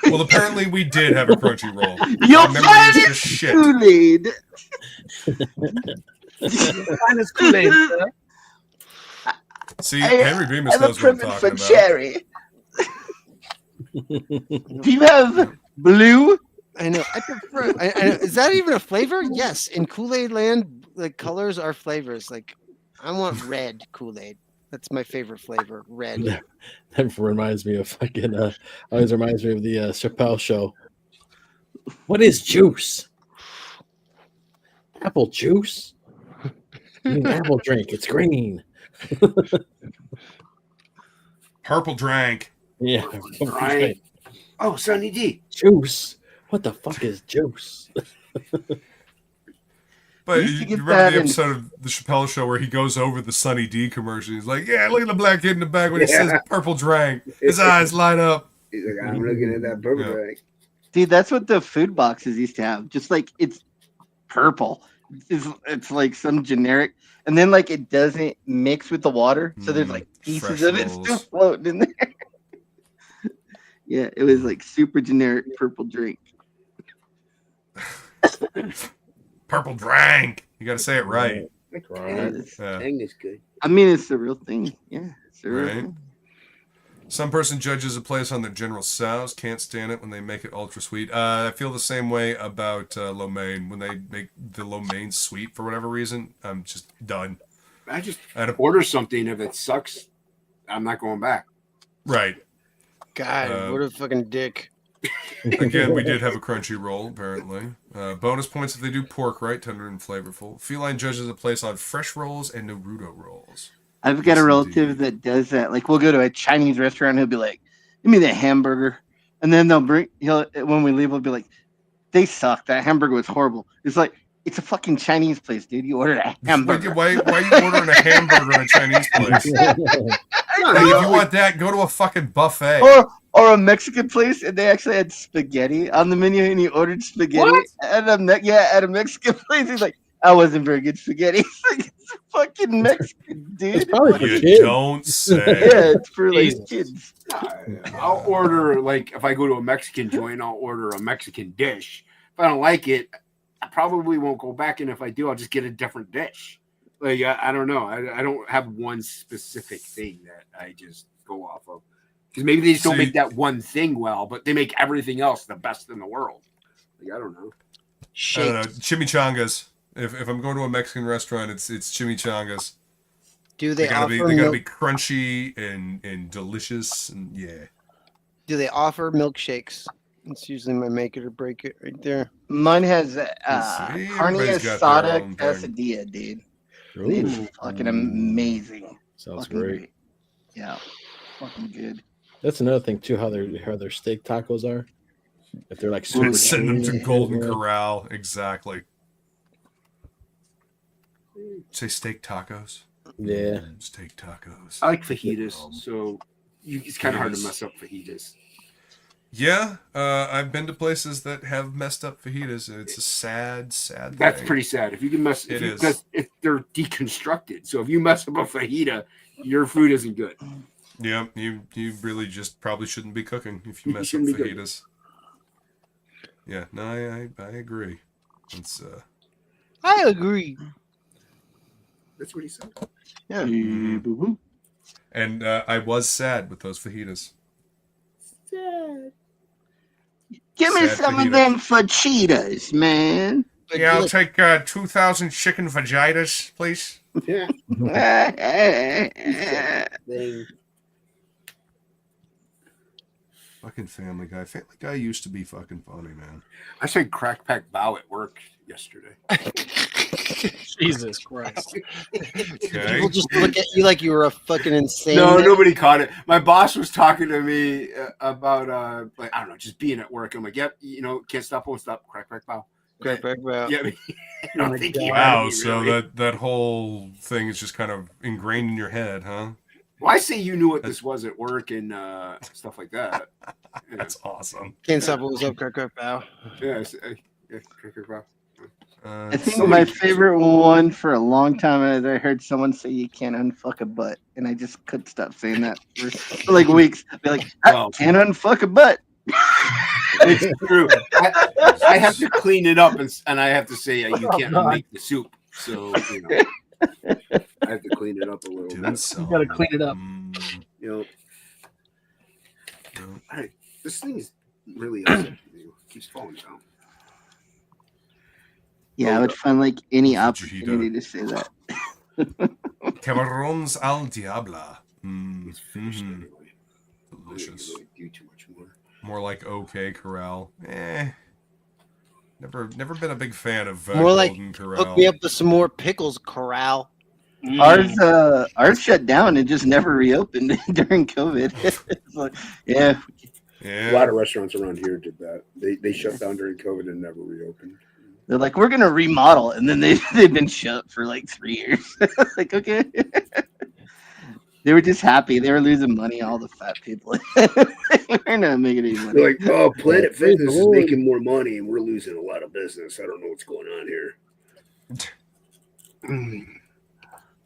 Well, apparently we did have a crunchy roll. You'll My memory find is it just shit. Kool-Aid. Finest Kool-Aid. See, I Henry Bemis have a knows what I'm preference talking for about. cherry. Do you have blue? I know. I prefer. I know. Is that even a flavor? Yes. In Kool-Aid land, like colors are flavors. Like, I want red Kool-Aid. That's my favorite flavor. Red. That reminds me of fucking. Always reminds me of the Chappelle show. What is juice? Apple juice. You mean apple drink? It's green. Purple drank. Yeah. Right. Oh, Sonny D. Juice. What the fuck is juice? But Used you to get remember that the in- episode of the Chappelle show where he goes over the Sunny D commercial? He's like, "Yeah, look at the black kid in the back when he says Yeah. purple drank. His eyes light up." He's like, I'm looking at that purple Yeah. drink. Dude, that's what the food boxes used to have. Just like it's purple. It's like some generic, and then like it doesn't mix with the water, so there's like pieces fresh of it still rolls. floating in there. Yeah, it was like super generic purple drink. Purple drank. You got to say it right. Like, Right. Yeah. Tang is good. I mean, it's the real thing. Yeah, it's the real Right. thing. Some person judges a place on their general souse. Can't stand it when they make it ultra sweet. I feel the same way about lo mein. When they make the lo mein sweet for whatever reason, I'm just done. I just I had a- order something. If it sucks, I'm not going back. Right. God, what a fucking dick. Again, we did have a crunchy roll, apparently. Bonus points if they do pork right, tender and flavorful. Feline judges a place on fresh rolls and Naruto rolls. I've got Yes, a relative indeed. that does that. Like, we'll go to a Chinese restaurant. He'll be like, "Give me the hamburger," and then when we leave, we'll be like, "They suck. That hamburger was horrible." It's like, it's a fucking Chinese place, dude. You ordered a hamburger. Why are you ordering a hamburger in a Chinese place? Like, if you want that, go to a fucking buffet. Or a Mexican place, and they actually had spaghetti on the menu, and he ordered spaghetti at a Mexican place. He's like, "I wasn't very good spaghetti." It's like, it's fucking Mexican, It's dude. probably for You kids. don't say. Yeah, it's for like Jesus. kids. I'll order, like, if I go to a Mexican joint, I'll order a Mexican dish. If I don't like it, I probably won't go back. And if I do, I'll just get a different dish. Like, I don't know. I don't have one specific thing that I just go off of. Because maybe they just don't See- make that one thing well, but they make everything else the best in the world. Like, I don't know. I don't know. Chimichangas. If I'm going to a Mexican restaurant, it's chimichangas. Do They they gotta offer be they gotta milk? be crunchy and delicious and yeah. Do they offer milkshakes? It's usually my make it or break it right there. Mine has See, carne everybody's got their asada own thing. quesadilla, dude. Ooh, It's fucking amazing. sounds Fucking great. Yeah, fucking good. That's another thing too. How their steak tacos are. If they're like super Send them to cheesy. Golden Corral. Exactly. Say steak tacos. Yeah. Steak tacos. I like fajitas, so it's kind of hard to Fajitas. mess up fajitas. Yeah, I've been to places that have messed up fajitas, and it's a sad That's thing. pretty sad. If you can mess, It is. because if they're deconstructed. So if you mess up a fajita, your food isn't good. Yeah, you really just probably shouldn't be cooking if you You mess up shouldn't be cooking. fajitas. Yeah, no, I agree. It's I agree. That's what he said. Yeah. Mhm. Boo-boo. and I was sad with those fajitas. Give me Sad some fajita. of them fajitas, man. But Yeah, I'll look, take 2,000 chicken vaginas, please. Yeah. Yeah. Thing. Fucking Family Guy. Family Guy used to be fucking funny, man. I said crack pack bow at work yesterday. Jesus Christ. Okay. people just look at you like you were a fucking insane. No, man. nobody caught it. My boss was talking to me about like I don't know, just being at work. I'm like, yep, can't stop, won't stop, crack pack bow. Great, bro. Yeah, I mean, I don't think he Wow, had me, so really. that whole thing is just kind of ingrained in your head, huh? Well, I say you knew what this was at work and stuff like that. Yeah. That's awesome. Can't stop what was up, great, bow. Yeah, cricket ball. I think my favorite one for a long time is I heard someone say you can't unfuck a butt, and I just couldn't stop saying that for like weeks. I'd be like, I can't unfuck a butt. It's true. I have to clean it up, and I have to say you can't make the soup. So I have to clean it up a little bit. You gotta clean it up. This thing is really upsetting me. It keeps falling down. Yeah, I would find like any opportunity to say that. Camarons al diabla. It's finished anyway. Delicious. Really do too much more. More like okay corral. Never been a big fan of More like golden corral. hook me up with some more pickles, corral. Ours shut down and just never reopened during COVID. It's like, yeah. A lot of restaurants around here did that. They shut down during COVID and never reopened. They're like, we're gonna remodel, and then they've been shut for like 3 years. Like, okay. They were just happy. They were losing money. All the fat people. We're not making any money. They're like, oh, Planet Fitness is making more money, and we're losing a lot of business. I don't know what's going on here.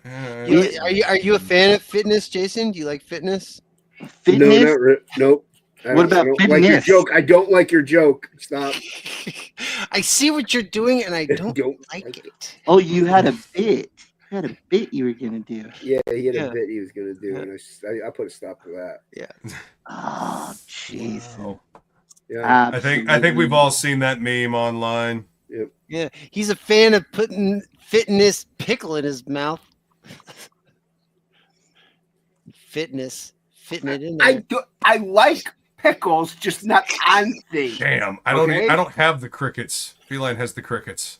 Are you a fan of fitness, Jason? Do you like fitness? Fitness? No, nope. What about I don't like your fitness? joke. I don't like your joke. Stop. I see what you're doing, and I don't like it. Oh, you had a bit. You had a bit you were gonna do. Yeah, he had a bit he was gonna do, and I put a stop to that. Yeah. Oh, jeez. Wow. Yeah. I think we've all seen that meme online. Yep. Yeah, he's a fan of putting fitness pickle in his mouth. Fitting it in there. I like pickles, just not on things. Damn, I don't have the crickets. Feline has the crickets.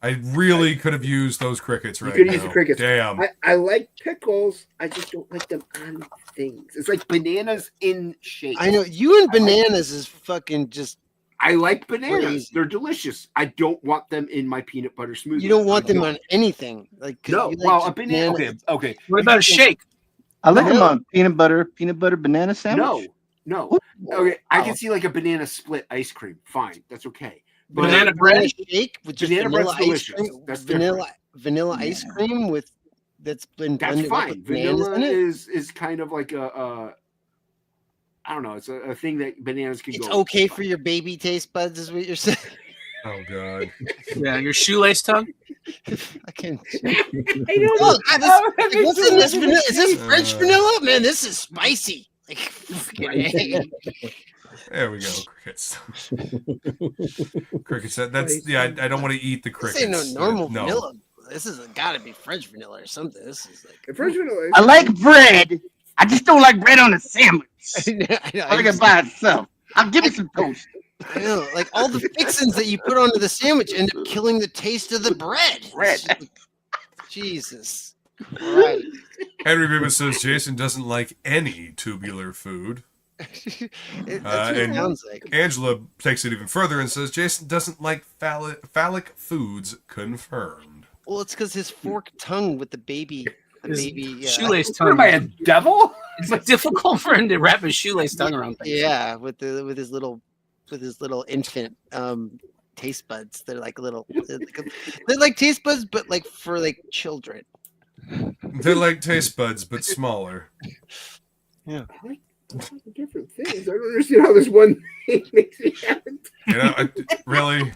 I really could have used those crickets right now. You could use the crickets. Damn. I like pickles. I just don't like them on things. It's like bananas in shape. I know you and bananas is fucking just. I like bananas. Crazy. They're delicious. I don't want them in my peanut butter smoothie. You don't want them on anything. Like No. you like Well, just a banana. Okay. What about a shake? I like them on peanut butter banana sandwich. No. Okay. I can see like a banana split ice cream. Fine. That's okay. But Banana bread? shake with just Banana vanilla bread's ice delicious. cream. That's Vanilla ice cream with that's been That's blended up fine. with bananas Vanilla in it. is kind of like a I don't know. It's a thing that bananas can It's go. okay for your baby taste buds, is what you're saying. Oh god. Yeah, your shoelace tongue. I can. I don't Look, know. what's in this vanilla? Is this French vanilla? Man, this is spicy. Like, fucking A. There we go. Crickets. Crickets. That's I don't want to eat the crickets. This ain't no normal vanilla. This is gotta be French vanilla or something. This is like French vanilla. I like bread. I just don't like bread on a sandwich. I like it by itself. I'll give it some toast. I know, like all the fixings that you put onto the sandwich end up killing the taste of the bread. Jesus. Right. Henry Bibba says Jason doesn't like any tubular food. That's what it sounds like. Angela takes it even further and says Jason doesn't like phallic foods. Confirmed. Well, it's because his forked tongue with the baby. Shoelace What tongue. am I, a devil? It's difficult for him to wrap his shoelace tongue around things. Yeah, with his little infant taste buds. They're like little. They're like taste buds, but like for like children. They're like taste buds, but smaller. Yeah. I like different things. I don't understand how this one thing makes me happy. You know, I really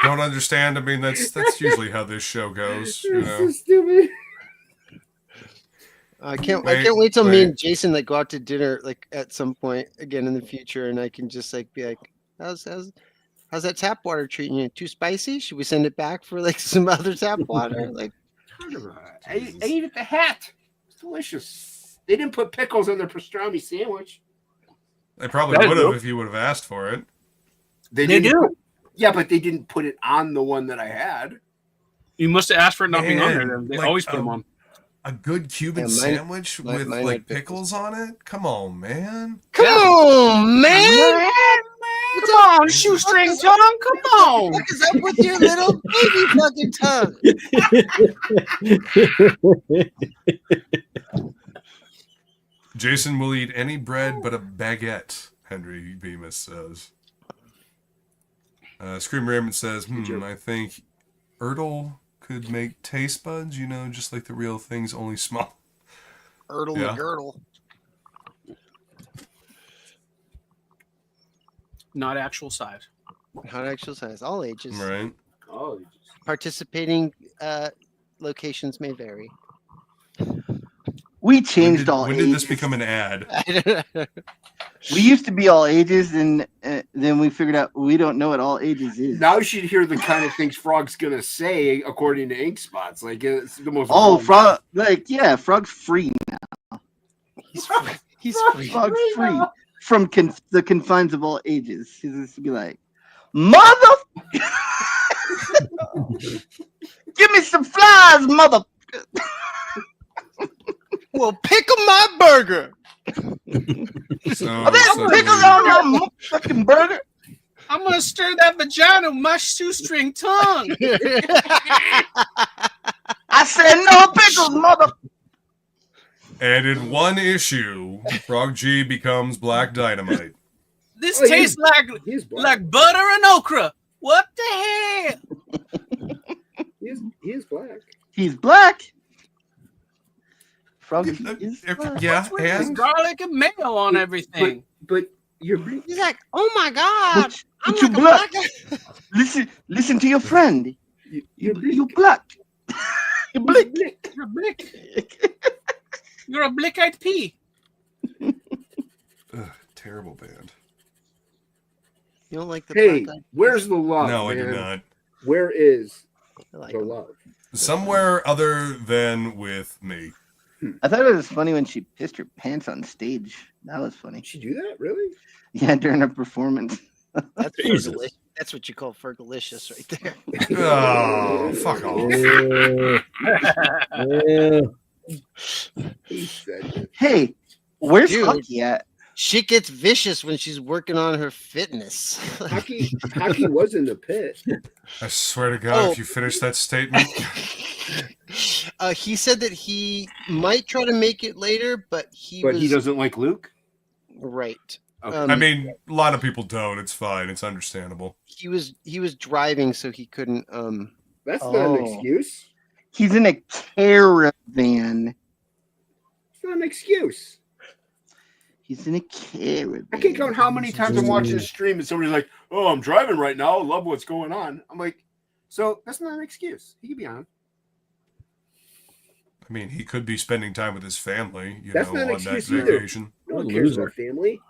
don't understand. I mean, that's usually how this show goes. You It's know. so stupid. I can't wait till me and Jason like go out to dinner like at some point again in the future, and I can just like be like, how's that tap water treating you? Too spicy? Should we send it back for like some other tap water? Like, I ate at the Hat. It's delicious. They didn't put pickles on their pastrami sandwich. They probably would have if you would have asked for it. They do. Yeah, but they didn't put it on the one that I had. You must have asked for it not being on there. Man, They like, always put them on. A good Cuban sandwich with mine like had pickles on it? Come on, man. come on, man! Come on, shoestring tongue. Come on. What is up with your little baby fucking tongue? Jason will eat any bread but a baguette, Henry Bemis says. Scream Raymond says, I think Ertl could make taste buds, just like the real things, only small. Ertl McGirdle. Not actual size. Not actual size. All ages. Right. Oh, Participating locations may vary. We changed all When ages. did this become an ad? We used to be all ages, and then we figured out we don't know what all ages is. now you should hear the kind of things Frog's gonna say according to Ink Spots. Like it's the most. Frog, Frog's free now. He's free. Frog's free from the confines of all ages. He's just to be like, mother, give me some flies, mother. Well, pickle my burger. Are there pickles on your fucking burger? I'm gonna stir that vagina with my shoestring tongue. I said no pickles, mother. And in one issue, Frog G becomes Black Dynamite. This tastes like butter and okra. What the hell? He is black. He's black. Frog is black. Yeah, What's with this and garlic and mayo on everything? But you're black. He's like, oh my god, I'm But you like a black. black. Listen to your friend. You're You black. You black. You're a blick. You're a blick-eyed pea. terrible band. You don't like the Hey, black guy? Where's the love? No, I man? did not. Where is I like the him. love? Somewhere other than with me. I thought it was funny when she pissed her pants on stage. That was funny. Did she do that? Really? Yeah, during her performance. That's Jesus. Fergalicious. That's what you call Fergalicious right there. Oh, fuck off. He said it. Hey, where's Dude. Hockey at? She gets vicious when she's working on her fitness. Hockey was in the pit. I swear to God, Oh. if you finish that statement. He said that he might try to make it later, but he But he doesn't like Luke. right. Okay. I mean, a lot of people don't. It's fine. It's understandable. He was driving, so he couldn't. That's not an Oh. excuse. He's in a caravan. It's not an excuse. He's in a caravan. I can't count how many times I'm watching a stream and somebody's like, "Oh, I'm driving right now. I love what's going on." I'm like, so that's not an excuse. He can be on. I mean, he could be spending time with his family, That's not an on that excuse either. vacation. No one What a cares loser. about family.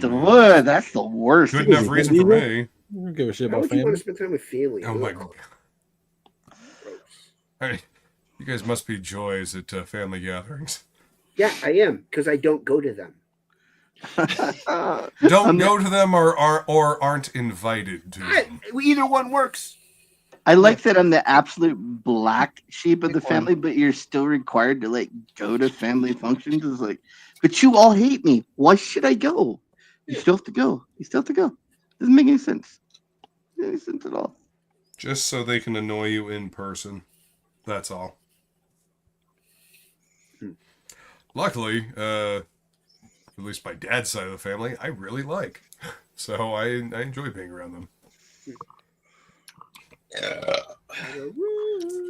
That's the worst. Good enough reason for me. I don't give a shit How about would you want family. to spend time with family? Oh my Ugh, God. gross. I mean, you guys must be joys at family gatherings. Yeah, I am, because I don't go to them. Don't go to them or aren't invited to them. Either one works. I like that I'm the absolute black sheep of the family, but you're still required to go to family functions. It's like, but you all hate me. Why should I go? You still have to go. You still have to go. Doesn't make any sense. Doesn't make any sense at all. Just so they can annoy you in person. That's all. Luckily, at least my dad's side of the family, I really like. So I enjoy being around them.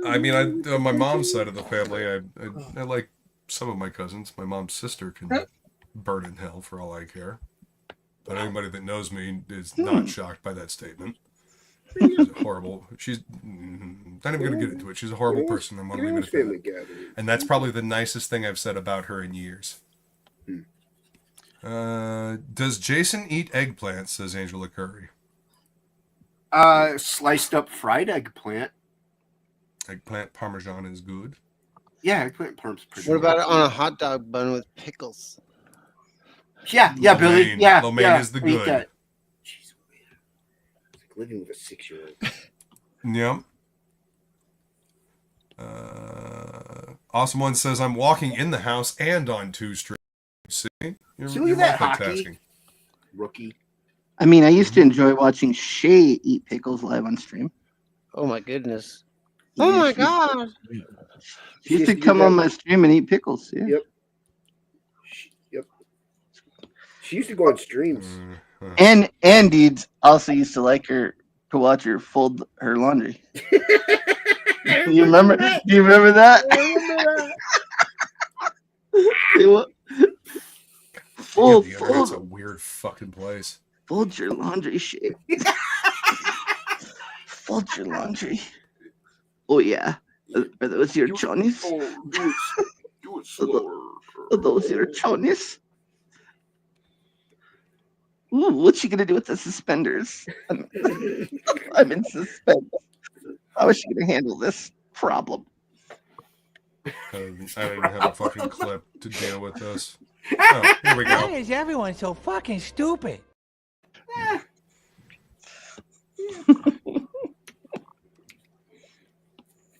I mean, on my mom's side of the family, I like some of my cousins. My mom's sister can burn in hell for all I care. But anybody that knows me is not shocked by that statement. She's horrible. She's not even going to get into it. She's a horrible person. I'm going to leave it at family that. gathering. And that's probably the nicest thing I've said about her in years. Does Jason eat eggplants? Says Angela Curry. Sliced up fried eggplant. Eggplant parmesan is good. Yeah, eggplant parm's pretty. What good. about it on a hot dog bun with pickles? Yeah, Billy. Lo Yeah, mein yeah. is the Eat good. that. Jeez, man. It's like living with a 6-year-old. Yep. Awesome One says, I'm walking in the house and on 2 streams. See? You're See, look at that, Hockey. multitasking. Rookie. I mean, I used to enjoy watching Shay eat pickles live on stream. Oh my goodness. Oh my god. She used to do come that. on my stream and eat pickles. Yeah. Yep. Yep. She used to go on streams. And dudes also used to like her to watch her fold her laundry. You remember? Do you remember that? Fold, The internet's a fold, weird fucking place. fold your laundry, Shay. Fold your laundry. Oh yeah. Are those your chonies? Do it slower. Are those your chonies? Ooh, what's she gonna do with the suspenders? I'm in suspense. How is she gonna handle this problem? I don't even have a fucking clip to deal with this. Oh, here we Why go. is everyone so fucking stupid?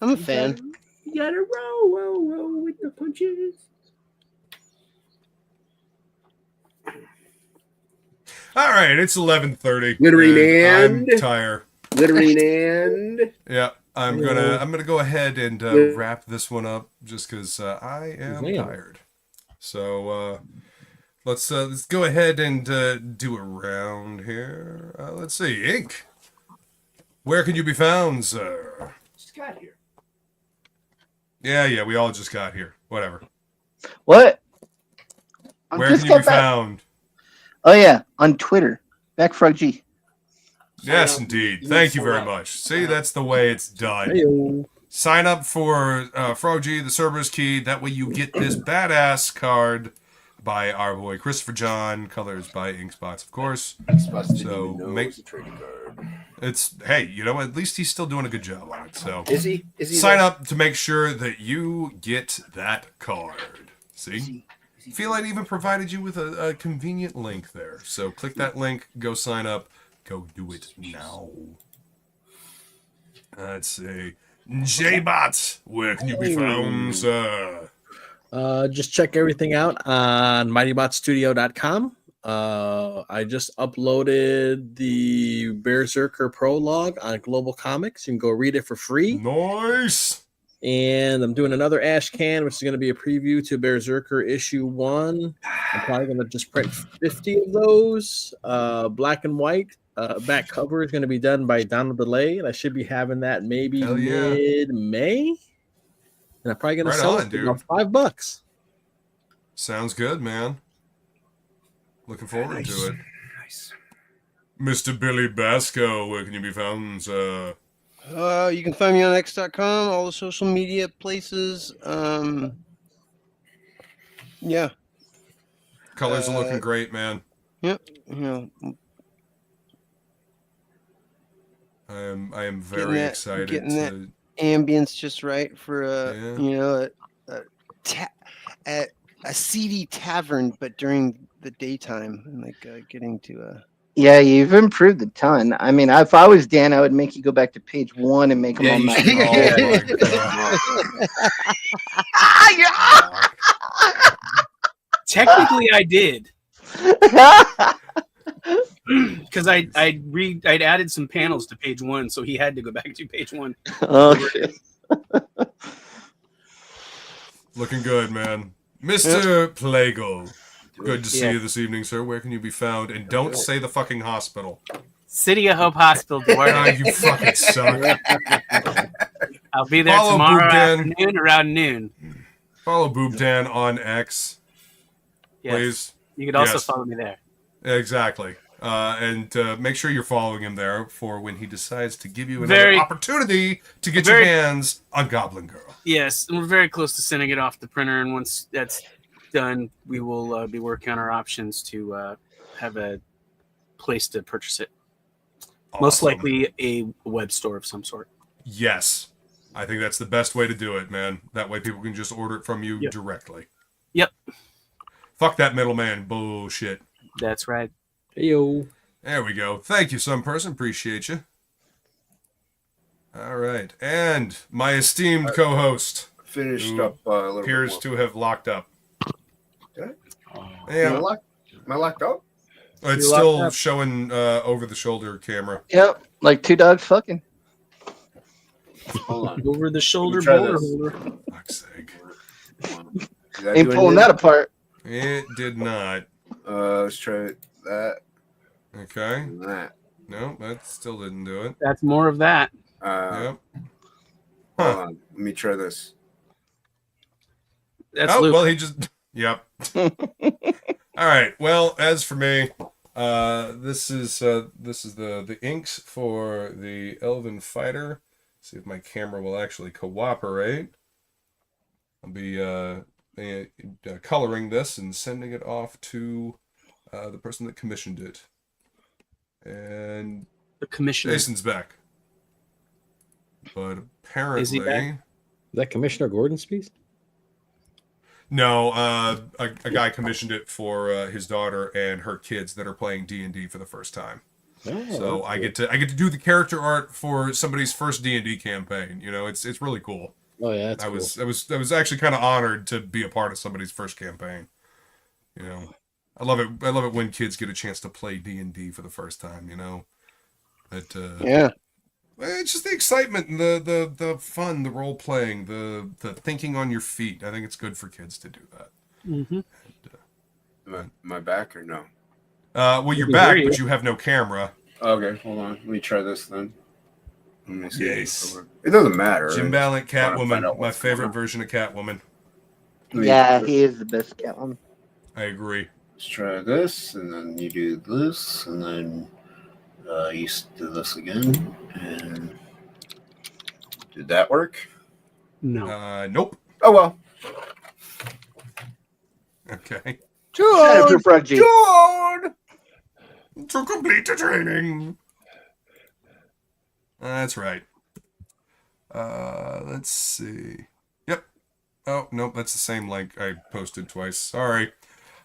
I'm a fan. You gotta roll with the punches. All right, it's 11:30. Littering I'm and- tired. Littering and Yeah, I'm gonna go ahead and wrap this one up just because I am tired. So let's go ahead and do a round here. Let's see, Ink. Where can you be found, sir? Just got here. Yeah, we all just got here. Whatever. What? Where can you be found? Oh yeah, on Twitter. BackFrogG. Yes, indeed. Thank you very much. See, that's the way it's done. Sign up for FrogG, the Cerberus Key. That way you get this badass card by our boy Christopher John. Colors by Inkspots, of course. So make it's hey, you know, at least he's still doing a good job on it. So is he sign up to make sure that you get that card. See? Feline even provided you with a convenient link there. So click that link, go sign up, go do it now. Let's see. J-Bots, where can you be found, sir? Just check everything out on MightyBotStudio.com. I just uploaded the Berserker prologue on Global Comics. You can go read it for free. Nice. And I'm doing another Ash Can, which is going to be a preview to Berserker issue 1. I'm probably going to just print 50 of those, black and white. Back cover is going to be done by Donald DeLay, and I should be having that maybe mid-May. And I'm probably going to sell it for about $5. Sounds good, man. Looking forward to it. Nice. Mr. Billy Basco, where can you be found, sir? You can find me on X.com, all the social media places. Yeah. Colors are looking great, man. Yep. You know, I am very excited. Getting that ambience just right for a seedy tavern, but during the daytime, and like getting to a. Yeah, you've improved a ton. I mean, if I was Dan, I would make you go back to page 1 and make them all nice. Technically, I did. Because I'd added some panels to page 1, so he had to go back to page 1. Okay. Looking good, man. Mr. Plagle, good to see you this evening, sir. Where can you be found? And don't say the fucking hospital. City of Hope Hospital. You fucking suck. I'll be there tomorrow afternoon around noon. Follow Boob Dan on X. Yes. Please. You could also follow me there. Exactly. And make sure you're following him there for when he decides to give you another opportunity to get your hands on Goblin Girl. Yes, and we're very close to sending it off the printer, and once that's done, we will be working on our options to have a place to purchase it. Awesome. Most likely a web store of some sort. Yes. I think that's the best way to do it, man. That way people can just order it from you directly. Yep. Fuck that middleman bullshit. That's right. Heyo. There we go. Thank you, some person. Appreciate you. All right. And my esteemed co-host. Finished up a little appears bit to have locked up. Okay. Yeah. Am I locked up? It's You're locked still up. showing over the shoulder camera. Yep, like two dogs fucking. Hold on. Over the shoulder try boulder this. holder. Fuck's sake. Did that Ain't do pulling anything? that apart. It did not. Let's try that Okay. and that. No, that still didn't do it. That's more of that. Yep. Hold on. Let me try this. That's Oh, Luke. well, he just... Yep. All right. Well, as for me, this is the inks for the Elven Fighter. See if my camera will actually cooperate. I'll be coloring this and sending it off to the person that commissioned it. And The commissioner. Jason's back. But apparently... Is he back? Is that Commissioner Gordon's piece? No, a guy commissioned it for his daughter and her kids that are playing D&D for the first time. Oh, So I get to do the character art for somebody's first D&D campaign. You know, it's really cool. Oh yeah, that's I cool. was actually kind of honored to be a part of somebody's first campaign. You know, I love it. I love it when kids get a chance to play D&D for the first time. You know, that Yeah. it's just the excitement and the fun, the role playing, the thinking on your feet. I think it's good for kids to do that. Mm-hmm. Am I back or no? Well, you're can back, hear you. but you have no camera. Okay, hold on. Let me try this then. Let me see. Yes. It doesn't matter. Jim Ballant, Wanna find Catwoman, out my what's favorite going on. version of Catwoman. Let me- Yeah, he is the best cat one. I agree. Let's try this, and then you do this, and then you do this again. And did that work? No. Nope. Oh well. Okay. Shut up, your frog G. John! To complete the training. That's right. Let's see. Yep. Oh, nope, that's the same link I posted twice. Sorry.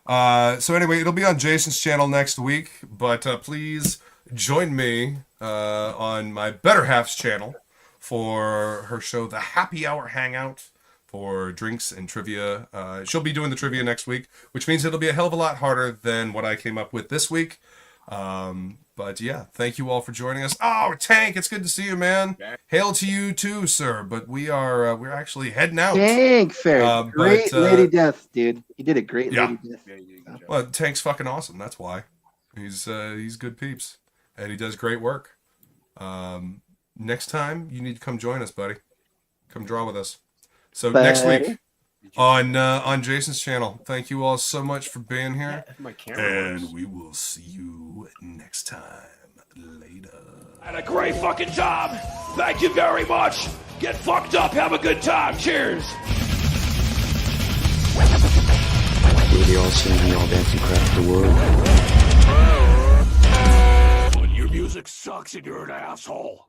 So anyway, it'll be on Jason's channel next week, but please join me on my better half's channel for her show, The Happy Hour Hangout, for drinks and trivia. She'll be doing the trivia next week, which means it'll be a hell of a lot harder than what I came up with this week. But yeah, thank you all for joining us. Oh, Tank, it's good to see you, man. Hail to you too, sir. But we're actually heading out. Thanks, Ferret. Great Lady Death, dude. You did a great yeah. Lady Death. Yeah, you did a good job. Well, Tank's fucking awesome. That's why. He's good peeps, and he does great work. Next time you need to come join us, buddy. Come draw with us. So next week on Jason's channel. Thank you all so much for being here, My camera works. and we will see you next time. Later. Had a great fucking job. Thank you very much. Get fucked up. Have a good time. Cheers. We're the all singing, all dancing crowd of the world. But your music sucks and you're an asshole.